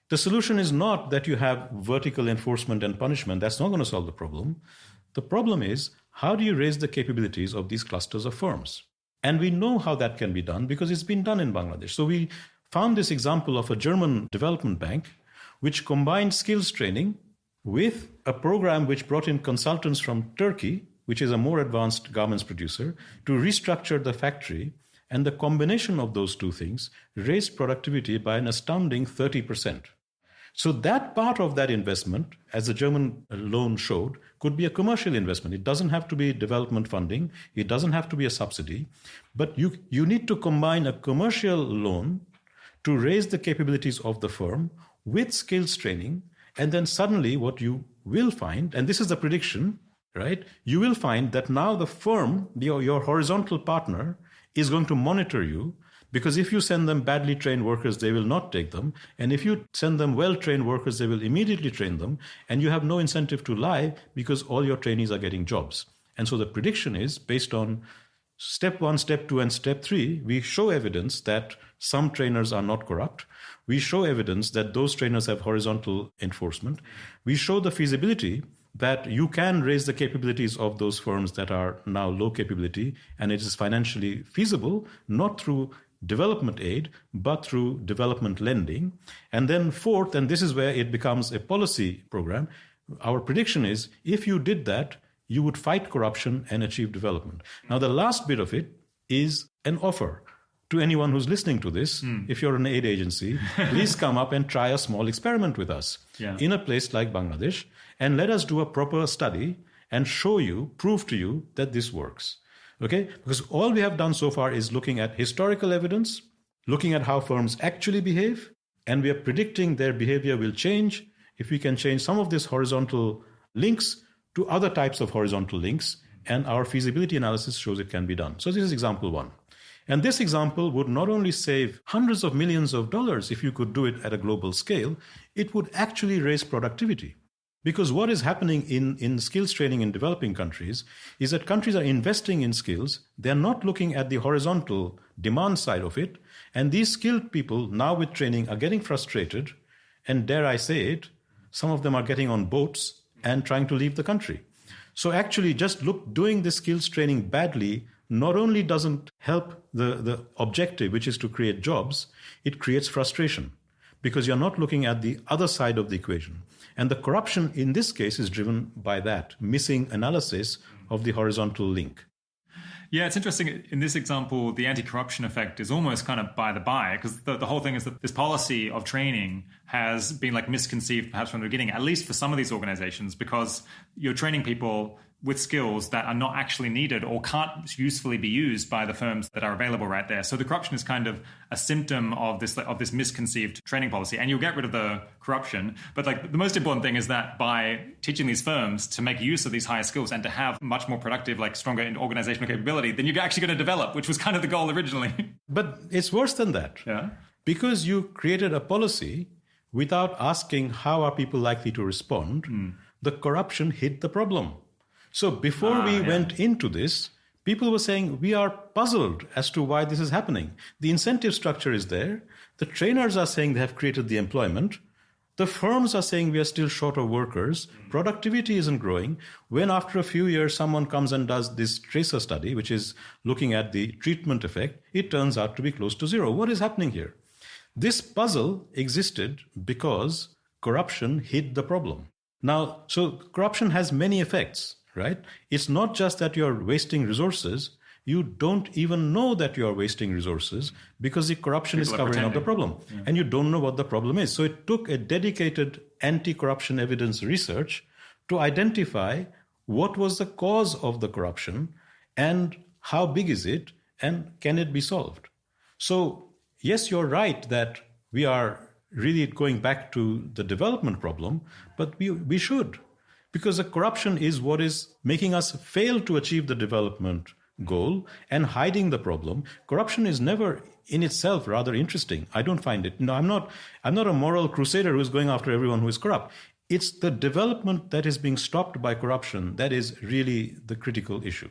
The solution is not that you have vertical enforcement and punishment. That's not going to solve the problem. The problem is, how do you raise the capabilities of these clusters of firms? And we know how that can be done because it's been done in Bangladesh. So we found this example of a German development bank which combined skills training with a program which brought in consultants from Turkey, which is a more advanced garments producer, to restructure the factory. And the combination of those two things raised productivity by an astounding 30%. So that part of that investment, as the German loan showed, could be a commercial investment. It doesn't have to be development funding. It doesn't have to be a subsidy. But you need to combine a commercial loan to raise the capabilities of the firm with skills training. And then suddenly what you will find, and this is the prediction, right? You will find that now the firm, your horizontal partner, is going to monitor you, because if you send them badly trained workers, they will not take them. And if you send them well-trained workers, they will immediately train them. And you have no incentive to lie because all your trainees are getting jobs. And so the prediction is based on step 1, step 2, and step 3. We show evidence that some trainers are not corrupt. We show evidence that those trainers have horizontal enforcement. We show the feasibility that you can raise the capabilities of those firms that are now low capability, and it is financially feasible, not through development aid, but through development lending. And then fourth, and this is where it becomes a policy program, our prediction is if you did that, you would fight corruption and achieve development. Now, the last bit of it is an offer to anyone who's listening to this. If you're an aid agency, please come up and try a small experiment with us in a place like Bangladesh, and let us do a proper study and prove to you that this works. Okay? Because all we have done so far is looking at historical evidence, looking at how firms actually behave, and we are predicting their behavior will change if we can change some of these horizontal links to other types of horizontal links, and our feasibility analysis shows it can be done. So this is example one. And this example would not only save hundreds of millions of dollars if you could do it at a global scale, it would actually raise productivity. Because what is happening in skills training in developing countries is that countries are investing in skills. They're not looking at the horizontal demand side of it. And these skilled people now with training are getting frustrated. And dare I say it, some of them are getting on boats and trying to leave the country. So actually doing the skills training badly not only doesn't help the objective, which is to create jobs, it creates frustration because you're not looking at the other side of the equation. And the corruption in this case is driven by that missing analysis of the horizontal link. Yeah, it's interesting. In this example, the anti-corruption effect is almost kind of by the by, because the whole thing is that this policy of training has been like misconceived perhaps from the beginning, at least for some of these organizations, because you're training people with skills that are not actually needed or can't usefully be used by the firms that are available right there. So the corruption is kind of a symptom of this misconceived training policy, and you'll get rid of the corruption. But like the most important thing is that by teaching these firms to make use of these higher skills and to have much more productive, like stronger organizational capability, then you're actually going to develop, which was kind of the goal originally. But it's worse than that. Yeah. Because you created a policy without asking how are people likely to respond, the corruption hid the problem. So before we went into this, people were saying, we are puzzled as to why this is happening. The incentive structure is there. The trainers are saying they have created the employment. The firms are saying we are still short of workers. Productivity isn't growing. When after a few years, someone comes and does this tracer study, which is looking at the treatment effect, it turns out to be close to zero. What is happening here? This puzzle existed because corruption hid the problem. Now, so corruption has many effects. Right? It's not just that you're wasting resources. You don't even know that you're wasting resources because the corruption is covering up the problem. Yeah. And you don't know what the problem is. So it took a dedicated anti-corruption evidence research to identify what was the cause of the corruption and how big is it and can it be solved. So yes, you're right that we are really going back to the development problem, but we should. Because the corruption is what is making us fail to achieve the development goal and hiding the problem. Corruption is never in itself rather interesting. I don't find it. No, I'm not a moral crusader who's going after everyone who is corrupt. It's the development that is being stopped by corruption that is really the critical issue.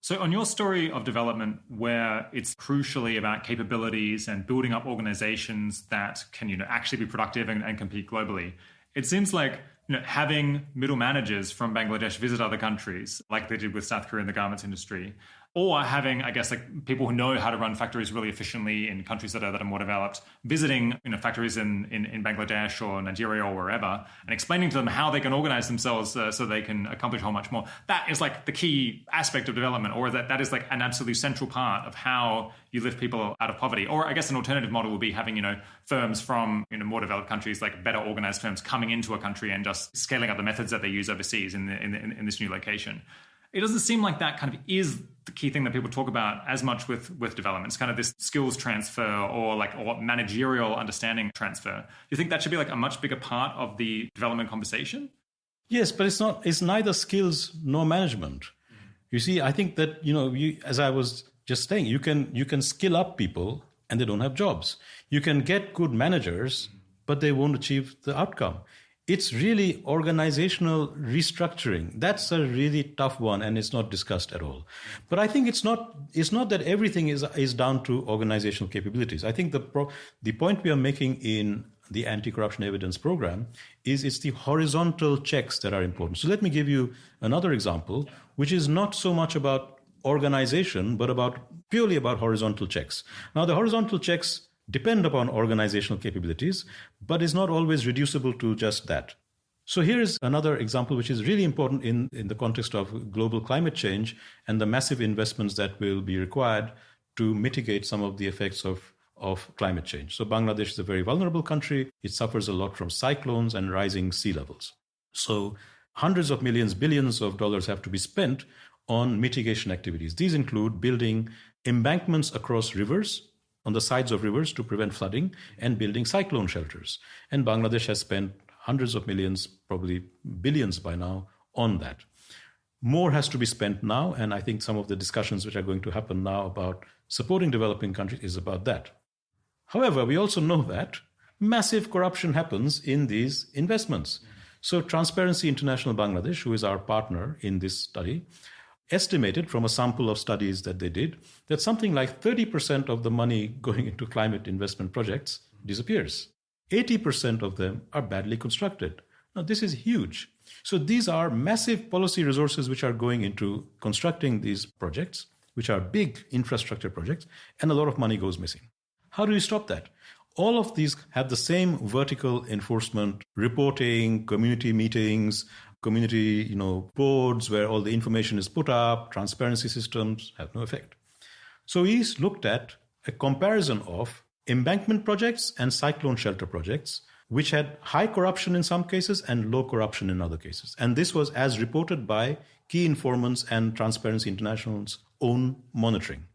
So on your story of development, where it's crucially about capabilities and building up organizations that can, actually be productive and compete globally, it seems like having middle managers from Bangladesh visit other countries, like they did with South Korea in the garments industry, or having, I guess, like people who know how to run factories really efficiently in countries that are more developed, visiting factories in Bangladesh or Nigeria or wherever, and explaining to them how they can organize themselves so they can accomplish a whole much more. That is like the key aspect of development, or that is like an absolutely central part of how you lift people out of poverty. Or I guess an alternative model would be having firms from more developed countries, like better organized firms, coming into a country and just scaling up the methods that they use overseas in this new location. It doesn't seem like that kind of is the key thing that people talk about as much with development. It's kind of this skills transfer or managerial understanding transfer. Do you think that should be like a much bigger part of the development conversation? Yes, but it's neither skills nor management. You see, I think that, as I was just saying, you can skill up people and they don't have jobs. You can get good managers, but they won't achieve the outcome. It's really organizational restructuring. That's a really tough one, and it's not discussed at all. But I think it's not that everything is down to organizational capabilities. I think the point we are making in the anti-corruption evidence program is it's the horizontal checks that are important. So let me give you another example, which is not so much about organization, but purely about horizontal checks. Now, the horizontal checks depend upon organizational capabilities, but is not always reducible to just that. So here is another example which is really important in the context of global climate change and the massive investments that will be required to mitigate some of the effects of climate change. So Bangladesh is a very vulnerable country. It suffers a lot from cyclones and rising sea levels. So hundreds of millions, billions of dollars have to be spent on mitigation activities. These include building embankments across rivers, on the sides of rivers to prevent flooding, and building cyclone shelters. And Bangladesh has spent hundreds of millions, probably billions by now, on that. More has to be spent now, and I think some of the discussions which are going to happen now about supporting developing countries is about that. However, we also know that massive corruption happens in these investments. So Transparency International Bangladesh, who is our partner in this study, estimated from a sample of studies that they did that something like 30% of the money going into climate investment projects disappears. 80% of them are badly constructed. Now, this is huge. So these are massive policy resources which are going into constructing these projects, which are big infrastructure projects, and a lot of money goes missing. How do you stop that? All of these have the same vertical enforcement, reporting, community meetings, community boards where all the information is put up, transparency systems have no effect. So we looked at a comparison of embankment projects and cyclone shelter projects, which had high corruption in some cases and low corruption in other cases. And this was as reported by key informants and Transparency International's own monitoring.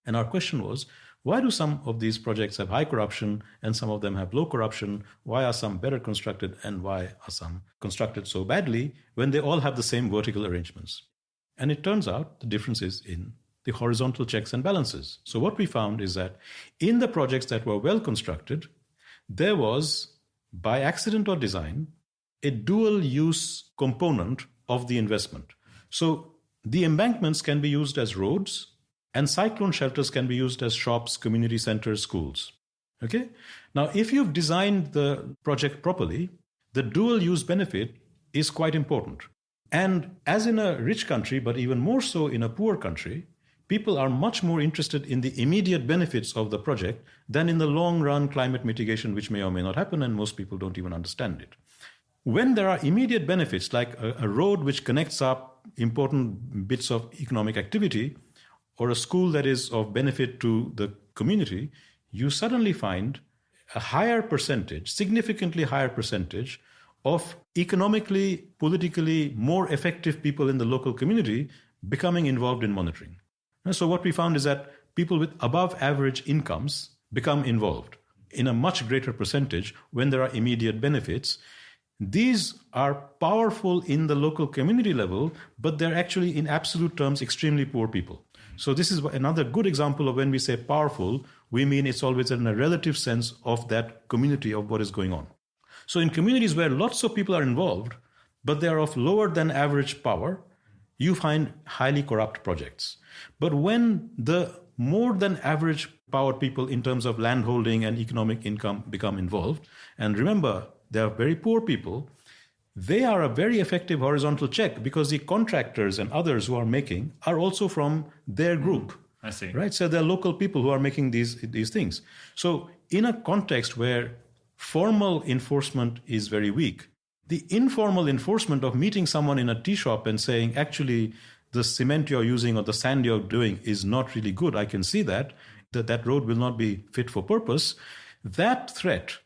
And our question was, why do some of these projects have high corruption and some of them have low corruption? Why are some better constructed and why are some constructed so badly when they all have the same vertical arrangements? And it turns out the difference is in the horizontal checks and balances. So what we found is that in the projects that were well constructed, there was, by accident or design, a dual use component of the investment. So the embankments can be used as roads, and cyclone shelters can be used as shops, community centers, schools. Okay? Now, if you've designed the project properly, the dual use benefit is quite important. And as in a rich country, but even more so in a poor country, people are much more interested in the immediate benefits of the project than in the long run climate mitigation, which may or may not happen, and most people don't even understand it. When there are immediate benefits, like a road which connects up important bits of economic activity, or a school that is of benefit to the community, you suddenly find a higher percentage, significantly higher percentage of economically, politically more effective people in the local community becoming involved in monitoring. And so what we found is that people with above average incomes become involved in a much greater percentage when there are immediate benefits. These are powerful in the local community level, but they're actually in absolute terms extremely poor people. So this is another good example of when we say powerful, we mean it's always in a relative sense of that community of what is going on. So in communities where lots of people are involved, but they are of lower than average power, you find highly corrupt projects. But when the more than average powered people in terms of landholding and economic income become involved, and remember, they are very poor people, they are a very effective horizontal check because the contractors and others who are making are also from their group. I see. Right? So they're local people who are making these things. So in a context where formal enforcement is very weak, the informal enforcement of meeting someone in a tea shop and saying, actually, the cement you're using or the sand you're doing is not really good, I can see that road will not be fit for purpose, that threat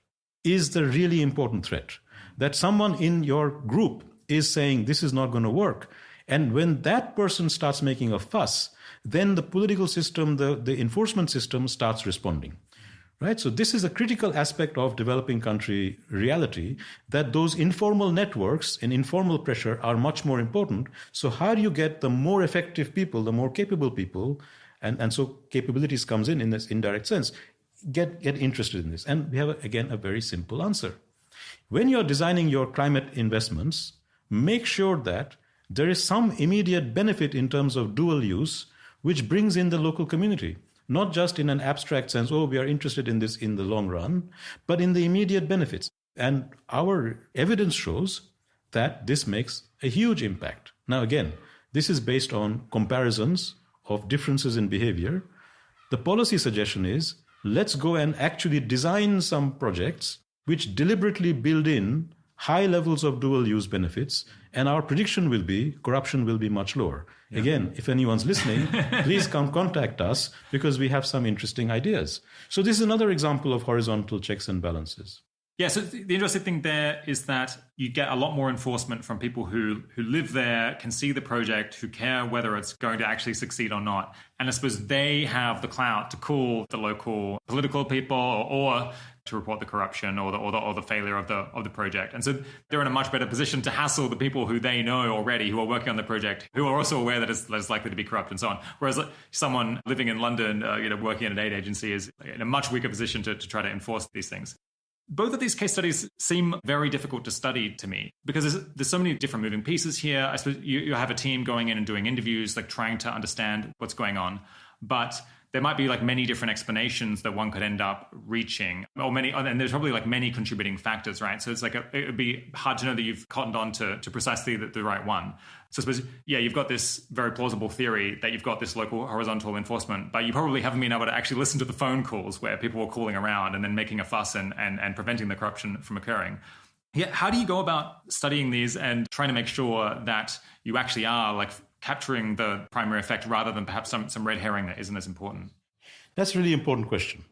is the really important threat. That someone in your group is saying this is not going to work. And when that person starts making a fuss, then the political system, the enforcement system starts responding. Right? So this is a critical aspect of developing country reality, that those informal networks and informal pressure are much more important. So how do you get the more effective people, the more capable people, and so capabilities comes in this indirect sense, get interested in this. And we have, again, a very simple answer. When you're designing your climate investments, make sure that there is some immediate benefit in terms of dual use, which brings in the local community. Not just in an abstract sense, we are interested in this in the long run, but in the immediate benefits. And our evidence shows that this makes a huge impact. Now, again, this is based on comparisons of differences in behavior. The policy suggestion is, let's go and actually design some projects which deliberately build in high levels of dual use benefits, and our prediction will be corruption will be much lower. Yeah. Again, if anyone's listening, please come contact us because we have some interesting ideas. So this is another example of horizontal checks and balances. Yeah, so the interesting thing there is that you get a lot more enforcement from people who live there, can see the project, who care whether it's going to actually succeed or not. And I suppose they have the clout to call the local political people or to report the corruption or the failure of the project. And so they're in a much better position to hassle the people who they know already who are working on the project, who are also aware that it's likely to be corrupt and so on. Whereas someone living in London, working in an aid agency is in a much weaker position to try to enforce these things. Both of these case studies seem very difficult to study to me because there's so many different moving pieces here. I suppose you have a team going in and doing interviews, like trying to understand what's going on. But there might be like many different explanations that one could end up reaching, and there's probably like many contributing factors, right? So it's like it would be hard to know that you've cottoned on to precisely the right one. So I suppose, you've got this very plausible theory that you've got this local horizontal enforcement, but you probably haven't been able to actually listen to the phone calls where people were calling around and then making a fuss and preventing the corruption from occurring. Yeah, how do you go about studying these and trying to make sure that you actually are like capturing the primary effect rather than perhaps some red herring that isn't as important? That's a really important question.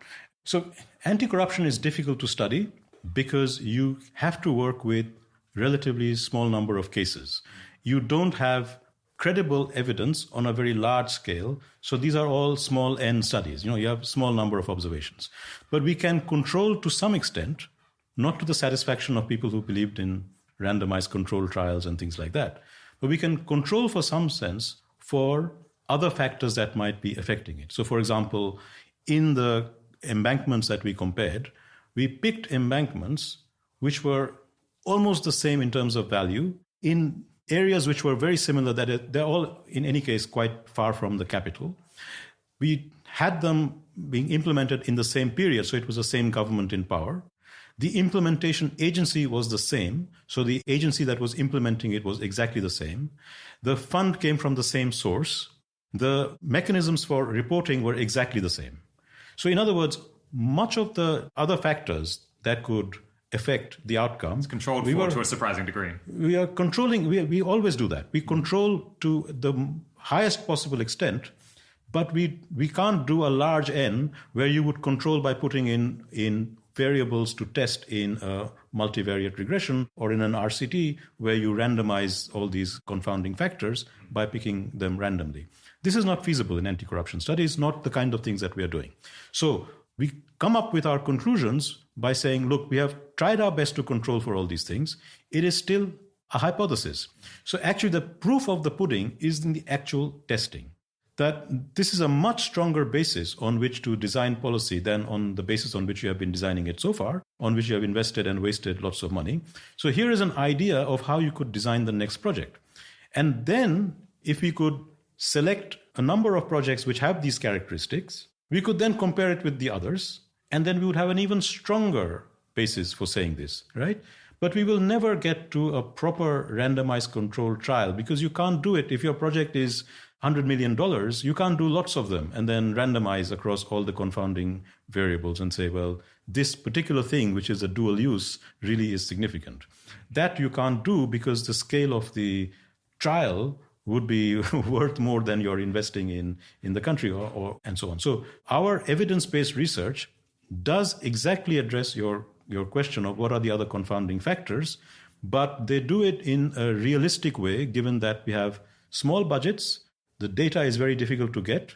So anti-corruption is difficult to study because you have to work with relatively small number of cases. You don't have credible evidence on a very large scale. So these are all small n studies. You have a small number of observations. But we can control to some extent, not to the satisfaction of people who believed in randomized control trials and things like that. But we can control for some sense for other factors that might be affecting it. So, for example, in the embankments that we compared, we picked embankments which were almost the same in terms of value in areas which were very similar, that they're all, in any case, quite far from the capital. We had them being implemented in the same period, so it was the same government in power. The implementation agency was the same, so the agency that was implementing it was exactly the same. The fund came from the same source. The mechanisms for reporting were exactly the same. So in other words, much of the other factors that could affect the outcome, it's controlled to a surprising degree. We are controlling, we always do that. We control to the highest possible extent, but we can't do a large N where you would control by putting in variables to test in a multivariate regression or in an RCT where you randomize all these confounding factors by picking them randomly. This is not feasible in anti-corruption studies, not the kind of things that we are doing. So we come up with our conclusions by saying, look, we have tried our best to control for all these things. It is still a hypothesis. So actually the proof of the pudding is in the actual testing. That this is a much stronger basis on which to design policy than on the basis on which you have been designing it so far, on which you have invested and wasted lots of money. So here is an idea of how you could design the next project. And then if we could select a number of projects which have these characteristics, we could then compare it with the others, and then we would have an even stronger basis for saying this, right? But we will never get to a proper randomized control trial because you can't do it. If your project is $100 million, you can't do lots of them and then randomize across all the confounding variables and say, well, this particular thing, which is a dual use, really is significant. That you can't do because the scale of the trial would be worth more than you're investing in the country or and so on. So our evidence-based research does exactly address your question of what are the other confounding factors, but they do it in a realistic way, given that we have small budgets, the data is very difficult to get,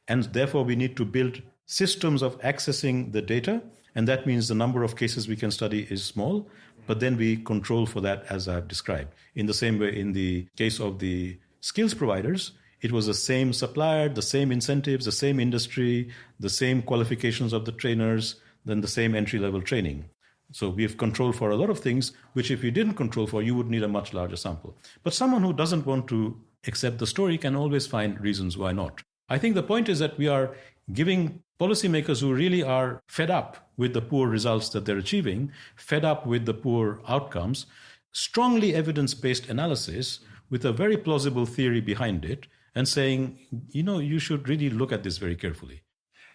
and therefore we need to build systems of accessing the data, and that means the number of cases we can study is small, but then we control for that as I've described. In the same way, in the case of the skills providers, it was the same supplier, the same incentives, the same industry, the same qualifications of the trainers, then the same entry-level training. So we have control for a lot of things, which if you didn't control for, you would need a much larger sample. But someone who doesn't want to accept the story can always find reasons why not. I think the point is that we are giving policymakers who really are fed up with the poor results that they're achieving, fed up with the poor outcomes, strongly evidence-based analysis with a very plausible theory behind it and saying, you should really look at this very carefully.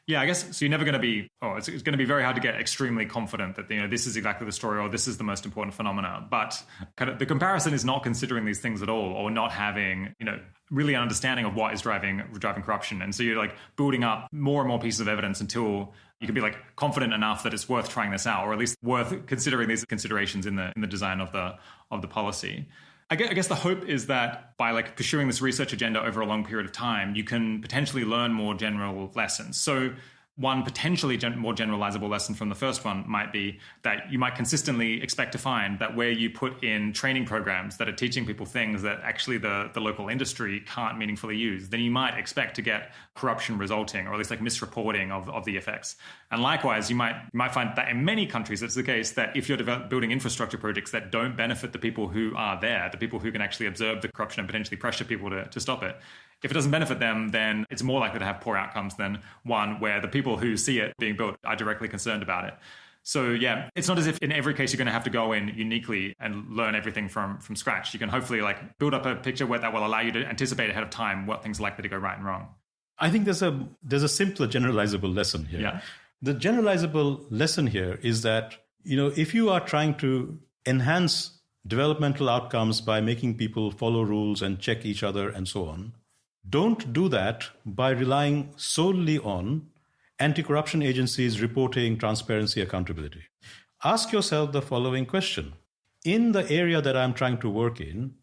Yeah, I guess, so you're never going to be, it's going to be very hard to get extremely confident that, this is exactly the story or this is the most important phenomena. But kind of the comparison is not considering these things at all or not having, really an understanding of what is driving corruption. And so you're like building up more and more pieces of evidence until you can be like confident enough that it's worth trying this out, or at least worth considering these considerations in the design of the policy. I guess the hope is that by like pursuing this research agenda over a long period of time, you can potentially learn more general lessons. So one potentially more generalizable lesson from the first one might be that you might consistently expect to find that where you put in training programs that are teaching people things that actually the local industry can't meaningfully use, then you might expect to get corruption resulting, or at least like misreporting of the effects. And likewise, you might find that in many countries it's the case that if you're building infrastructure projects that don't benefit the people who are there, the people who can actually observe the corruption and potentially pressure people to stop it, if it doesn't benefit them, then it's more likely to have poor outcomes than one where the people who see it being built are directly concerned about it. So yeah, it's not as if in every case you're going to have to go in uniquely and learn everything from scratch. You can hopefully like build up a picture where that will allow you to anticipate ahead of time what things are likely to go right and wrong. I think there's a simpler generalizable lesson here. Yeah. The generalizable lesson here is that, if you are trying to enhance developmental outcomes by making people follow rules and check each other and so on, don't do that by relying solely on anti-corruption agencies reporting, transparency, accountability. Ask yourself the following question. In the area that I'm trying to work in,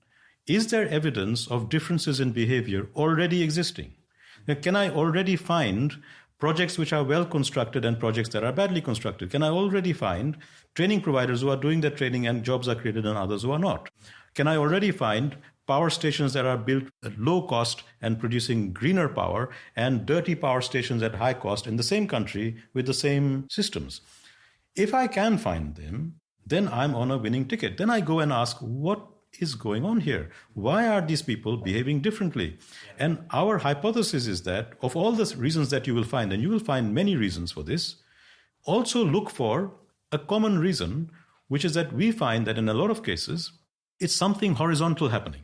is there evidence of differences in behavior already existing? Now, can I already find projects which are well constructed and projects that are badly constructed? Can I already find training providers who are doing their training and jobs are created and others who are not? Can I already find power stations that are built at low cost and producing greener power, and dirty power stations at high cost in the same country with the same systems? If I can find them, then I'm on a winning ticket. Then I go and ask, what is going on here? Why are these people behaving differently? And our hypothesis is that of all the reasons that you will find, and you will find many reasons for this, also look for a common reason, which is that we find that in a lot of cases, it's something horizontal happening.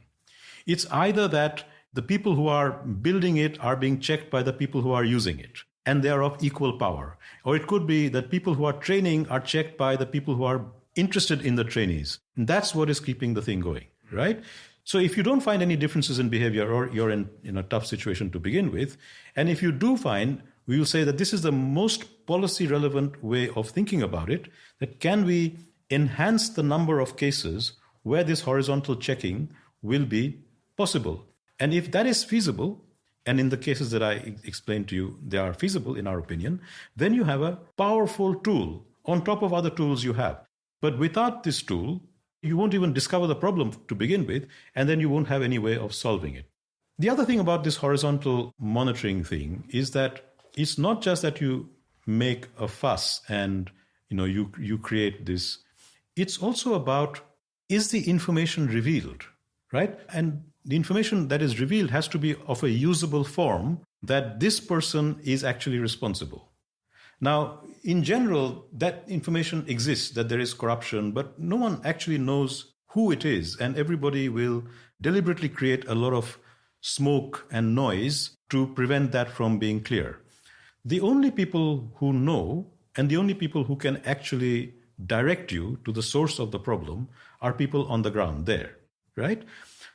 It's either that the people who are building it are being checked by the people who are using it, and they are of equal power. Or it could be that people who are training are checked by the people who are interested in the trainees. And that's what is keeping the thing going, right? So if you don't find any differences in behavior, or you're in a tough situation to begin with, and if you do find, we will say that this is the most policy relevant way of thinking about it, that can we enhance the number of cases where this horizontal checking will be possible. And if that is feasible, and in the cases that I explained to you, they are feasible in our opinion, then you have a powerful tool on top of other tools you have. But without this tool, you won't even discover the problem to begin with, and then you won't have any way of solving it. The other thing about this horizontal monitoring thing is that it's not just that you make a fuss and you create this. It's also about, is the information revealed, right? And the information that is revealed has to be of a usable form that this person is actually responsible. Now, in general, that information exists, that there is corruption, but no one actually knows who it is. And everybody will deliberately create a lot of smoke and noise to prevent that from being clear. The only people who know, and the only people who can actually direct you to the source of the problem, are people on the ground there, right?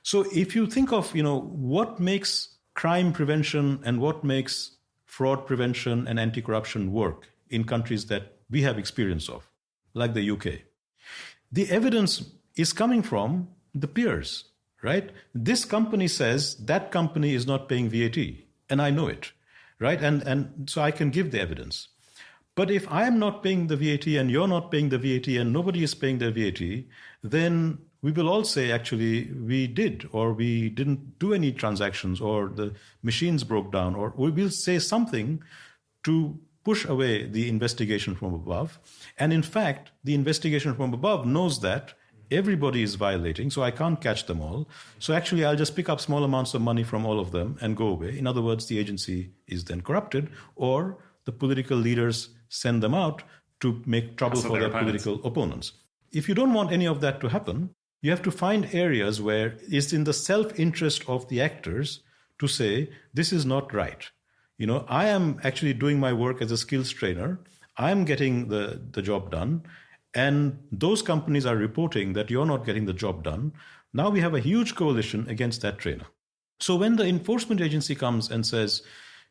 So if you think of, what makes crime prevention and what makes fraud prevention and anti-corruption work in countries that we have experience of, like the UK, the evidence is coming from the peers, right? This company says that company is not paying VAT, and I know it, right? And so I can give the evidence. But if I am not paying the VAT and you're not paying the VAT and nobody is paying the VAT, then we will all say, actually, we did, or we didn't do any transactions, or the machines broke down, or we will say something to push away the investigation from above. And in fact, the investigation from above knows that everybody is violating, so I can't catch them all. So actually, I'll just pick up small amounts of money from all of them and go away. In other words, the agency is then corrupted, or the political leaders send them out to make trouble for their political opponents. If you don't want any of that to happen, you have to find areas where it's in the self-interest of the actors to say, this is not right. I am actually doing my work as a skills trainer. I'm getting the job done. And those companies are reporting that you're not getting the job done. Now we have a huge coalition against that trainer. So when the enforcement agency comes and says,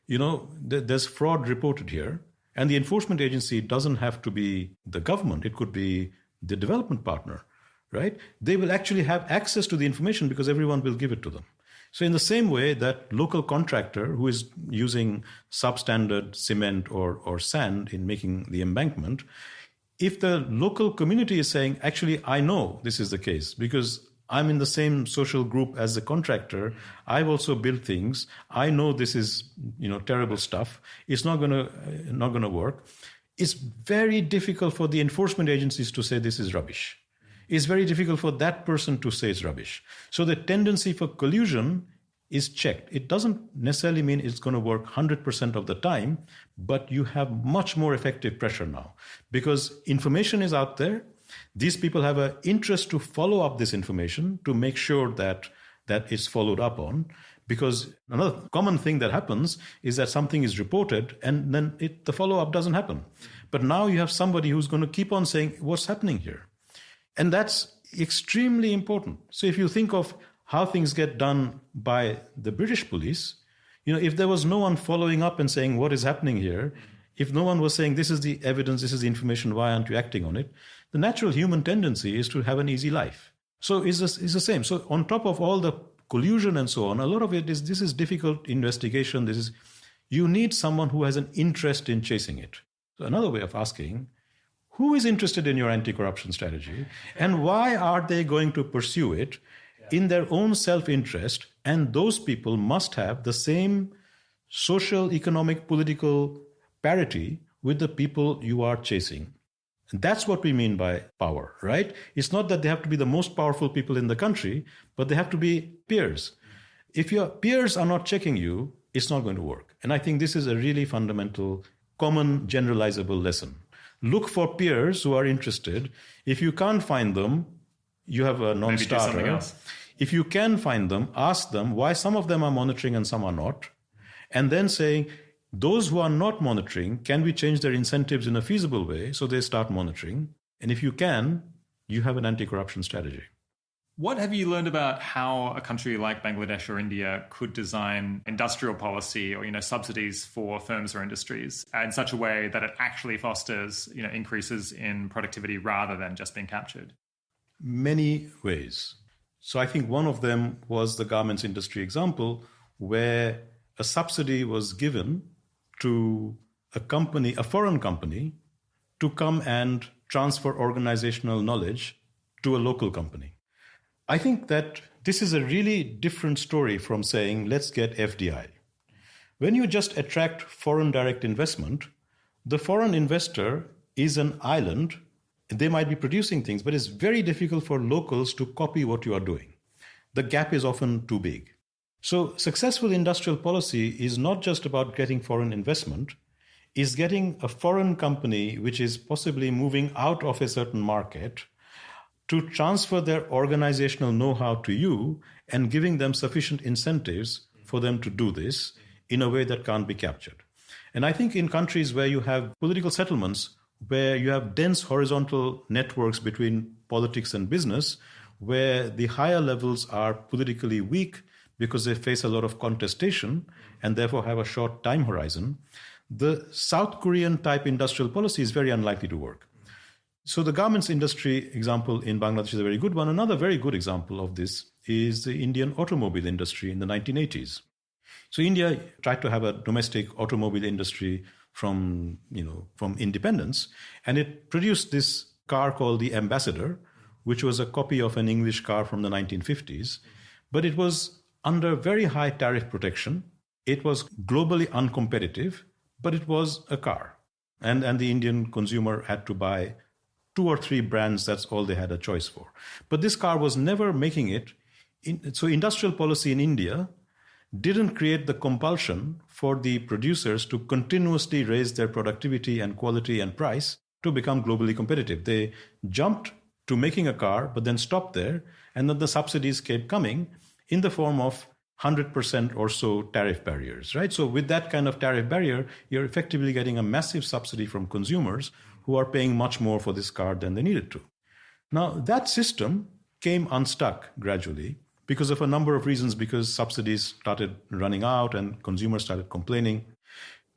there's fraud reported here, And the enforcement agency doesn't have to be the government. It could be the development partner, right? They will actually have access to the information because everyone will give it to them. So in the same way that local contractor who is using substandard cement or sand in making the embankment, if the local community is saying, actually, I know this is the case because I'm in the same social group as the contractor. I've also built things. I know this is, terrible stuff. It's not going to work. It's very difficult for the enforcement agencies to say this is rubbish. It's very difficult for that person to say it's rubbish. So the tendency for collusion is checked. It doesn't necessarily mean it's going to work 100% of the time, but you have much more effective pressure now because information is out there. These people have an interest to follow up this information to make sure that it's followed up on. Because another common thing that happens is that something is reported and then the follow-up doesn't happen. But now you have somebody who's going to keep on saying, what's happening here? And that's extremely important. So if you think of how things get done by the British police, if there was no one following up and saying, what is happening here? If no one was saying, this is the evidence, this is the information, why aren't you acting on it? The natural human tendency is to have an easy life. So it's the same. So on top of all the collusion and so on, a lot of it is, this is difficult investigation. You need someone who has an interest in chasing it. So another way of asking, who is interested in your anti-corruption strategy and why are they going to pursue it in their own self-interest? And those people must have the same social, economic, political parity with the people you are chasing. And that's what we mean by power, right? It's not that they have to be the most powerful people in the country, but they have to be peers. If your peers are not checking you, it's not going to work. And I think this is a really fundamental, common, generalizable lesson. Look for peers who are interested. If you can't find them, you have a non-starter. If you can find them, ask them why some of them are monitoring and some are not. And then saying, those who are not monitoring, can we change their incentives in a feasible way so they start monitoring? And if you can, you have an anti-corruption strategy. What have you learned about how a country like Bangladesh or India could design industrial policy or, subsidies for firms or industries in such a way that it actually fosters, increases in productivity rather than just being captured? Many ways. So I think one of them was the garments industry example, where a subsidy was given to a foreign company, to come and transfer organizational knowledge to a local company. I think that this is a really different story from saying, let's get FDI. When you just attract foreign direct investment, the foreign investor is an island. They might be producing things, but it's very difficult for locals to copy what you are doing. The gap is often too big. So successful industrial policy is not just about getting foreign investment, is getting a foreign company which is possibly moving out of a certain market to transfer their organizational know-how to you and giving them sufficient incentives for them to do this in a way that can't be captured. And I think in countries where you have political settlements, where you have dense horizontal networks between politics and business, where the higher levels are politically weak because they face a lot of contestation and therefore have a short time horizon, the South Korean type industrial policy is very unlikely to work. So the garments industry example in Bangladesh is a very good one. Another very good example of this is the Indian automobile industry in the 1980s. So India tried to have a domestic automobile industry from independence, and it produced this car called the Ambassador, which was a copy of an English car from the 1950s, but it was under very high tariff protection. It was globally uncompetitive, but it was a car. And the Indian consumer had to buy 2 or 3 brands. That's all they had a choice for. But this car was never making it. So industrial policy in India didn't create the compulsion for the producers to continuously raise their productivity and quality and price to become globally competitive. They jumped to making a car, but then stopped there. And then the subsidies kept coming in the form of 100% or so tariff barriers, right? So with that kind of tariff barrier, you're effectively getting a massive subsidy from consumers who are paying much more for this car than they needed to. Now, that system came unstuck gradually because of a number of reasons, because subsidies started running out and consumers started complaining.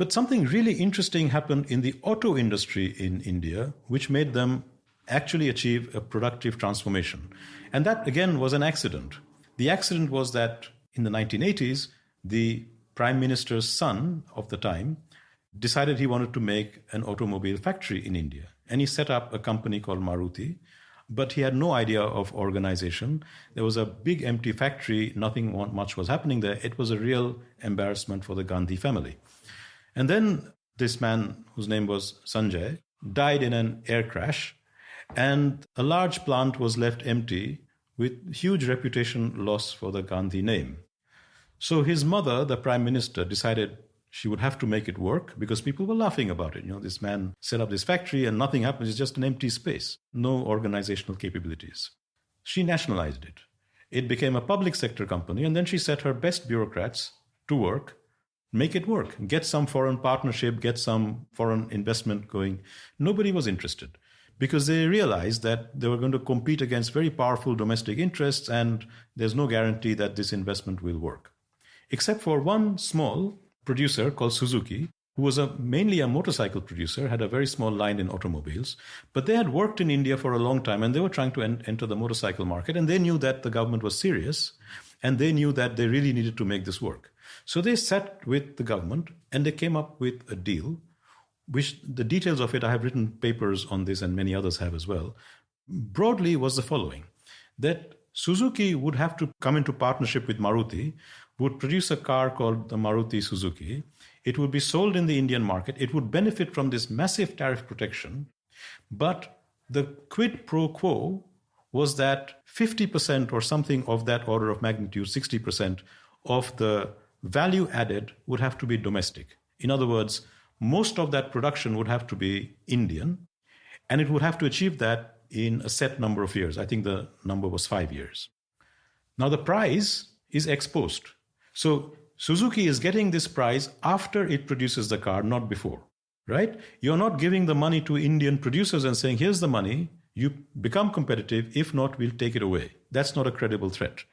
But something really interesting happened in the auto industry in India, which made them actually achieve a productive transformation. And that, again, was an accident. The accident was that in the 1980s, the prime minister's son of the time decided he wanted to make an automobile factory in India. And he set up a company called Maruti, but he had no idea of organization. There was a big empty factory. Nothing much was happening there. It was a real embarrassment for the Gandhi family. And then this man, whose name was Sanjay, died in an air crash, and a large plant was left empty with huge reputation loss for the Gandhi name. So his mother, the prime minister, decided she would have to make it work because people were laughing about it. This man set up this factory and nothing happens. It's just an empty space, no organizational capabilities. She nationalized it. It became a public sector company, and then she set her best bureaucrats to work, make it work, get some foreign partnership, get some foreign investment going. Nobody was interested because they realized that they were going to compete against very powerful domestic interests, and there's no guarantee that this investment will work. Except for one small producer called Suzuki, who was mainly a motorcycle producer, had a very small line in automobiles, but they had worked in India for a long time, and they were trying to enter the motorcycle market, and they knew that the government was serious, and they knew that they really needed to make this work. So they sat with the government, and they came up with a deal, which the details of it, I have written papers on this, and many others have as well, broadly was the following, that Suzuki would have to come into partnership with Maruti, would produce a car called the Maruti Suzuki. It would be sold in the Indian market. It would benefit from this massive tariff protection. But the quid pro quo was that 50% or something of that order of magnitude, 60% of the value added would have to be domestic. In other words, most of that production would have to be Indian, and it would have to achieve that in a set number of years. I think the number was 5 years. Now the price is ex post. So Suzuki is getting this price after it produces the car, not before, right? You're not giving the money to Indian producers and saying, here's the money, you become competitive, if not, we'll take it away. That's not a credible threat.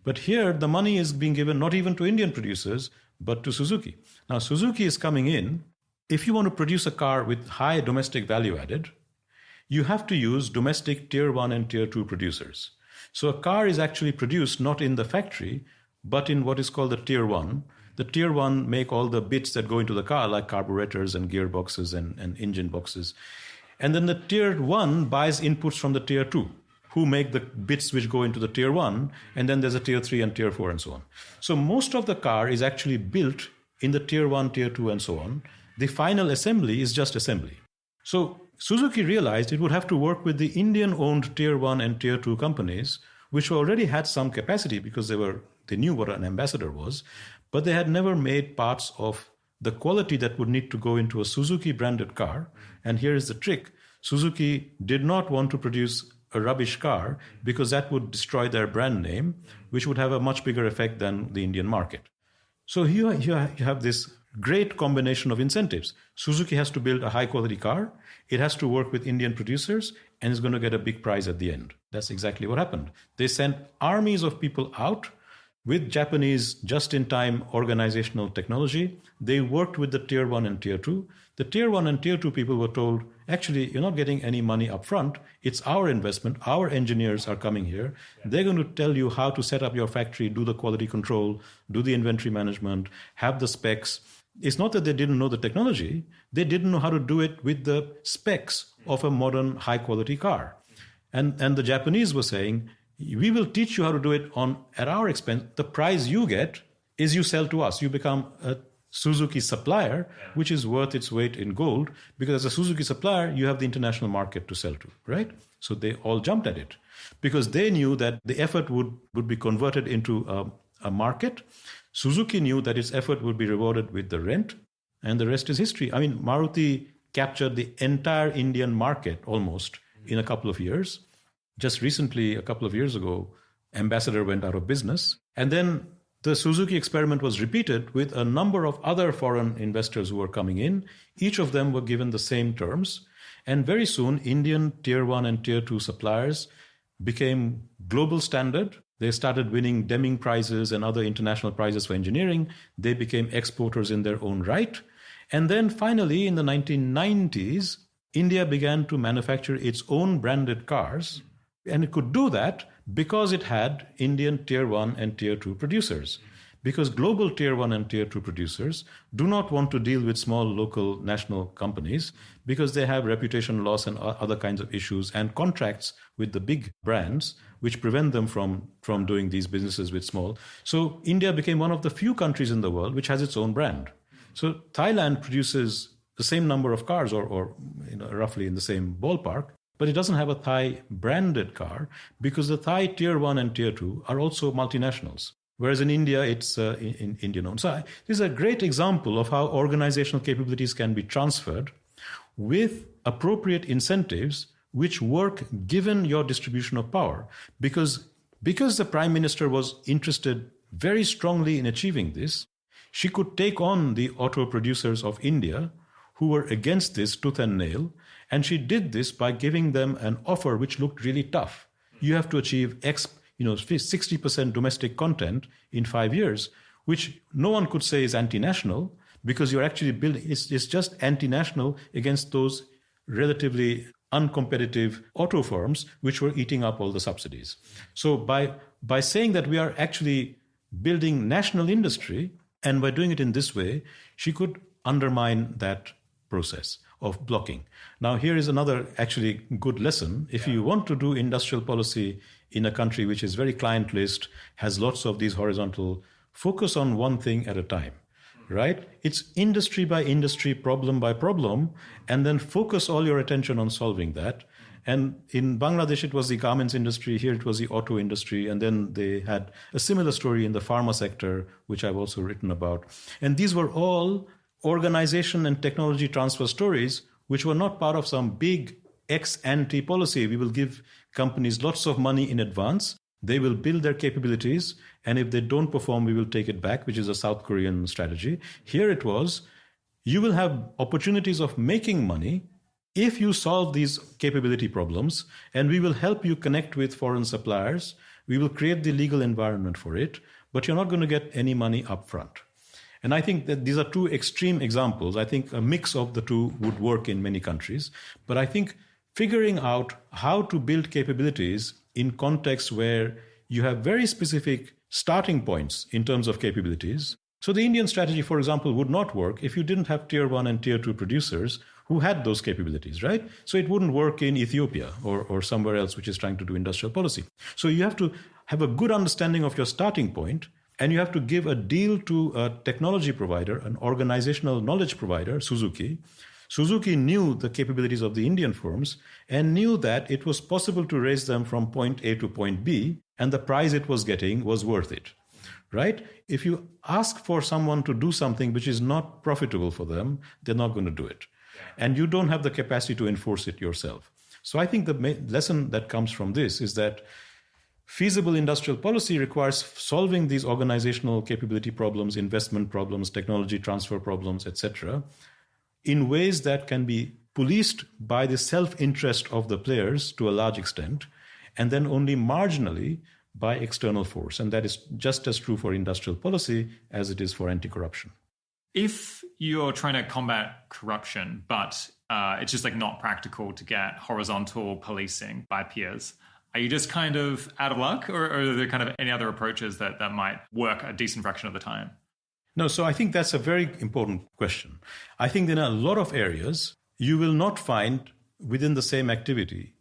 But here, the money is being given not even to Indian producers, but to Suzuki. Now, Suzuki is coming in. If you want to produce a car with high domestic value added, you have to use domestic tier 1 and tier 2 producers. So a car is actually produced not in the factory, but in what is called the tier 1. The tier 1 make all the bits that go into the car, like carburetors and gearboxes and engine boxes. And then the tier 1 buys inputs from the tier 2, who make the bits which go into the tier 1, and then there's a tier 3 and tier 4 and so on. So most of the car is actually built in the tier 1, tier 2 and so on. The final assembly is just assembly. So Suzuki realized it would have to work with the Indian-owned tier 1 and tier 2 companies, which already had some capacity because they knew what an ambassador was, but they had never made parts of the quality that would need to go into a Suzuki branded car. And here is the trick. Suzuki did not want to produce a rubbish car because that would destroy their brand name, which would have a much bigger effect than the Indian market. So here you have this great combination of incentives. Suzuki has to build a high quality car. It has to work with Indian producers, and is going to get a big prize at the end. That's exactly what happened. They sent armies of people out with Japanese just-in-time organizational technology. They worked with the tier 1 and tier 2. The tier 1 and tier 2 people were told, actually, you're not getting any money up front. It's our investment. Our engineers are coming here. They're going to tell you how to set up your factory, do the quality control, do the inventory management, have the specs. It's not that they didn't know the technology. They didn't know how to do it with the specs of a modern high-quality car. And the Japanese were saying, we will teach you how to do it at our expense. The prize you get is you sell to us. You become a Suzuki supplier, which is worth its weight in gold, because as a Suzuki supplier, you have the international market to sell to, right? So they all jumped at it because they knew that the effort would be converted into a market. Suzuki knew that its effort would be rewarded with the rent, and the rest is history. I mean, Maruti captured the entire Indian market almost in a couple of years. Just recently, a couple of years ago, Ambassador went out of business. And then the Suzuki experiment was repeated with a number of other foreign investors who were coming in. Each of them were given the same terms. And very soon, Indian tier 1 and tier 2 suppliers became global standard. They started winning Deming prizes and other international prizes for engineering. They became exporters in their own right. And then finally, in the 1990s, India began to manufacture its own branded cars. And it could do that because it had Indian tier 1 and tier 2 producers. Because global tier 1 and tier 2 producers do not want to deal with small local national companies because they have reputation loss and other kinds of issues and contracts with the big brands which prevent them from doing these businesses with small. So India became one of the few countries in the world which has its own brand. So Thailand produces the same number of cars or roughly in the same ballpark, but it doesn't have a Thai branded car because the Thai tier 1 and tier 2 are also multinationals. Whereas in India, it's in Indian-owned. So this is a great example of how organizational capabilities can be transferred with appropriate incentives which work given your distribution of power. Because the Prime Minister was interested very strongly in achieving this, she could take on the auto producers of India who were against this tooth and nail, and she did this by giving them an offer which looked really tough. You have to achieve 60% domestic content in 5 years, which no one could say is anti-national because you're actually building, it's just anti-national against those relatively uncompetitive auto firms which were eating up all the subsidies. So by saying that we are actually building national industry, and by doing it in this way, she could undermine that process of blocking. Now, here is another actually good lesson. If you want to do industrial policy in a country which is very client list, has lots of these horizontal, focus on one thing at a time, right? It's industry by industry, problem by problem, and then focus all your attention on solving that. And in Bangladesh, it was the garments industry. Here it was the auto industry. And then they had a similar story in the pharma sector, which I've also written about. And these were all organization and technology transfer stories, which were not part of some big ex-ante policy. We will give companies lots of money in advance. They will build their capabilities. And if they don't perform, we will take it back, which is a South Korean strategy. Here it was, you will have opportunities of making money if you solve these capability problems, and we will help you connect with foreign suppliers. We will create the legal environment for it, but you're not going to get any money up front. And I think that these are two extreme examples. I think a mix of the two would work in many countries. But I think figuring out how to build capabilities in contexts where you have very specific starting points in terms of capabilities. So the Indian strategy, for example, would not work if you didn't have tier 1 and tier 2 producers who had those capabilities, right? So it wouldn't work in Ethiopia or somewhere else which is trying to do industrial policy. So you have to have a good understanding of your starting point, and you have to give a deal to a technology provider, an organizational knowledge provider, Suzuki. Suzuki knew the capabilities of the Indian firms and knew that it was possible to raise them from point A to point B, and the price it was getting was worth it, right? If you ask for someone to do something which is not profitable for them, they're not going to do it. And you don't have the capacity to enforce it yourself. So I think the lesson that comes from this is that feasible industrial policy requires solving these organizational capability problems, investment problems, technology transfer problems, etc., in ways that can be policed by the self-interest of the players to a large extent, and then only marginally by external force. And that is just as true for industrial policy as it is for anti-corruption. If you're trying to combat corruption, but it's just like not practical to get horizontal policing by peers, are you just kind of out of luck, or are there kind of any other approaches that might work a decent fraction of the time? No, so I think that's a very important question. I think in a lot of areas, you will not find within the same activity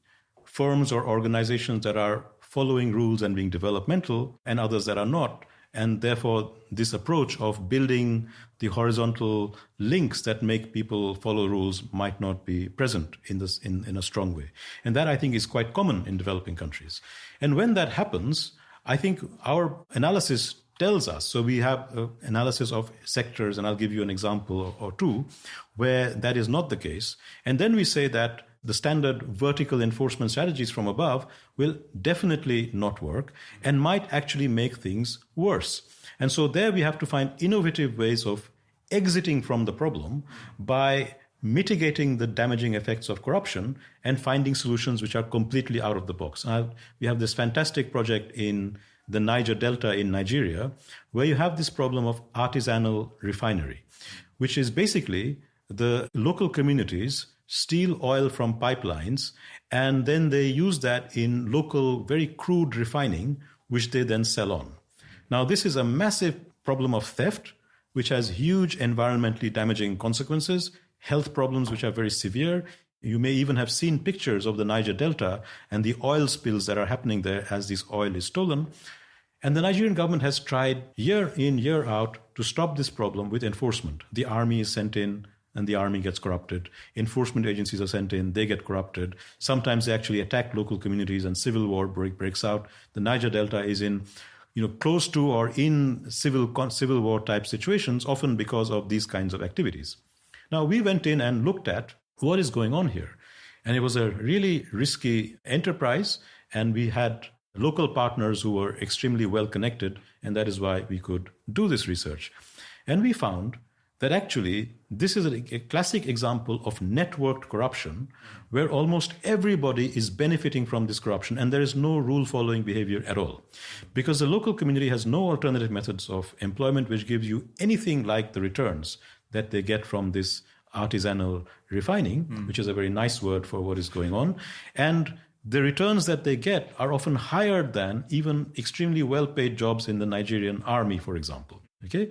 firms or organizations that are following rules and being developmental and others that are not. And therefore, this approach of building the horizontal links that make people follow rules might not be present in a strong way. And that, I think, is quite common in developing countries. And when that happens, I think our analysis tells us, so we have analysis of sectors, and I'll give you an example or two, where that is not the case. And then we say that the standard vertical enforcement strategies from above will definitely not work and might actually make things worse. And so there we have to find innovative ways of exiting from the problem by mitigating the damaging effects of corruption and finding solutions which are completely out of the box. We have this fantastic project in the Niger Delta in Nigeria, where you have this problem of artisanal refinery, which is basically the local communities steal oil from pipelines and then they use that in local, very crude refining, which they then sell on. Now, this is a massive problem of theft, which has huge environmentally damaging consequences, health problems which are very severe. You may even have seen pictures of the Niger Delta and the oil spills that are happening there as this oil is stolen. And the Nigerian government has tried year in, year out to stop this problem with enforcement. The army is sent in and the army gets corrupted. Enforcement agencies are sent in, they get corrupted. Sometimes they actually attack local communities and civil war breaks out. The Niger Delta is in close to or in civil war type situations, often because of these kinds of activities. Now, we went in and looked at what is going on here. And it was a really risky enterprise. And we had local partners who were extremely well connected. And that is why we could do this research. And we found that actually this is a classic example of networked corruption where almost everybody is benefiting from this corruption and there is no rule-following behavior at all. Because the local community has no alternative methods of employment which gives you anything like the returns that they get from this artisanal refining, which is a very nice word for what is going on. And the returns that they get are often higher than even extremely well-paid jobs in the Nigerian army, for example. Okay.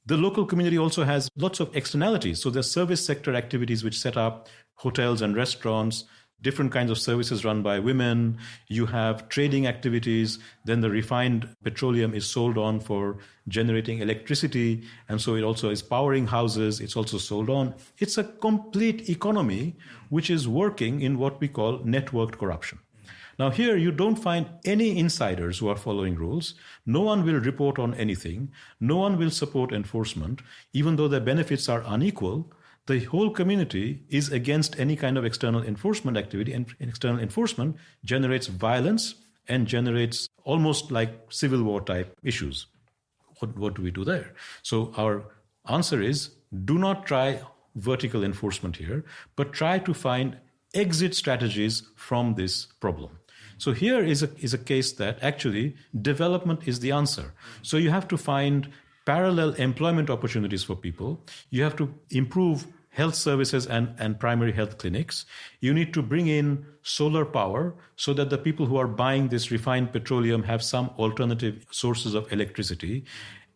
The local community also has lots of externalities. So there's service sector activities which set up hotels and restaurants, different kinds of services run by women. You have trading activities. Then the refined petroleum is sold on for generating electricity. And so it also is powering houses. It's also sold on. It's a complete economy which is working in what we call networked corruption. Now here you don't find any insiders who are following rules. No one will report on anything. No one will support enforcement. Even though the benefits are unequal, the whole community is against any kind of external enforcement activity, and external enforcement generates violence and generates almost like civil war type issues. What do we do there? So our answer is do not try vertical enforcement here, but try to find exit strategies from this problem. So here is a case that actually development is the answer. So you have to find parallel employment opportunities for people. You have to improve health services and primary health clinics. You need to bring in solar power so that the people who are buying this refined petroleum have some alternative sources of electricity,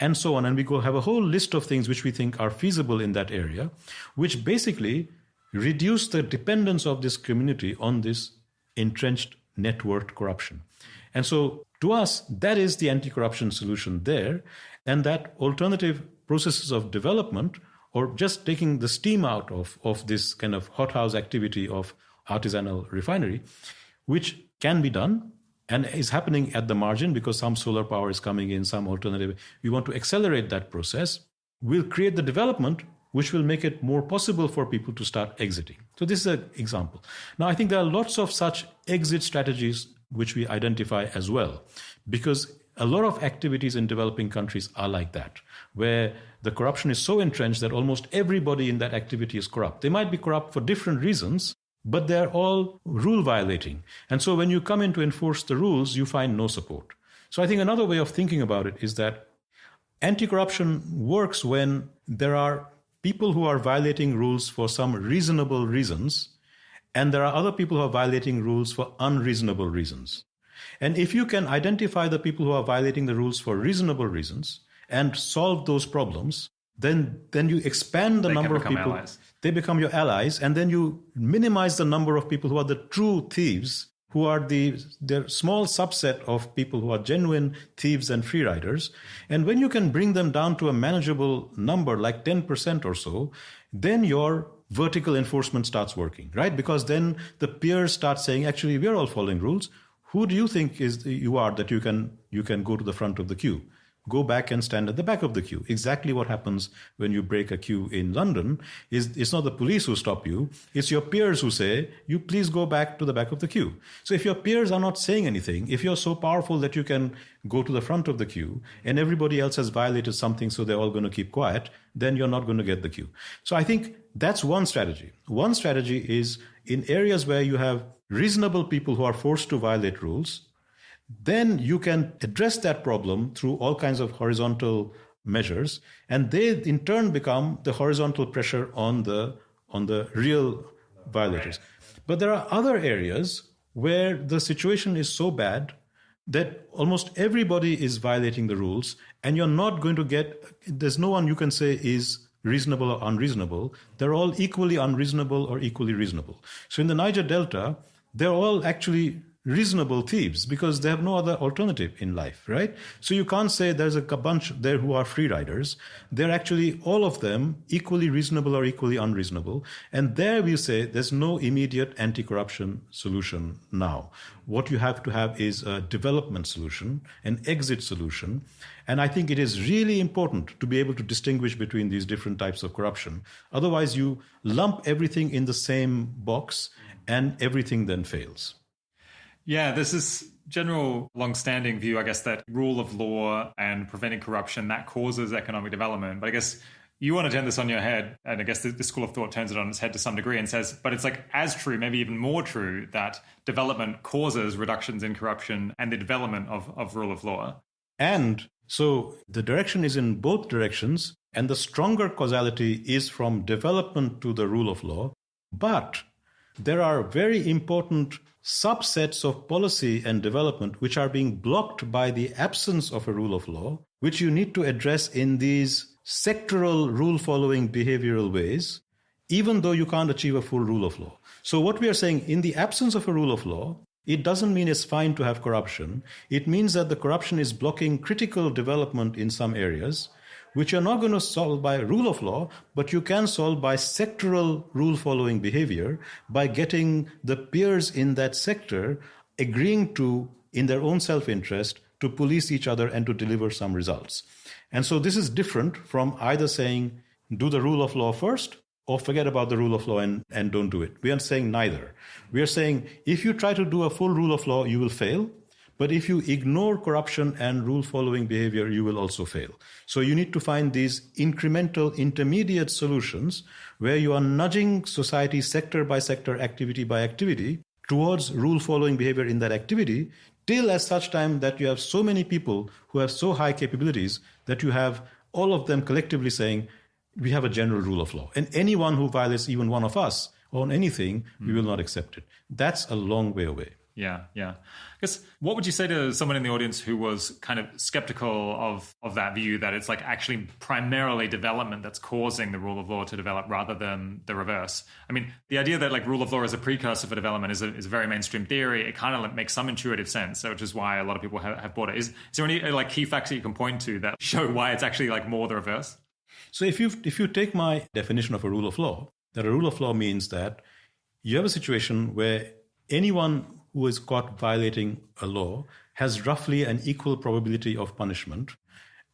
and so on. And we have a whole list of things which we think are feasible in that area, which basically reduce the dependence of this community on this entrenched networked corruption. And so to us, that is the anti-corruption solution there. And that alternative processes of development, or just taking the steam out of this kind of hothouse activity of artisanal refinery, which can be done and is happening at the margin because some solar power is coming in, some alternative. We want to accelerate that process. We'll create the development which will make it more possible for people to start exiting. So this is an example. Now, I think there are lots of such exit strategies which we identify as well, because a lot of activities in developing countries are like that, where the corruption is so entrenched that almost everybody in that activity is corrupt. They might be corrupt for different reasons, but they're all rule violating. And so when you come in to enforce the rules, you find no support. So I think another way of thinking about it is that anti-corruption works when there are people who are violating rules for some reasonable reasons, and there are other people who are violating rules for unreasonable reasons. And if you can identify the people who are violating the rules for reasonable reasons and solve those problems, then you expand the number of people. Allies. They become your allies, and then you minimize the number of people who are the true thieves, who are the small subset of people who are genuine thieves and free riders. And when you can bring them down to a manageable number, like 10% or so, then your vertical enforcement starts working, right? Because then the peers start saying, actually, we're all following rules. Who do you think you are that you can go to the front of the queue? Go back and stand at the back of the queue. Exactly what happens when you break a queue in London is it's not the police who stop you. It's your peers who say, you please go back to the back of the queue. So if your peers are not saying anything, if you're so powerful that you can go to the front of the queue and everybody else has violated something so they're all going to keep quiet, then you're not going to get the queue. So I think that's one strategy. One strategy is in areas where you have reasonable people who are forced to violate rules, then you can address that problem through all kinds of horizontal measures, and they in turn become the horizontal pressure on the real violators. But there are other areas where the situation is so bad that almost everybody is violating the rules, and you're not going to there's no one you can say is reasonable or unreasonable. They're all equally unreasonable or equally reasonable. So in the Niger Delta, they're all actually reasonable thieves because they have no other alternative in life, right? So you can't say there's a bunch there who are free riders. They're actually, all of them, equally reasonable or equally unreasonable. And there we say there's no immediate anti-corruption solution now. What you have to have is a development solution, an exit solution. And I think it is really important to be able to distinguish between these different types of corruption. Otherwise, you lump everything in the same box and everything then fails. Yeah, there's this general long-standing view, I guess, that rule of law and preventing corruption, that causes economic development. But I guess you want to turn this on your head, and I guess the school of thought turns it on its head to some degree and says, but it's like as true, maybe even more true, that development causes reductions in corruption and the development of rule of law. And so the direction is in both directions, and the stronger causality is from development to the rule of law. But there are very important subsets of policy and development which are being blocked by the absence of a rule of law, which you need to address in these sectoral rule-following behavioral ways, even though you can't achieve a full rule of law. So what we are saying, in the absence of a rule of law, it doesn't mean it's fine to have corruption. It means that the corruption is blocking critical development in some areas, which you're not going to solve by rule of law, but you can solve by sectoral rule-following behavior, by getting the peers in that sector agreeing to, in their own self-interest, to police each other and to deliver some results. And so this is different from either saying, do the rule of law first, or forget about the rule of law and don't do it. We are saying neither. We are saying, if you try to do a full rule of law, you will fail. But if you ignore corruption and rule-following behavior, you will also fail. So you need to find these incremental, intermediate solutions where you are nudging society sector by sector, activity by activity, towards rule-following behavior in that activity, till at such time that you have so many people who have so high capabilities that you have all of them collectively saying, we have a general rule of law. And anyone who violates even one of us on anything, we will not accept it. That's a long way away. Yeah. I guess, what would you say to someone in the audience who was kind of skeptical of that view, that it's like actually primarily development that's causing the rule of law to develop rather than the reverse? I mean, the idea that like rule of law is a precursor for development is a very mainstream theory. It kind of like makes some intuitive sense, which is why a lot of people have bought it. Is there any like key facts that you can point to that show why it's actually like more the reverse? So if you take my definition of a rule of law, that a rule of law means that you have a situation where anyone who is caught violating a law has roughly an equal probability of punishment,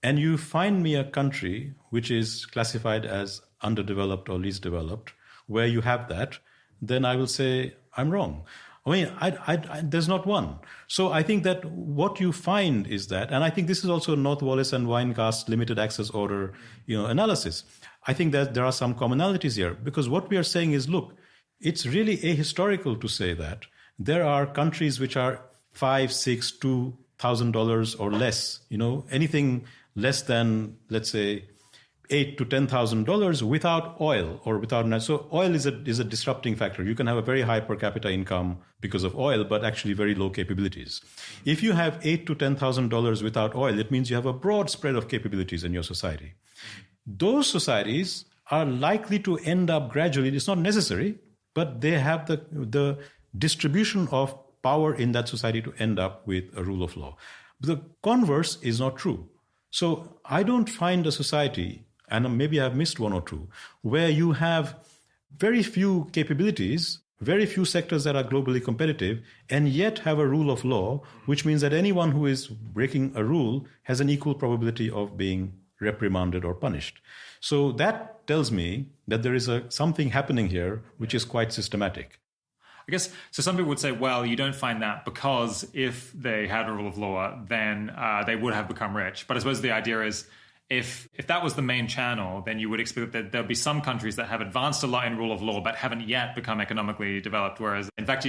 and you find me a country which is classified as underdeveloped or least developed, where you have that, then I will say I'm wrong. I mean, there's not one. So I think that what you find is that, and I think this is also North Wallace and Winecast limited access order, analysis. I think that there are some commonalities here, because what we are saying is, look, it's really ahistorical to say that there are countries which are $5,000, $6,000, $2,000 or less, anything less than, let's say, $8,000 to $10,000 without oil or without. So oil is a disrupting factor. You can have a very high per capita income because of oil, but actually very low capabilities. If you have $8,000 to $10,000 without oil, it means you have a broad spread of capabilities in your society. Those societies are likely to end up gradually. It's not necessary, but they have the distribution of power in that society to end up with a rule of law. The converse is not true. So I don't find a society, and maybe I've missed one or two, where you have very few capabilities, very few sectors that are globally competitive, and yet have a rule of law, which means that anyone who is breaking a rule has an equal probability of being reprimanded or punished. So that tells me that there is something happening here which is quite systematic. I guess, so some people would say, well, you don't find that because if they had a rule of law, then they would have become rich. But I suppose the idea is, if that was the main channel, then you would expect that there'll be some countries that have advanced a lot in rule of law but haven't yet become economically developed. Whereas, in fact,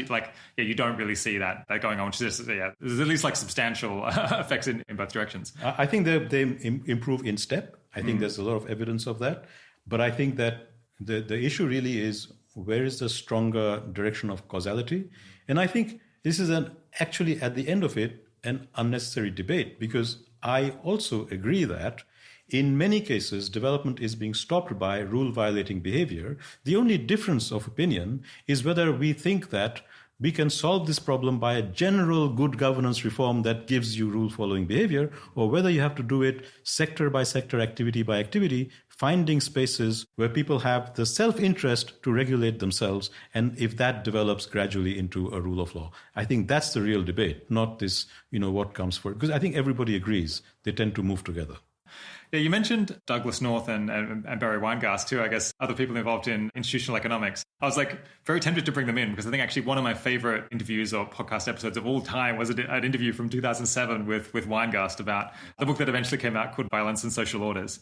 you don't really see that going on. Which is there's at least like substantial effects in both directions. I think they improve in step. I think there's a lot of evidence of that. But I think that the issue really is, where is the stronger direction of causality? And I think this is actually at the end of it an unnecessary debate, because I also agree that in many cases, development is being stopped by rule-violating behavior. The only difference of opinion is whether we think that we can solve this problem by a general good governance reform that gives you rule-following behavior, or whether you have to do it sector by sector, activity by activity, finding spaces where people have the self-interest to regulate themselves, and if that develops gradually into a rule of law. I think that's the real debate, not this, what comes first. Because I think everybody agrees they tend to move together. Yeah, you mentioned Douglas North and Barry Weingast too, I guess, other people involved in institutional economics. I was very tempted to bring them in, because I think actually one of my favorite interviews or podcast episodes of all time was an interview from 2007 with Weingast about the book that eventually came out called Violence and Social Orders.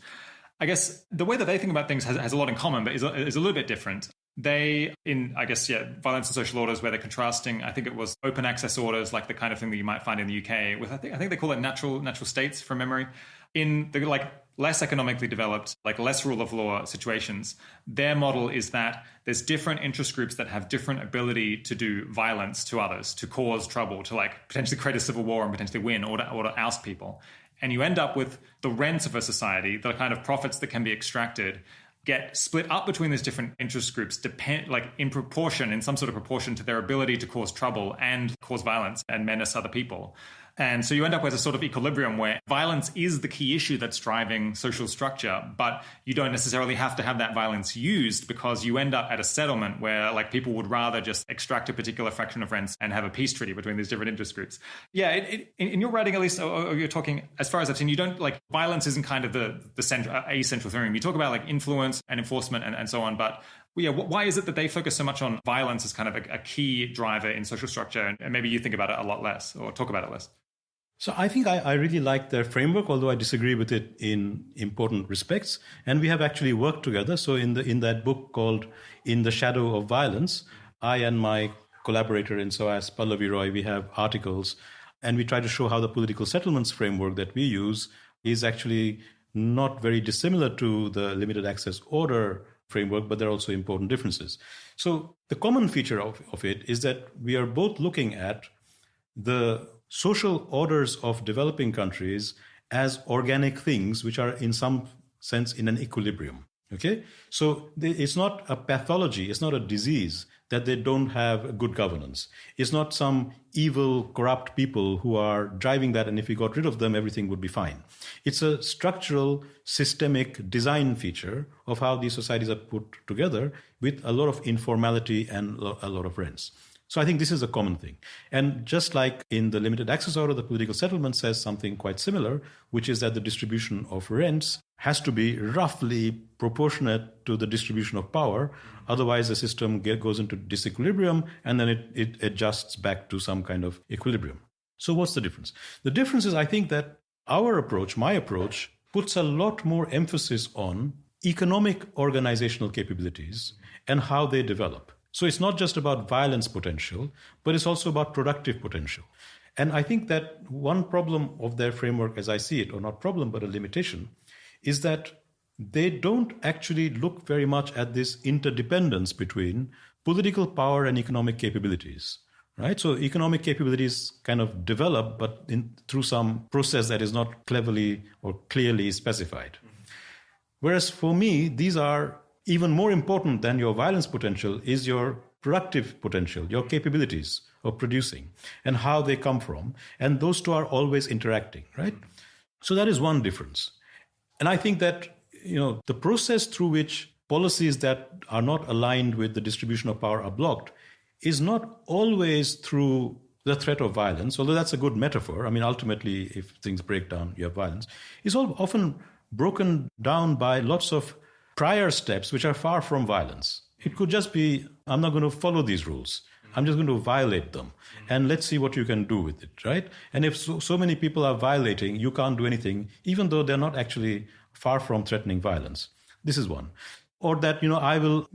I guess the way that they think about things has a lot in common, but is a little bit different. Violence and Social Orders, where they're contrasting, I think it was open access orders, like the kind of thing that you might find in the UK, with I think they call it natural states from memory. In the less economically developed, less rule of law situations, their model is that there's different interest groups that have different ability to do violence to others, to cause trouble, to potentially create a civil war and potentially win or to oust people. And you end up with the rents of a society, the kind of profits that can be extracted, get split up between these different interest groups, in some sort of proportion to their ability to cause trouble and cause violence and menace other people. And so you end up with a sort of equilibrium where violence is the key issue that's driving social structure, but you don't necessarily have to have that violence used, because you end up at a settlement where people would rather just extract a particular fraction of rents and have a peace treaty between these different interest groups. Yeah, in your writing, at least, or you're talking, as far as I've seen, you don't violence isn't kind of the central theorem. You talk about influence and enforcement and so on, but yeah, why is it that they focus so much on violence as kind of a key driver in social structure, and maybe you think about it a lot less or talk about it less? So I think I really like their framework, although I disagree with it in important respects. And we have actually worked together. So in that book called In the Shadow of Violence, I and my collaborator in SOAS, Pallavi Roy, we have articles, and we try to show how the political settlements framework that we use is actually not very dissimilar to the limited access order framework, but there are also important differences. So the common feature of it is that we are both looking at the social orders of developing countries as organic things which are in some sense in an equilibrium. Okay, so it's not a pathology, it's not a disease that they don't have good governance. It's not some evil, corrupt people who are driving that, and if we got rid of them, everything would be fine. It's a structural, systemic design feature of how these societies are put together, with a lot of informality and a lot of rents. So I think this is a common thing. And just like in the limited access order, the political settlement says something quite similar, which is that the distribution of rents has to be roughly proportionate to the distribution of power. Otherwise, the system goes into disequilibrium, and then it adjusts back to some kind of equilibrium. So what's the difference? The difference is, I think that our approach, my approach, puts a lot more emphasis on economic organizational capabilities and how they develop. So it's not just about violence potential, but it's also about productive potential. And I think that one problem of their framework, as I see it, or not problem, but a limitation, is that they don't actually look very much at this interdependence between political power and economic capabilities, right? So economic capabilities kind of develop, but through some process that is not cleverly or clearly specified. Whereas for me, these are even more important than your violence potential is your productive potential, your capabilities of producing and how they come from. And those two are always interacting, right? So that is one difference. And I think that, the process through which policies that are not aligned with the distribution of power are blocked is not always through the threat of violence, although that's a good metaphor. I mean, ultimately, if things break down, you have violence. It's all often broken down by lots of prior steps which are far from violence. It could just be, I'm not going to follow these rules. I'm just going to violate them. And let's see what you can do with it, right? And if so many people are violating, you can't do anything, even though they're not actually far from threatening violence. This is one. Or that, I will,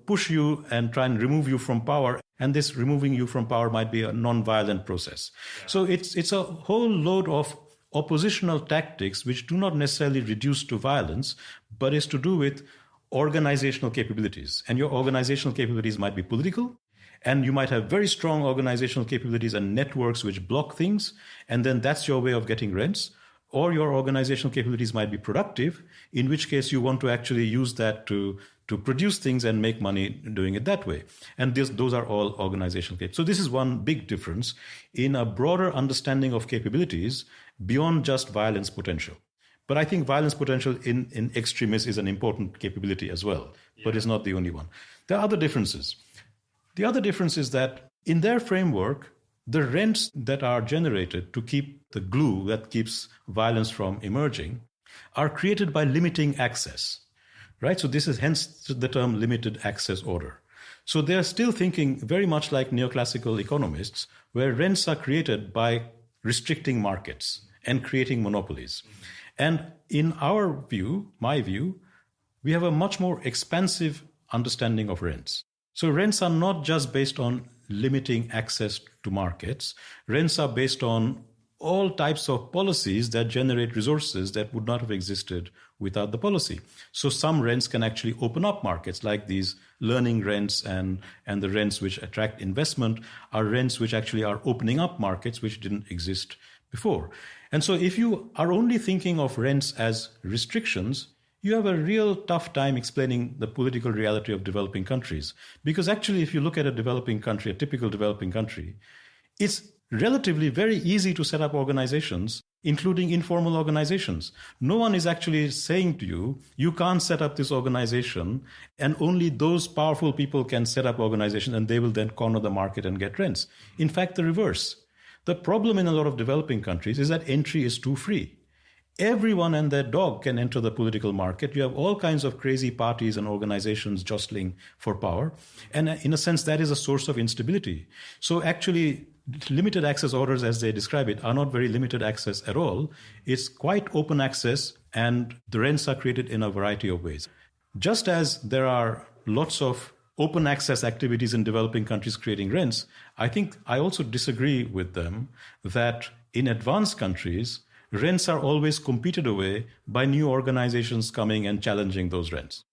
push you and try and remove you from power. And this removing you from power might be a non-violent process. Yeah. So it's a whole load of oppositional tactics which do not necessarily reduce to violence, but is to do with organizational capabilities. And your organizational capabilities might be political, and you might have very strong organizational capabilities and networks which block things, and then that's your way of getting rents. Or your organizational capabilities might be productive, in which case you want to actually use that to produce things and make money doing it that way. And those are all organizational capabilities. So this is one big difference in a broader understanding of capabilities beyond just violence potential. But I think violence potential in extremis is an important capability as well, but it's not the only one. There are other differences. The other difference is that in their framework, the rents that are generated to keep the glue that keeps violence from emerging are created by limiting access, right? So this is hence the term limited access order. So they're still thinking very much like neoclassical economists, where rents are created by restricting markets and creating monopolies. And in our view, my view, we have a much more expansive understanding of rents. So rents are not just based on limiting access to markets. Rents are based on all types of policies that generate resources that would not have existed without the policy. So some rents can actually open up markets, like these learning rents and the rents which attract investment are rents which actually are opening up markets which didn't exist before. And so if you are only thinking of rents as restrictions, you have a real tough time explaining the political reality of developing countries. Because actually, if you look at a developing country, a typical developing country, it's relatively very easy to set up organizations, including informal organizations. No one is actually saying to you, you can't set up this organization, and only those powerful people can set up organizations, and they will then corner the market and get rents. In fact, the reverse. The problem in a lot of developing countries is that entry is too free. Everyone and their dog can enter the political market. You have all kinds of crazy parties and organizations jostling for power. And in a sense, that is a source of instability. So actually, limited access orders, as they describe it, are not very limited access at all. It's quite open access, and the rents are created in a variety of ways. Just as there are lots of open access activities in developing countries creating rents, I think I also disagree with them that in advanced countries, rents are always competed away by new organizations coming and challenging those rents.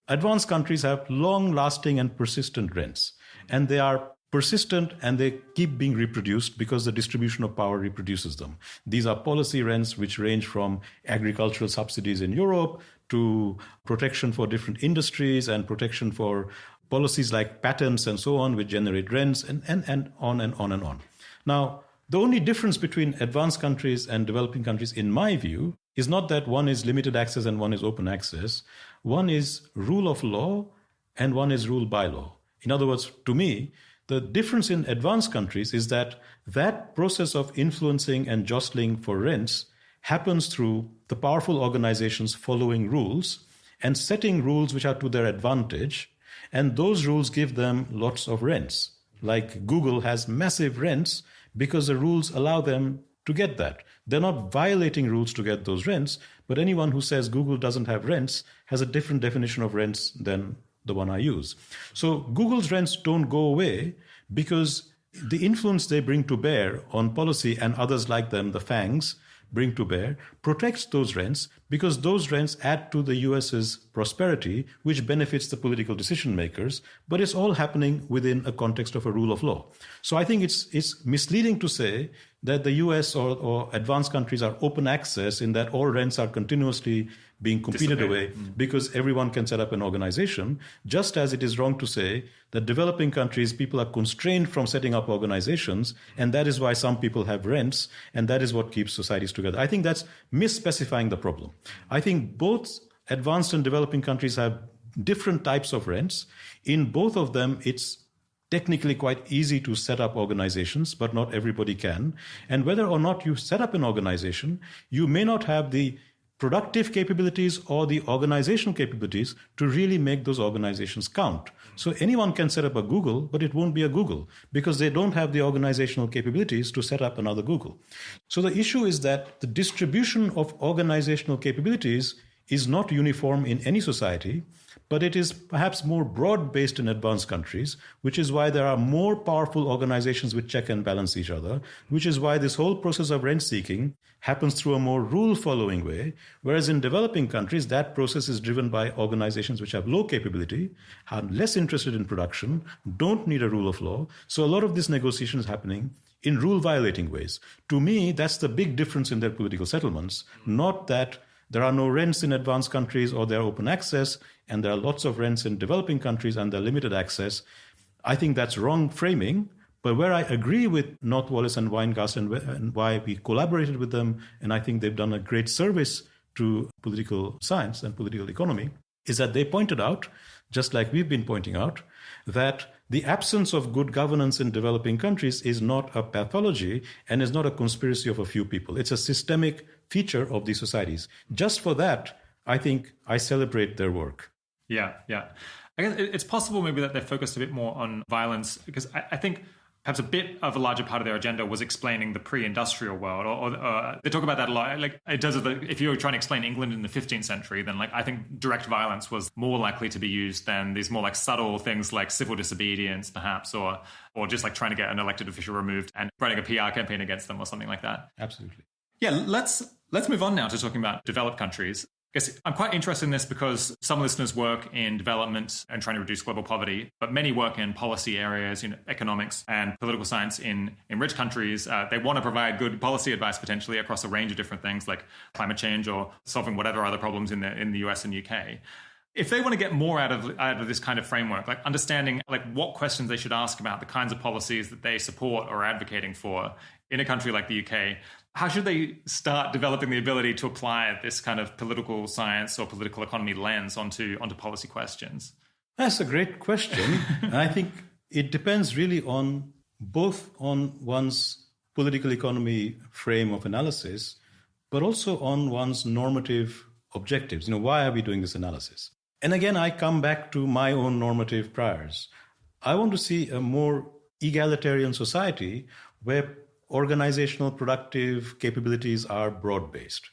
Advanced countries have long-lasting and persistent rents, and they are persistent and they keep being reproduced because the distribution of power reproduces them. These are policy rents which range from agricultural subsidies in Europe to protection for different industries and protection for policies like patents and so on, which generate rents and on and on and on. Now, the only difference between advanced countries and developing countries, in my view, is not that one is limited access and one is open access. One is rule of law and one is rule by law. In other words, to me, the difference in advanced countries is that process of influencing and jostling for rents happens through the powerful organizations following rules and setting rules which are to their advantage. And those rules give them lots of rents. Like Google has massive rents because the rules allow them to get that. They're not violating rules to get those rents, but anyone who says Google doesn't have rents has a different definition of rents than the one I use. So Google's rents don't go away because the influence they bring to bear on policy and others like them, the FANGs, bring to bear, protects those rents because those rents add to the US's prosperity, which benefits the political decision makers, but it's all happening within a context of a rule of law. So I think it's misleading to say that the US or advanced countries are open access in that all rents are continuously being competed away because everyone can set up an organization, just as it is wrong to say that developing countries, people are constrained from setting up organizations, and that is why some people have rents, and that is what keeps societies together. I think that's misspecifying the problem. I think both advanced and developing countries have different types of rents. In both of them, it's technically quite easy to set up organizations, but not everybody can. And whether or not you set up an organization, you may not have the productive capabilities or the organizational capabilities to really make those organizations count. So anyone can set up a Google, but it won't be a Google because they don't have the organizational capabilities to set up another Google. So the issue is that the distribution of organizational capabilities is not uniform in any society, but it is perhaps more broad-based in advanced countries, which is why there are more powerful organizations which check and balance each other, which is why this whole process of rent-seeking happens through a more rule-following way, whereas in developing countries, that process is driven by organizations which have low capability, are less interested in production, don't need a rule of law. So a lot of this negotiation is happening in rule-violating ways. To me, that's the big difference in their political settlements, not that there are no rents in advanced countries or they're open access, and there are lots of rents in developing countries and they're limited access. I think that's wrong framing. But where I agree with North Wallis and Weingast and why we collaborated with them, and I think they've done a great service to political science and political economy, is that they pointed out, just like we've been pointing out, that the absence of good governance in developing countries is not a pathology and is not a conspiracy of a few people. It's a systemic feature of these societies. Just for that, I think I celebrate their work. Yeah. I guess it's possible maybe that they're focused a bit more on violence, because I think perhaps a bit of a larger part of their agenda was explaining the pre-industrial world, or they talk about that a lot. Like in terms of if you were trying to explain England in the 15th century, then I think direct violence was more likely to be used than these more subtle things like civil disobedience, perhaps, or just trying to get an elected official removed and running a PR campaign against them or something like that. Absolutely. Yeah, let's move on now to talking about developed countries. I guess I'm quite interested in this because some listeners work in development and trying to reduce global poverty, but many work in policy areas, economics and political science in rich countries. They want to provide good policy advice potentially across a range of different things like climate change or solving whatever other problems in the US and UK. If they want to get more out of this kind of framework, understanding what questions they should ask about the kinds of policies that they support or are advocating for in a country like the UK, how should they start developing the ability to apply this kind of political science or political economy lens onto policy questions? That's a great question. And I think it depends really on both on one's political economy frame of analysis, but also on one's normative objectives. Why are we doing this analysis? And again, I come back to my own normative priors. I want to see a more egalitarian society where organizational productive capabilities are broad-based.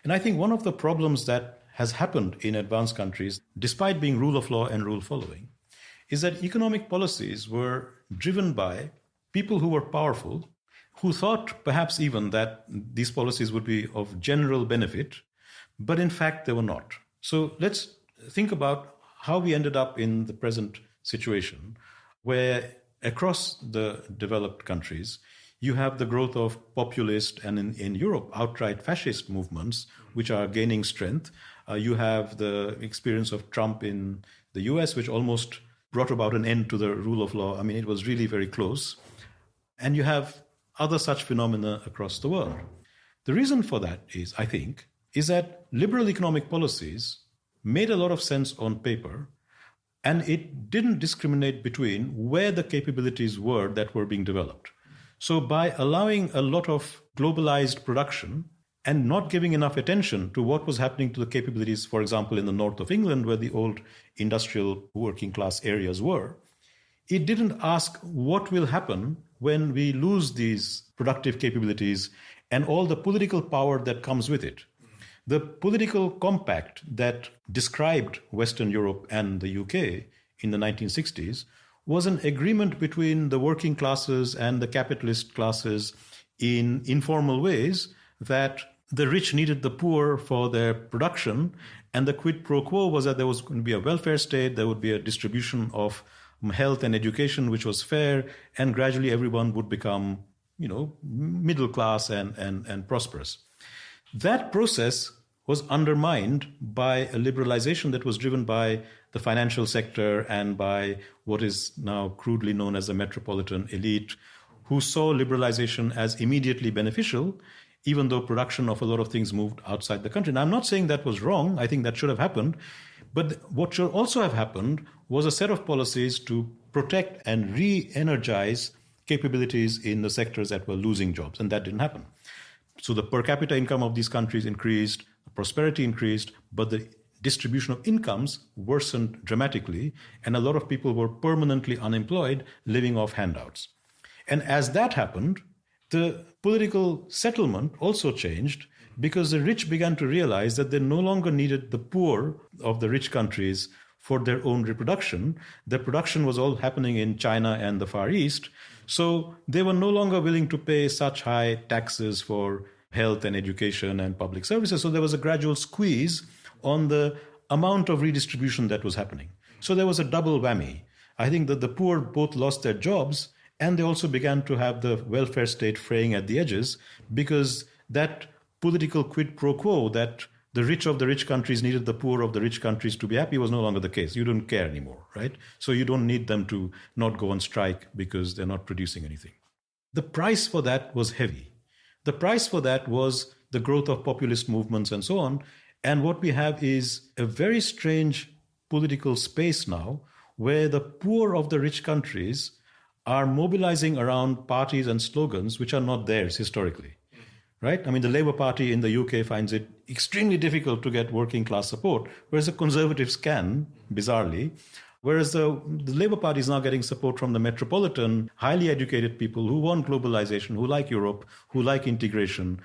And I think one of the problems that has happened in advanced countries, despite being rule of law and rule following, is that economic policies were driven by people who were powerful, who thought perhaps even that these policies would be of general benefit, but in fact they were not. So let's think about how we ended up in the present situation, where across the developed countries, you have the growth of populist and in Europe, outright fascist movements, which are gaining strength. You have the experience of Trump in the US, which almost brought about an end to the rule of law. I mean, it was really very close. And you have other such phenomena across the world. The reason for that is, I think, is that liberal economic policies made a lot of sense on paper, and it didn't discriminate between where the capabilities were that were being developed. So by allowing a lot of globalized production and not giving enough attention to what was happening to the capabilities, for example, in the north of England, where the old industrial working class areas were, it didn't ask what will happen when we lose these productive capabilities and all the political power that comes with it. The political compact that described Western Europe and the UK in the 1960s was an agreement between the working classes and the capitalist classes in informal ways that the rich needed the poor for their production, and the quid pro quo was that there was going to be a welfare state, there would be a distribution of health and education which was fair, and gradually everyone would become, middle class and prosperous. That process was undermined by a liberalization that was driven by the financial sector and by what is now crudely known as the metropolitan elite, who saw liberalization as immediately beneficial, even though production of a lot of things moved outside the country. Now, I'm not saying that was wrong. I think that should have happened. But what should also have happened was a set of policies to protect and re-energize capabilities in the sectors that were losing jobs, and that didn't happen. So the per capita income of these countries increased, prosperity increased, but the distribution of incomes worsened dramatically, and a lot of people were permanently unemployed, living off handouts. And as that happened, the political settlement also changed, because the rich began to realize that they no longer needed the poor of the rich countries for their own reproduction. Their production was all happening in China and the Far East. So they were no longer willing to pay such high taxes for health and education and public services. So there was a gradual squeeze on the amount of redistribution that was happening. So there was a double whammy. I think that the poor both lost their jobs, and they also began to have the welfare state fraying at the edges, because that political quid pro quo that the rich of the rich countries needed the poor of the rich countries to be happy was no longer the case. You don't care anymore, right? So you don't need them to not go on strike because they're not producing anything. The price for that was heavy. The price for that was the growth of populist movements and so on. And what we have is a very strange political space now, where the poor of the rich countries are mobilizing around parties and slogans which are not theirs historically. Right? I mean, the Labour Party in the UK finds it extremely difficult to get working class support, whereas the Conservatives can, bizarrely. Whereas the Labour Party is now getting support from the metropolitan, highly educated people who want globalization, who like Europe, who like integration.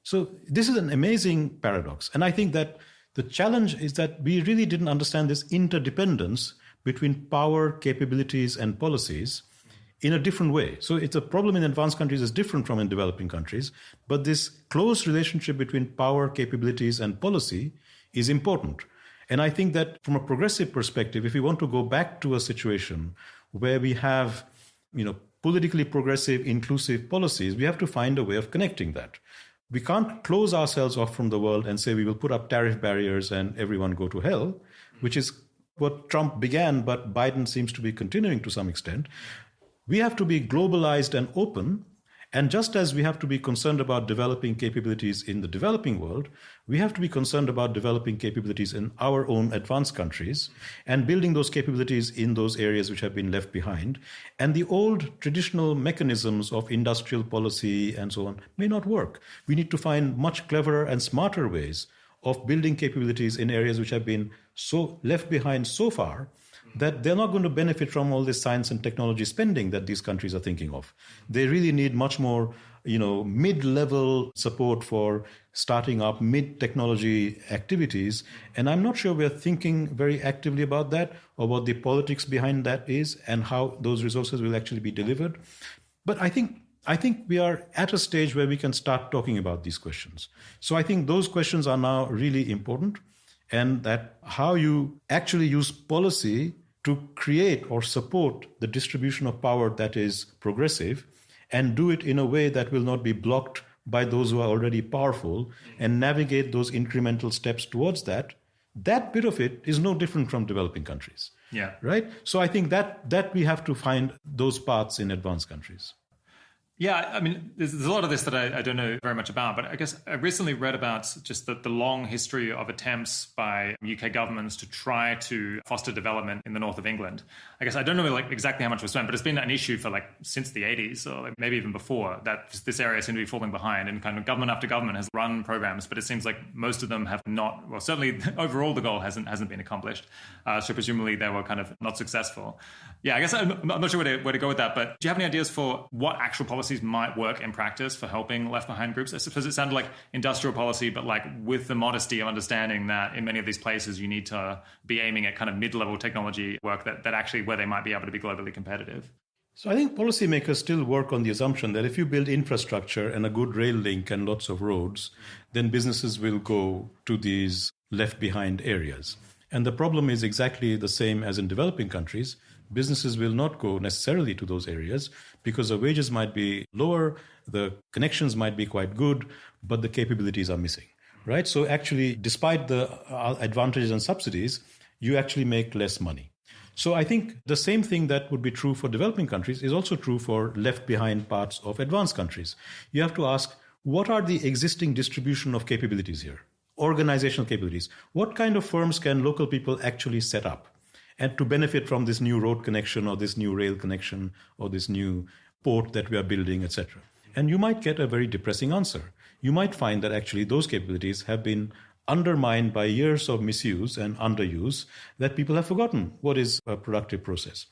So this is an amazing paradox. And I think that the challenge is that we really didn't understand this interdependence between power, capabilities, and policies in a different way. So it's a problem in advanced countries is different from in developing countries, but this close relationship between power, capabilities, and policy is important. And I think that from a progressive perspective, if we want to go back to a situation where we have, politically progressive, inclusive policies, we have to find a way of connecting that. We can't close ourselves off from the world and say we will put up tariff barriers and everyone go to hell, which is what Trump began, but Biden seems to be continuing to some extent. We have to be globalized and open. And just as we have to be concerned about developing capabilities in the developing world, we have to be concerned about developing capabilities in our own advanced countries and building those capabilities in those areas which have been left behind. And the old traditional mechanisms of industrial policy and so on may not work. We need to find much cleverer and smarter ways of building capabilities in areas which have been so left behind so far that they're not going to benefit from all this science and technology spending that these countries are thinking of. They really need much more, mid-level support for starting up mid-technology activities. And I'm not sure we're thinking very actively about that, or what the politics behind that is, and how those resources will actually be delivered. But I think we are at a stage where we can start talking about these questions. So I think those questions are now really important, and that how you actually use policy to create or support the distribution of power that is progressive, and do it in a way that will not be blocked by those who are already powerful, and navigate those incremental steps towards that. That bit of it is no different from developing countries. Yeah. Right? So I think that we have to find those paths in advanced countries. Yeah, I mean, there's a lot of this that I don't know very much about, but I guess I recently read about just the long history of attempts by UK governments to try to foster development in the north of England. I guess I don't know exactly how much was spent, but it's been an issue for since the 80s, or maybe even before, that this area seemed to be falling behind, and kind of government after government has run programs, but it seems like most of them have not, well, certainly overall the goal hasn't been accomplished. So presumably they were kind of not successful. Yeah, I guess I'm not sure where to go with that, but do you have any ideas for what actual policies might work in practice for helping left behind groups? I suppose it sounded like industrial policy, but with the modesty of understanding that in many of these places you need to be aiming at kind of mid-level technology work that actually where they might be able to be globally competitive. So I think policymakers still work on the assumption that if you build infrastructure and a good rail link and lots of roads, then businesses will go to these left behind areas. And the problem is exactly the same as in developing countries. Businesses will not go necessarily to those areas because the wages might be lower, the connections might be quite good, but the capabilities are missing, right? So actually, despite the advantages and subsidies, you actually make less money. So I think the same thing that would be true for developing countries is also true for left behind parts of advanced countries. You have to ask, what are the existing distribution of capabilities here? Organizational capabilities. What kind of firms can local people actually set up? And to benefit from this new road connection or this new rail connection or this new port that we are building, etc. And you might get a very depressing answer. You might find that actually those capabilities have been undermined by years of misuse and underuse that people have forgotten what is a productive process.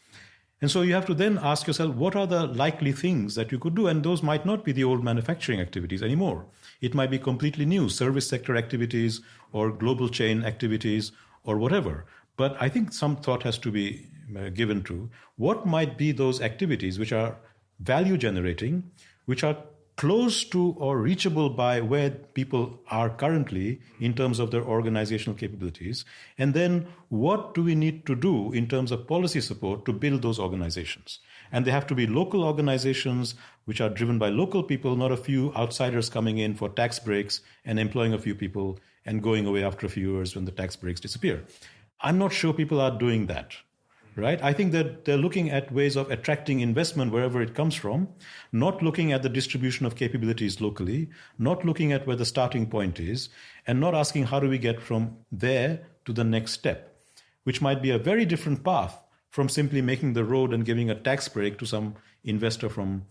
And so you have to then ask yourself, what are the likely things that you could do? And those might not be the old manufacturing activities anymore. It might be completely new service sector activities or global chain activities or whatever. But I think some thought has to be given to what might be those activities which are value generating, which are close to or reachable by where people are currently in terms of their organizational capabilities. And then what do we need to do in terms of policy support to build those organizations? And they have to be local organizations which are driven by local people, not a few outsiders coming in for tax breaks and employing a few people and going away after a few years when the tax breaks disappear. I'm not sure people are doing that. Right? I think that they're looking at ways of attracting investment wherever it comes from, not looking at the distribution of capabilities locally, not looking at where the starting point is, and not asking how do we get from there to the next step, which might be a very different path from simply making the road and giving a tax break to some investor from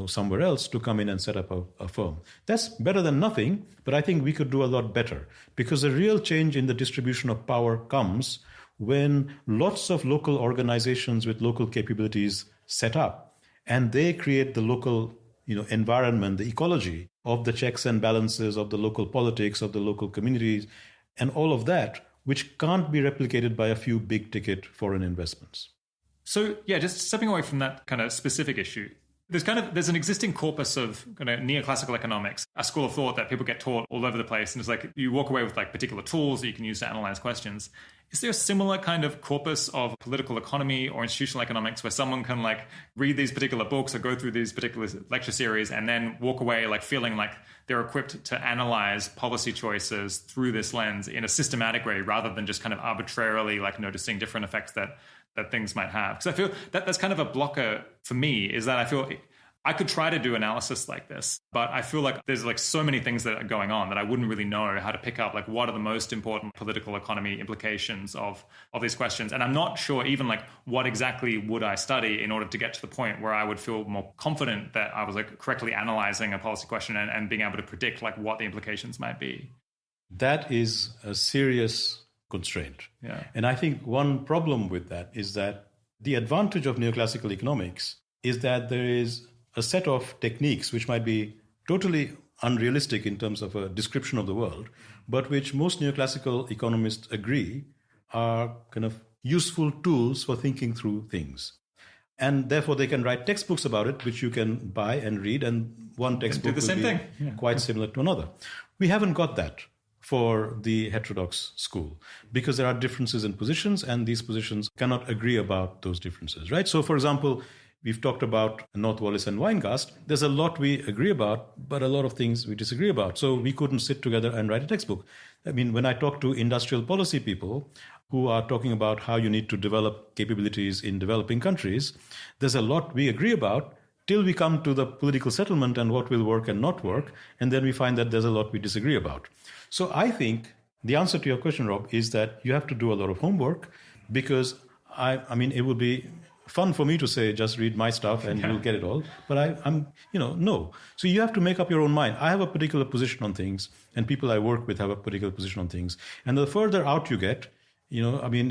somewhere else to come in and set up a firm. That's better than nothing, but I think we could do a lot better because the real change in the distribution of power comes when lots of local organizations with local capabilities set up and they create the local environment, the ecology of the checks and balances of the local politics, of the local communities, and all of that, which can't be replicated by a few big ticket foreign investments. So, yeah, just stepping away from that kind of specific issue, there's an existing corpus of kind of neoclassical economics, a school of thought that people get taught all over the place. And it's like you walk away with like particular tools that you can use to analyze questions. Is there a similar kind of corpus of political economy or institutional economics where someone can like read these particular books or go through these particular lecture series and then walk away like feeling like they're equipped to analyze policy choices through this lens in a systematic way rather than just kind of arbitrarily like noticing different effects that things might have? Because I feel that's kind of a blocker for me, is that I feel I could try to do analysis like this, but I feel like there's like so many things that are going on that I wouldn't really know how to pick up like what are the most important political economy implications of these questions. And I'm not sure even like what exactly would I study in order to get to the point where I would feel more confident that I was like correctly analyzing a policy question and being able to predict like what the implications might be. That is a serious constraint. Yeah. And I think one problem with that is that the advantage of neoclassical economics is that there is a set of techniques which might be totally unrealistic in terms of a description of the world, but which most neoclassical economists agree are kind of useful tools for thinking through things. And therefore they can write textbooks about it, which you can buy and read, and one textbook will be quite similar to another. We haven't got that for the heterodox school because there are differences in positions and these positions cannot agree about those differences, right? So, for example, we've talked about North Wallis and Weingast. There's a lot we agree about, but a lot of things we disagree about. So we couldn't sit together and write a textbook. I mean, when I talk to industrial policy people who are talking about how you need to develop capabilities in developing countries, there's a lot we agree about till we come to the political settlement and what will work and not work. And then we find that there's a lot we disagree about. So I think the answer to your question, Rob, is that you have to do a lot of homework because I mean, it would be fun for me to say, just read my stuff and you'll get it all. But I'm no. So you have to make up your own mind. I have a particular position on things and people I work with have a particular position on things. And the further out you get, I mean,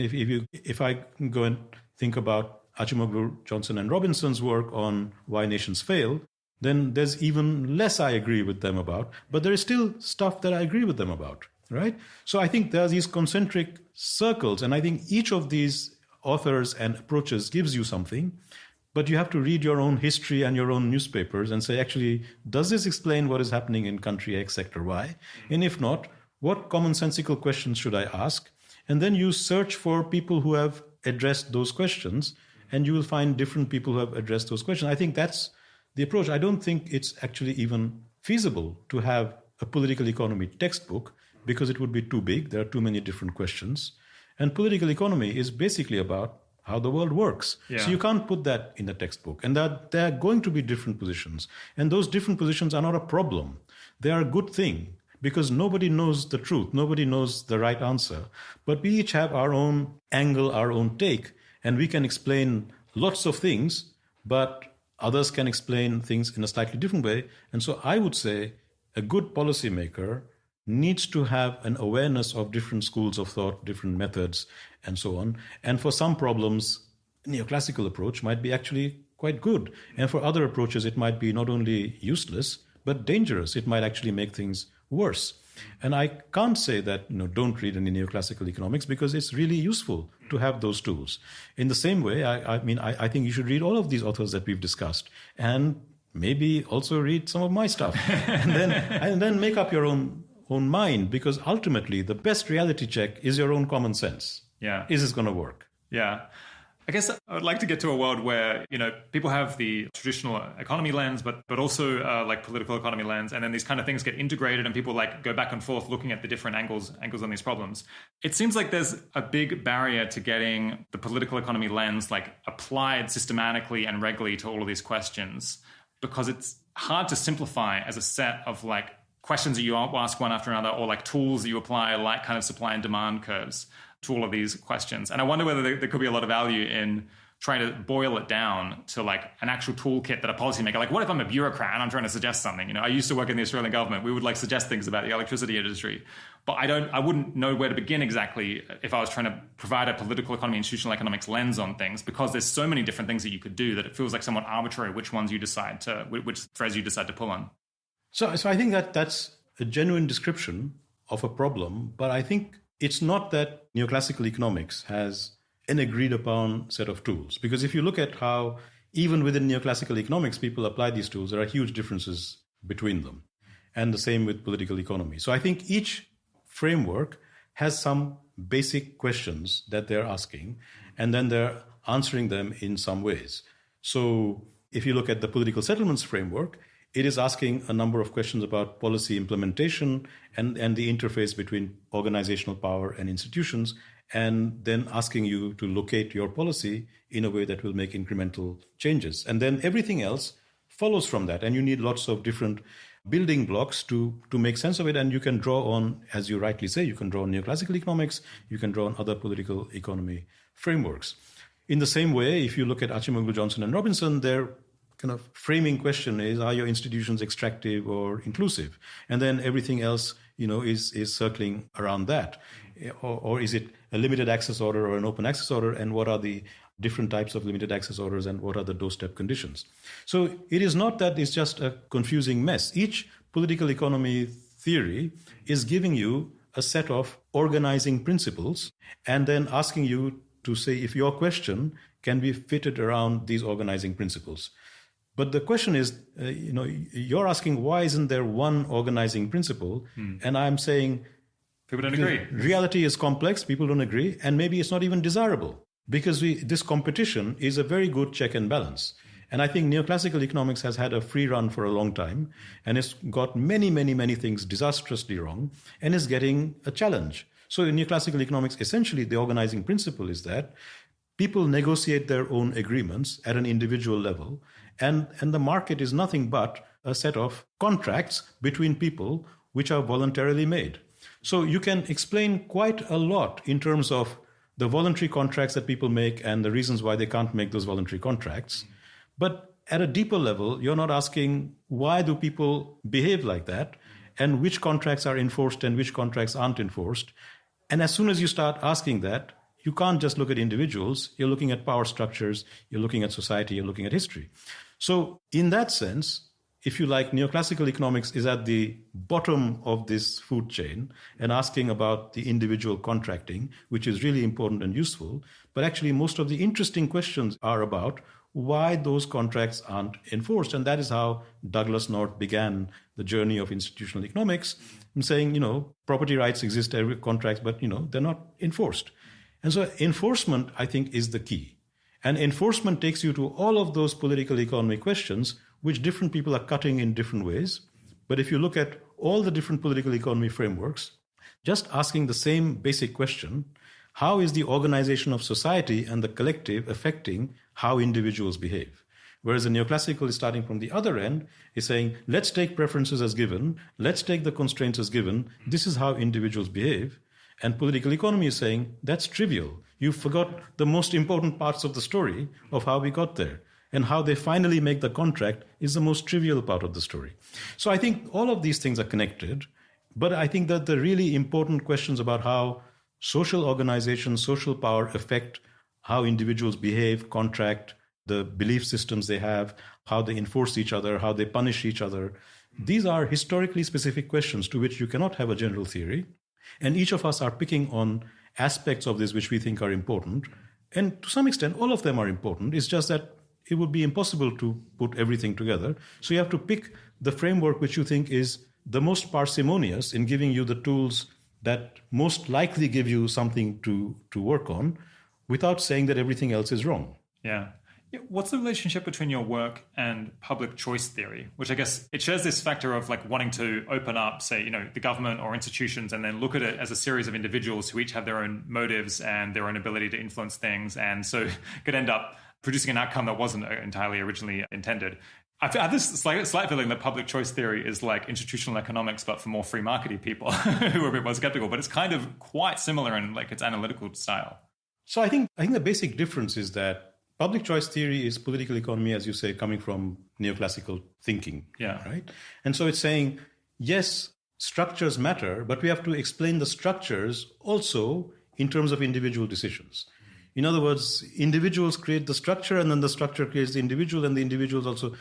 if I go and think about Acemoglu, Johnson and Robinson's work on why nations fail, then there's even less I agree with them about, but there is still stuff that I agree with them about, right? So I think there are these concentric circles, and I think each of these authors and approaches gives you something, but you have to read your own history and your own newspapers and say, actually, does this explain what is happening in country X, sector Y? And if not, what commonsensical questions should I ask? And then you search for people who have addressed those questions, and you will find different people who have addressed those questions. I think that's the approach. I don't think it's actually even feasible to have a political economy textbook because it would be too big. There are too many different questions. And political economy is basically about how the world works. Yeah. So you can't put that in a textbook. And that there are going to be different positions. And those different positions are not a problem. They are a good thing because nobody knows the truth. Nobody knows the right answer. But we each have our own angle, our own take. And we can explain lots of things, but others can explain things in a slightly different way. And so I would say a good policymaker needs to have an awareness of different schools of thought, different methods, and so on. And for some problems, neoclassical approach might be actually quite good. And for other approaches, it might be not only useless, but dangerous. It might actually make things worse. And I can't say that, don't read any neoclassical economics, because it's really useful to have those tools. In the same way, I think you should read all of these authors that we've discussed, and maybe also read some of my stuff, and then make up your own mind, because ultimately the best reality check is your own common sense. Yeah. Is this going to work? Yeah. I guess I would like to get to a world where, people have the traditional economy lens, but also like political economy lens. And then these kind of things get integrated and people like go back and forth looking at the different angles on these problems. It seems like there's a big barrier to getting the political economy lens like applied systematically and regularly to all of these questions, because it's hard to simplify as a set of like questions that you ask one after another, or like tools that you apply, like kind of supply and demand curves to all of these questions. And I wonder whether there could be a lot of value in trying to boil it down to like an actual toolkit that a policymaker, like what if I'm a bureaucrat and I'm trying to suggest something? I used to work in the Australian government. We would like suggest things about the electricity industry, but I wouldn't know where to begin exactly if I was trying to provide a political economy, institutional economics lens on things, because there's so many different things that you could do that it feels like somewhat arbitrary which threads you decide to pull on. So I think that's a genuine description of a problem, but I think it's not that neoclassical economics has an agreed upon set of tools. Because if you look at how, even within neoclassical economics, people apply these tools, there are huge differences between them. And the same with political economy. So I think each framework has some basic questions that they're asking, and then they're answering them in some ways. So if you look at the political settlements framework, it is asking a number of questions about policy implementation and the interface between organizational power and institutions, and then asking you to locate your policy in a way that will make incremental changes. And then everything else follows from that. And you need lots of different building blocks to make sense of it. And you can draw on, as you rightly say, you can draw on neoclassical economics, you can draw on other political economy frameworks. In the same way, if you look at Acemoglu, Johnson, and Robinson, their kind of framing question is, are your institutions extractive or inclusive? And then everything else, is circling around that. Or is it a limited access order or an open access order? And what are the different types of limited access orders, and what are the doorstep conditions? So it is not that it's just a confusing mess. Each political economy theory is giving you a set of organizing principles and then asking you to say if your question can be fitted around these organizing principles. But the question is, you're asking, why isn't there one organizing principle? And I'm saying, people don't agree. Reality is complex. People don't agree. And maybe it's not even desirable, because this competition is a very good check and balance. And I think neoclassical economics has had a free run for a long time, and it's got many, many, many things disastrously wrong, and is getting a challenge. So in neoclassical economics, essentially the organizing principle is that people negotiate their own agreements at an individual level, and the market is nothing but a set of contracts between people which are voluntarily made. So you can explain quite a lot in terms of the voluntary contracts that people make and the reasons why they can't make those voluntary contracts. But at a deeper level, you're not asking, why do people behave like that, and which contracts are enforced and which contracts aren't enforced. And as soon as you start asking that, you can't just look at individuals. You're looking at power structures, you're looking at society, you're looking at history. So in that sense, if you like, neoclassical economics is at the bottom of this food chain and asking about the individual contracting, which is really important and useful. But actually, most of the interesting questions are about why those contracts aren't enforced. And that is how Douglas North began the journey of institutional economics, in saying, property rights exist, every contract, but, they're not enforced. And so enforcement, I think, is the key. And enforcement takes you to all of those political economy questions, which different people are cutting in different ways. But if you look at all the different political economy frameworks, just asking the same basic question, how is the organization of society and the collective affecting how individuals behave? Whereas the neoclassical is starting from the other end, is saying, let's take preferences as given, let's take the constraints as given, this is how individuals behave. And political economy is saying, that's trivial. You forgot the most important parts of the story of how we got there. And how they finally make the contract is the most trivial part of the story. So I think all of these things are connected, But I think that the really important questions about how social organizations, social power affect how individuals behave, contract, the belief systems they have, how they enforce each other, how they punish each other. These are historically specific questions to which you cannot have a general theory. And each of us are picking on aspects of this which we think are important. And to some extent, all of them are important. It's just that it would be impossible to put everything together. So you have to pick the framework which you think is the most parsimonious in giving you the tools that most likely give you something to work on without saying that everything else is wrong. Yeah. What's the relationship between your work and public choice theory, which I guess it shares this factor of like wanting to open up, say, the government or institutions and then look at it as a series of individuals who each have their own motives and their own ability to influence things. And so could end up producing an outcome that wasn't entirely originally intended. I have this slight feeling that public choice theory is like institutional economics, but for more free markety people who are a bit more skeptical, but it's kind of quite similar in like its analytical style. So I think the basic difference is that public choice theory is political economy, as you say, coming from neoclassical thinking. Yeah. Right. And so it's saying, yes, structures matter, but we have to explain the structures also in terms of individual decisions. In other words, individuals create the structure and then the structure creates the individual and the individuals also.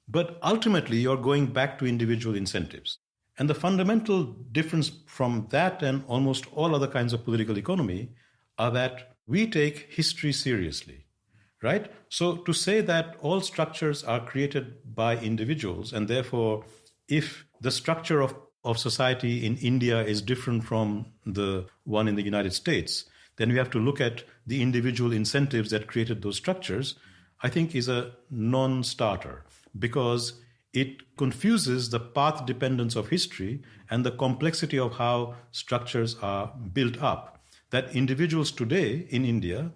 But ultimately, you're going back to individual incentives. And the fundamental difference from that and almost all other kinds of political economy are that we take history seriously, right? So to say that all structures are created by individuals, and therefore, if the structure of society in India is different from the one in the United States, then we have to look at the individual incentives that created those structures, I think is a non-starter, because it confuses the path dependence of history and the complexity of how structures are built up. That individuals today in India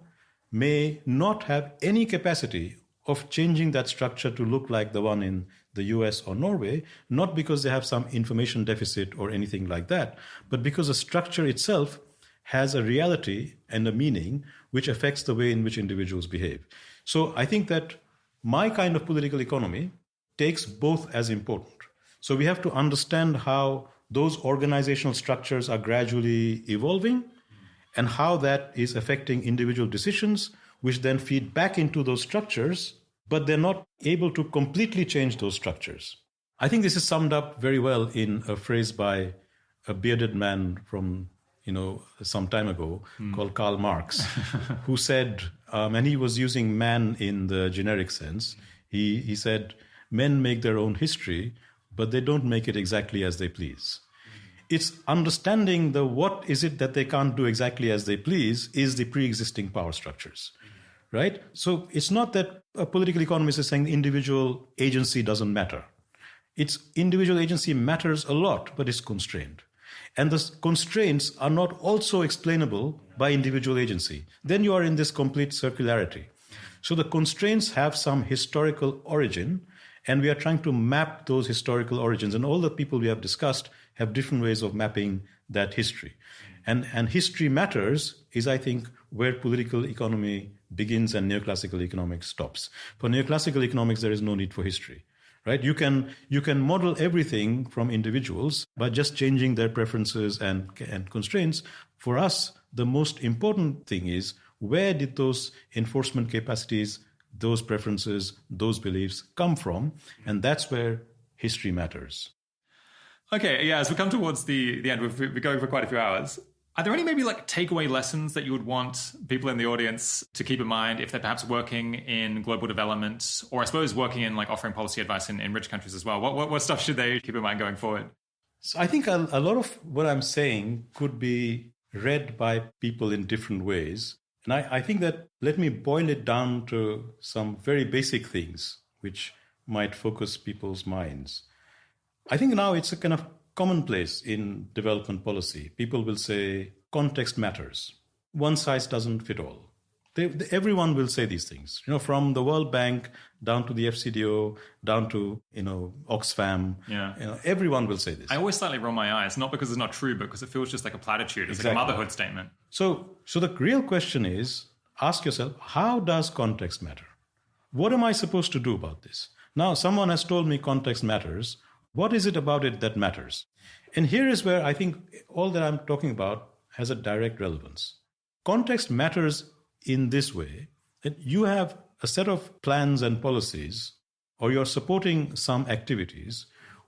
may not have any capacity of changing that structure to look like the one in the US or Norway, not because they have some information deficit or anything like that, but because the structure itself has a reality and a meaning which affects the way in which individuals behave. So I think that my kind of political economy takes both as important. So we have to understand how those organizational structures are gradually evolving and how that is affecting individual decisions, which then feed back into those structures, but they're not able to completely change those structures. I think this is summed up very well in a phrase by a bearded man from some time ago called Karl Marx, who said, and he was using man in the generic sense, he said, men make their own history, but they don't make it exactly as they please. It's understanding what is it that they can't do exactly as they please is the pre-existing power structures, right? So it's not that a political economist is saying individual agency doesn't matter. It's individual agency matters a lot, but it's constrained. And the constraints are not also explainable by individual agency. Then you are in this complete circularity. So the constraints have some historical origin, and we are trying to map those historical origins. And all the people we have discussed have different ways of mapping that history. And history matters is, I think, where political economy begins and neoclassical economics stops. For neoclassical economics, there is no need for history. Right? You can model everything from individuals by just changing their preferences and constraints. For us, the most important thing is, where did those enforcement capacities, those preferences, those beliefs come from? And that's where history matters. Okay, yeah, as we come towards the end, we've been going for quite a few hours. Are there any maybe like takeaway lessons that you would want people in the audience to keep in mind if they're perhaps working in global development, or I suppose working in like offering policy advice in rich countries as well? What stuff should they keep in mind going forward? So I think a lot of what I'm saying could be read by people in different ways. And I think that let me boil it down to some very basic things which might focus people's minds. I think now it's a kind of commonplace in development policy. People will say context matters. One size doesn't fit all. Everyone will say these things, from the World Bank down to the FCDO, down to, Oxfam. Yeah. Everyone will say this. I always slightly roll my eyes, not because it's not true, but because it feels just like a platitude. It's exactly. Like a motherhood statement. So the real question is, ask yourself, how does context matter? What am I supposed to do about this? Now, someone has told me context matters. What is it about it that matters? And here is where I think all that I'm talking about has a direct relevance. Context matters in this way, that you have a set of plans and policies, or you're supporting some activities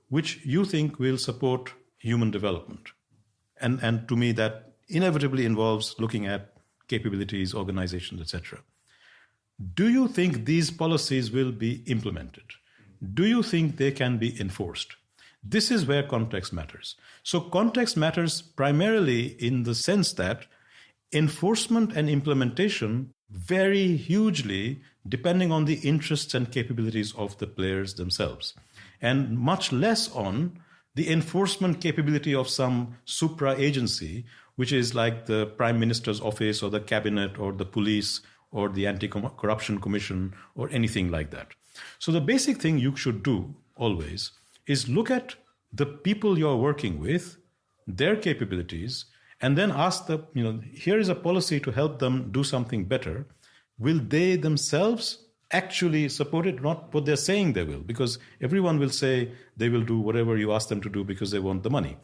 which you think will support human development. And to me, that inevitably involves looking at capabilities, organizations, etc. Do you think these policies will be implemented? Do you think they can be enforced? This is where context matters. So context matters primarily in the sense that enforcement and implementation vary hugely depending on the interests and capabilities of the players themselves, and much less on the enforcement capability of some supra-agency, which is like the Prime Minister's office or the cabinet or the police or the Anti-Corruption Commission or anything like that. So the basic thing you should do always is look at the people you're working with, their capabilities, and then ask them, here is a policy to help them do something better. Will they themselves actually support it? Not what they're saying they will, because everyone will say they will do whatever you ask them to do because they want the money.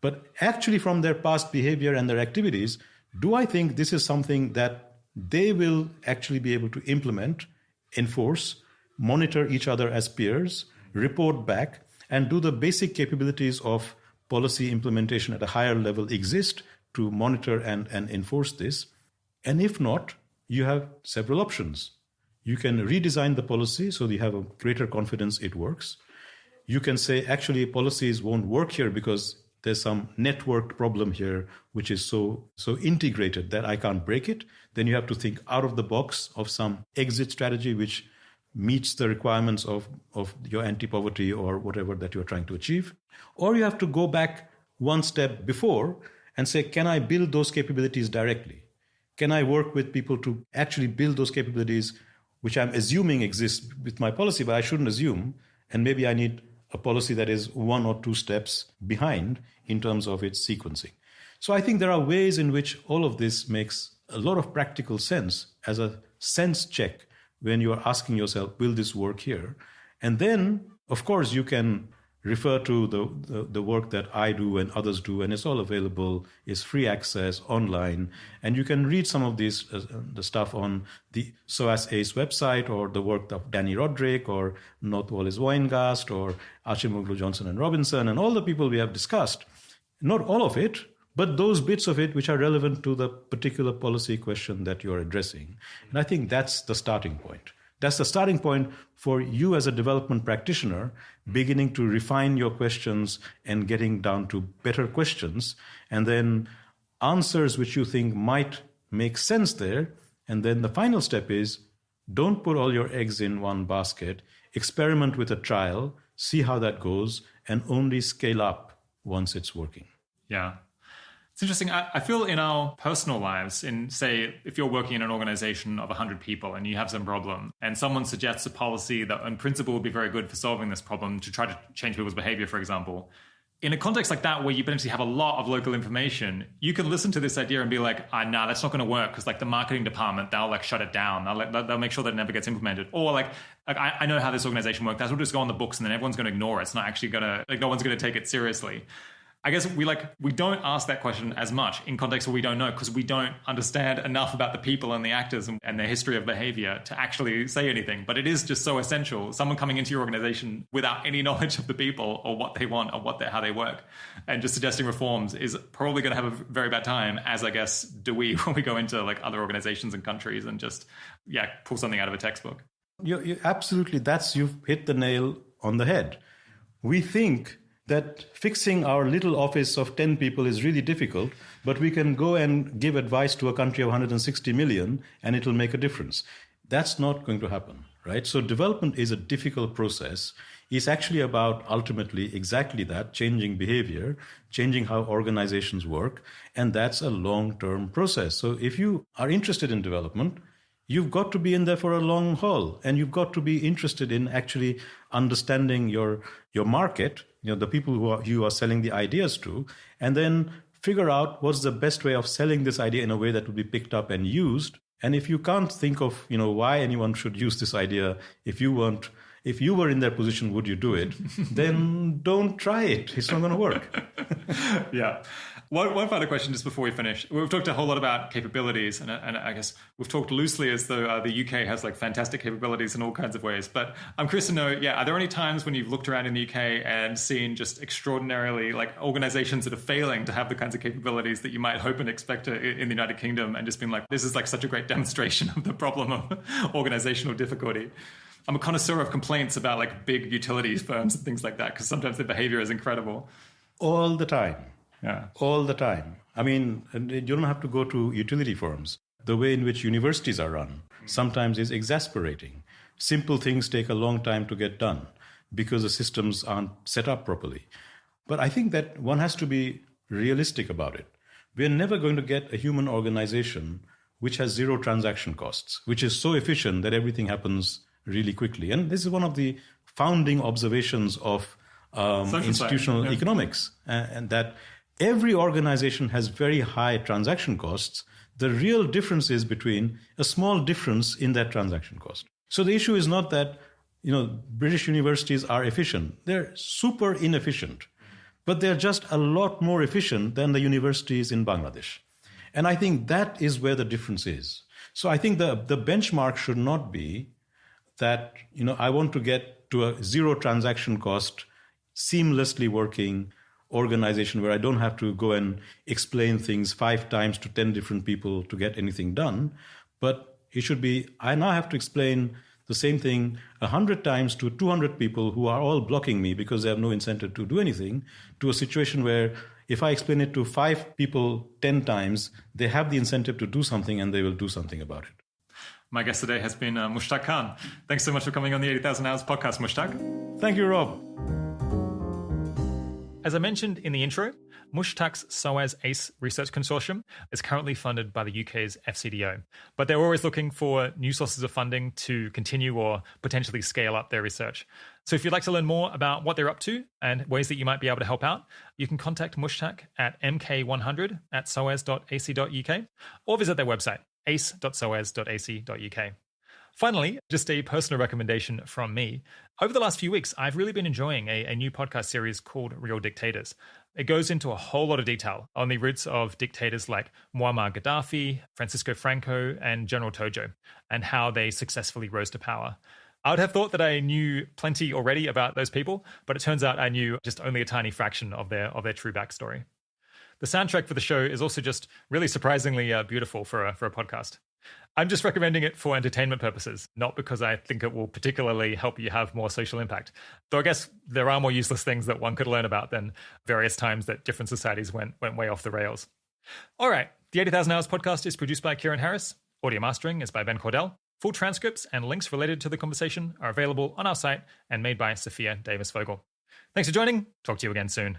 But actually from their past behavior and their activities, do I think this is something that they will actually be able to implement, enforce, monitor each other as peers, report back, and do the basic capabilities of policy implementation at a higher level exist to monitor and enforce this? And if not, you have several options. You can redesign the policy so you have a greater confidence it works. You can say, actually, policies won't work here because there's some networked problem here, which is so integrated that I can't break it. Then you have to think out of the box of some exit strategy which meets the requirements of your anti-poverty or whatever that you're trying to achieve. Or you have to go back one step before and say, can I build those capabilities directly? Can I work with people to actually build those capabilities, which I'm assuming exist with my policy, but I shouldn't assume. And maybe I need a policy that is one or two steps behind in terms of its sequencing. So I think there are ways in which all of this makes a lot of practical sense as a sense check when you are asking yourself, will this work here? And then, of course, you can refer to the work that I do and others do, and it's all available. It's free access online. And you can read some of these, the stuff on the SOAS ACE website, or the work of Danny Roderick or North Wallace Weingast or Archimoglu Johnson and Robinson and all the people we have discussed. Not all of it, but those bits of it which are relevant to the particular policy question that you're addressing. And I think that's the starting point. That's the starting point for you as a development practitioner, beginning to refine your questions and getting down to better questions, and then answers which you think might make sense there. And then the final step is, don't put all your eggs in one basket, experiment with a trial, see how that goes, and only scale up once it's working. Yeah. It's interesting. I feel in our personal lives, in, say, if you're working in an organization of 100 people and you have some problem and someone suggests a policy that in principle would be very good for solving this problem to try to change people's behavior, for example, in a context like that where you potentially have a lot of local information, you can listen to this idea and be like, nah, that's not going to work because like the marketing department, they'll shut it down. They'll make sure that it never gets implemented. Or like I know how this organization works. That will just go on the books and then everyone's going to ignore it. It's not actually going to, no one's going to take it seriously. I guess we don't ask that question as much in context where we don't know, because we don't understand enough about the people and the actors and their history of behavior to actually say anything. But it is just so essential. Someone coming into your organization without any knowledge of the people or what they want or how they work and just suggesting reforms is probably going to have a very bad time, as I guess do we when we go into like other organizations and countries and just pull something out of a textbook. You absolutely, you've hit the nail on the head. We think that fixing our little office of 10 people is really difficult, but we can go and give advice to a country of 160 million and it'll make a difference. That's not going to happen, right? So development is a difficult process. It's actually about ultimately exactly that, changing behavior, changing how organizations work, and that's a long-term process. So if you are interested in development, you've got to be in there for a long haul, and you've got to be interested in actually understanding your market, the people who you are selling the ideas to, and then figure out what's the best way of selling this idea in a way that will be picked up and used. And if you can't think of, why anyone should use this idea, if you weren't if you were in their position, would you do it? Then don't try it. It's not going to work. Yeah. One final question just before we finish. We've talked a whole lot about capabilities, and I guess we've talked loosely as though the UK has like fantastic capabilities in all kinds of ways. But I'm curious to know, are there any times when you've looked around in the UK and seen just extraordinarily like organizations that are failing to have the kinds of capabilities that you might hope and expect in the United Kingdom, and just been like, this is like such a great demonstration of the problem of organizational difficulty? I'm a connoisseur of complaints about like big utilities firms and things like that, because sometimes their behavior is incredible. All the time. Yeah. All the time. I mean, you don't have to go to utility firms. The way in which universities are run sometimes is exasperating. Simple things take a long time to get done because the systems aren't set up properly. But I think that one has to be realistic about it. We're never going to get a human organization which has zero transaction costs, which is so efficient that everything happens really quickly. And this is one of the founding observations of institutional economics, and that every organization has very high transaction costs. The real difference is between a small difference in that transaction cost. So the issue is not that, British universities are efficient. They're super inefficient, but they're just a lot more efficient than the universities in Bangladesh. And I think that is where the difference is. So I think the benchmark should not be that, I want to get to a zero transaction cost, seamlessly working organization where I don't have to go and explain things 5 times to 10 different people to get anything done. But it should be, I now have to explain the same thing 100 times to 200 people who are all blocking me because they have no incentive to do anything, to a situation where if I explain it to 5 people 10 times, they have the incentive to do something and they will do something about it. My guest today has been Mushtaq Khan. Thanks so much for coming on the 80,000 Hours podcast, Mushtaq. Thank you, Rob. As I mentioned in the intro, Mushtaq's SOAS ACE Research Consortium is currently funded by the UK's FCDO, but they're always looking for new sources of funding to continue or potentially scale up their research. So if you'd like to learn more about what they're up to and ways that you might be able to help out, you can contact Mushtaq at mk100@soas.ac.uk or visit their website, ace.soas.ac.uk. Finally, just a personal recommendation from me. Over the last few weeks, I've really been enjoying a new podcast series called Real Dictators. It goes into a whole lot of detail on the roots of dictators like Muammar Gaddafi, Francisco Franco, and General Tojo, and how they successfully rose to power. I would have thought that I knew plenty already about those people, but it turns out I knew just only a tiny fraction of their true backstory. The soundtrack for the show is also just really surprisingly beautiful for a podcast. I'm just recommending it for entertainment purposes, not because I think it will particularly help you have more social impact. Though I guess there are more useless things that one could learn about than various times that different societies went way off the rails. All right, the 80,000 Hours podcast is produced by Kieran Harris. Audio mastering is by Ben Cordell. Full transcripts and links related to the conversation are available on our site and made by Sophia Davis-Fogel. Thanks for joining. Talk to you again soon.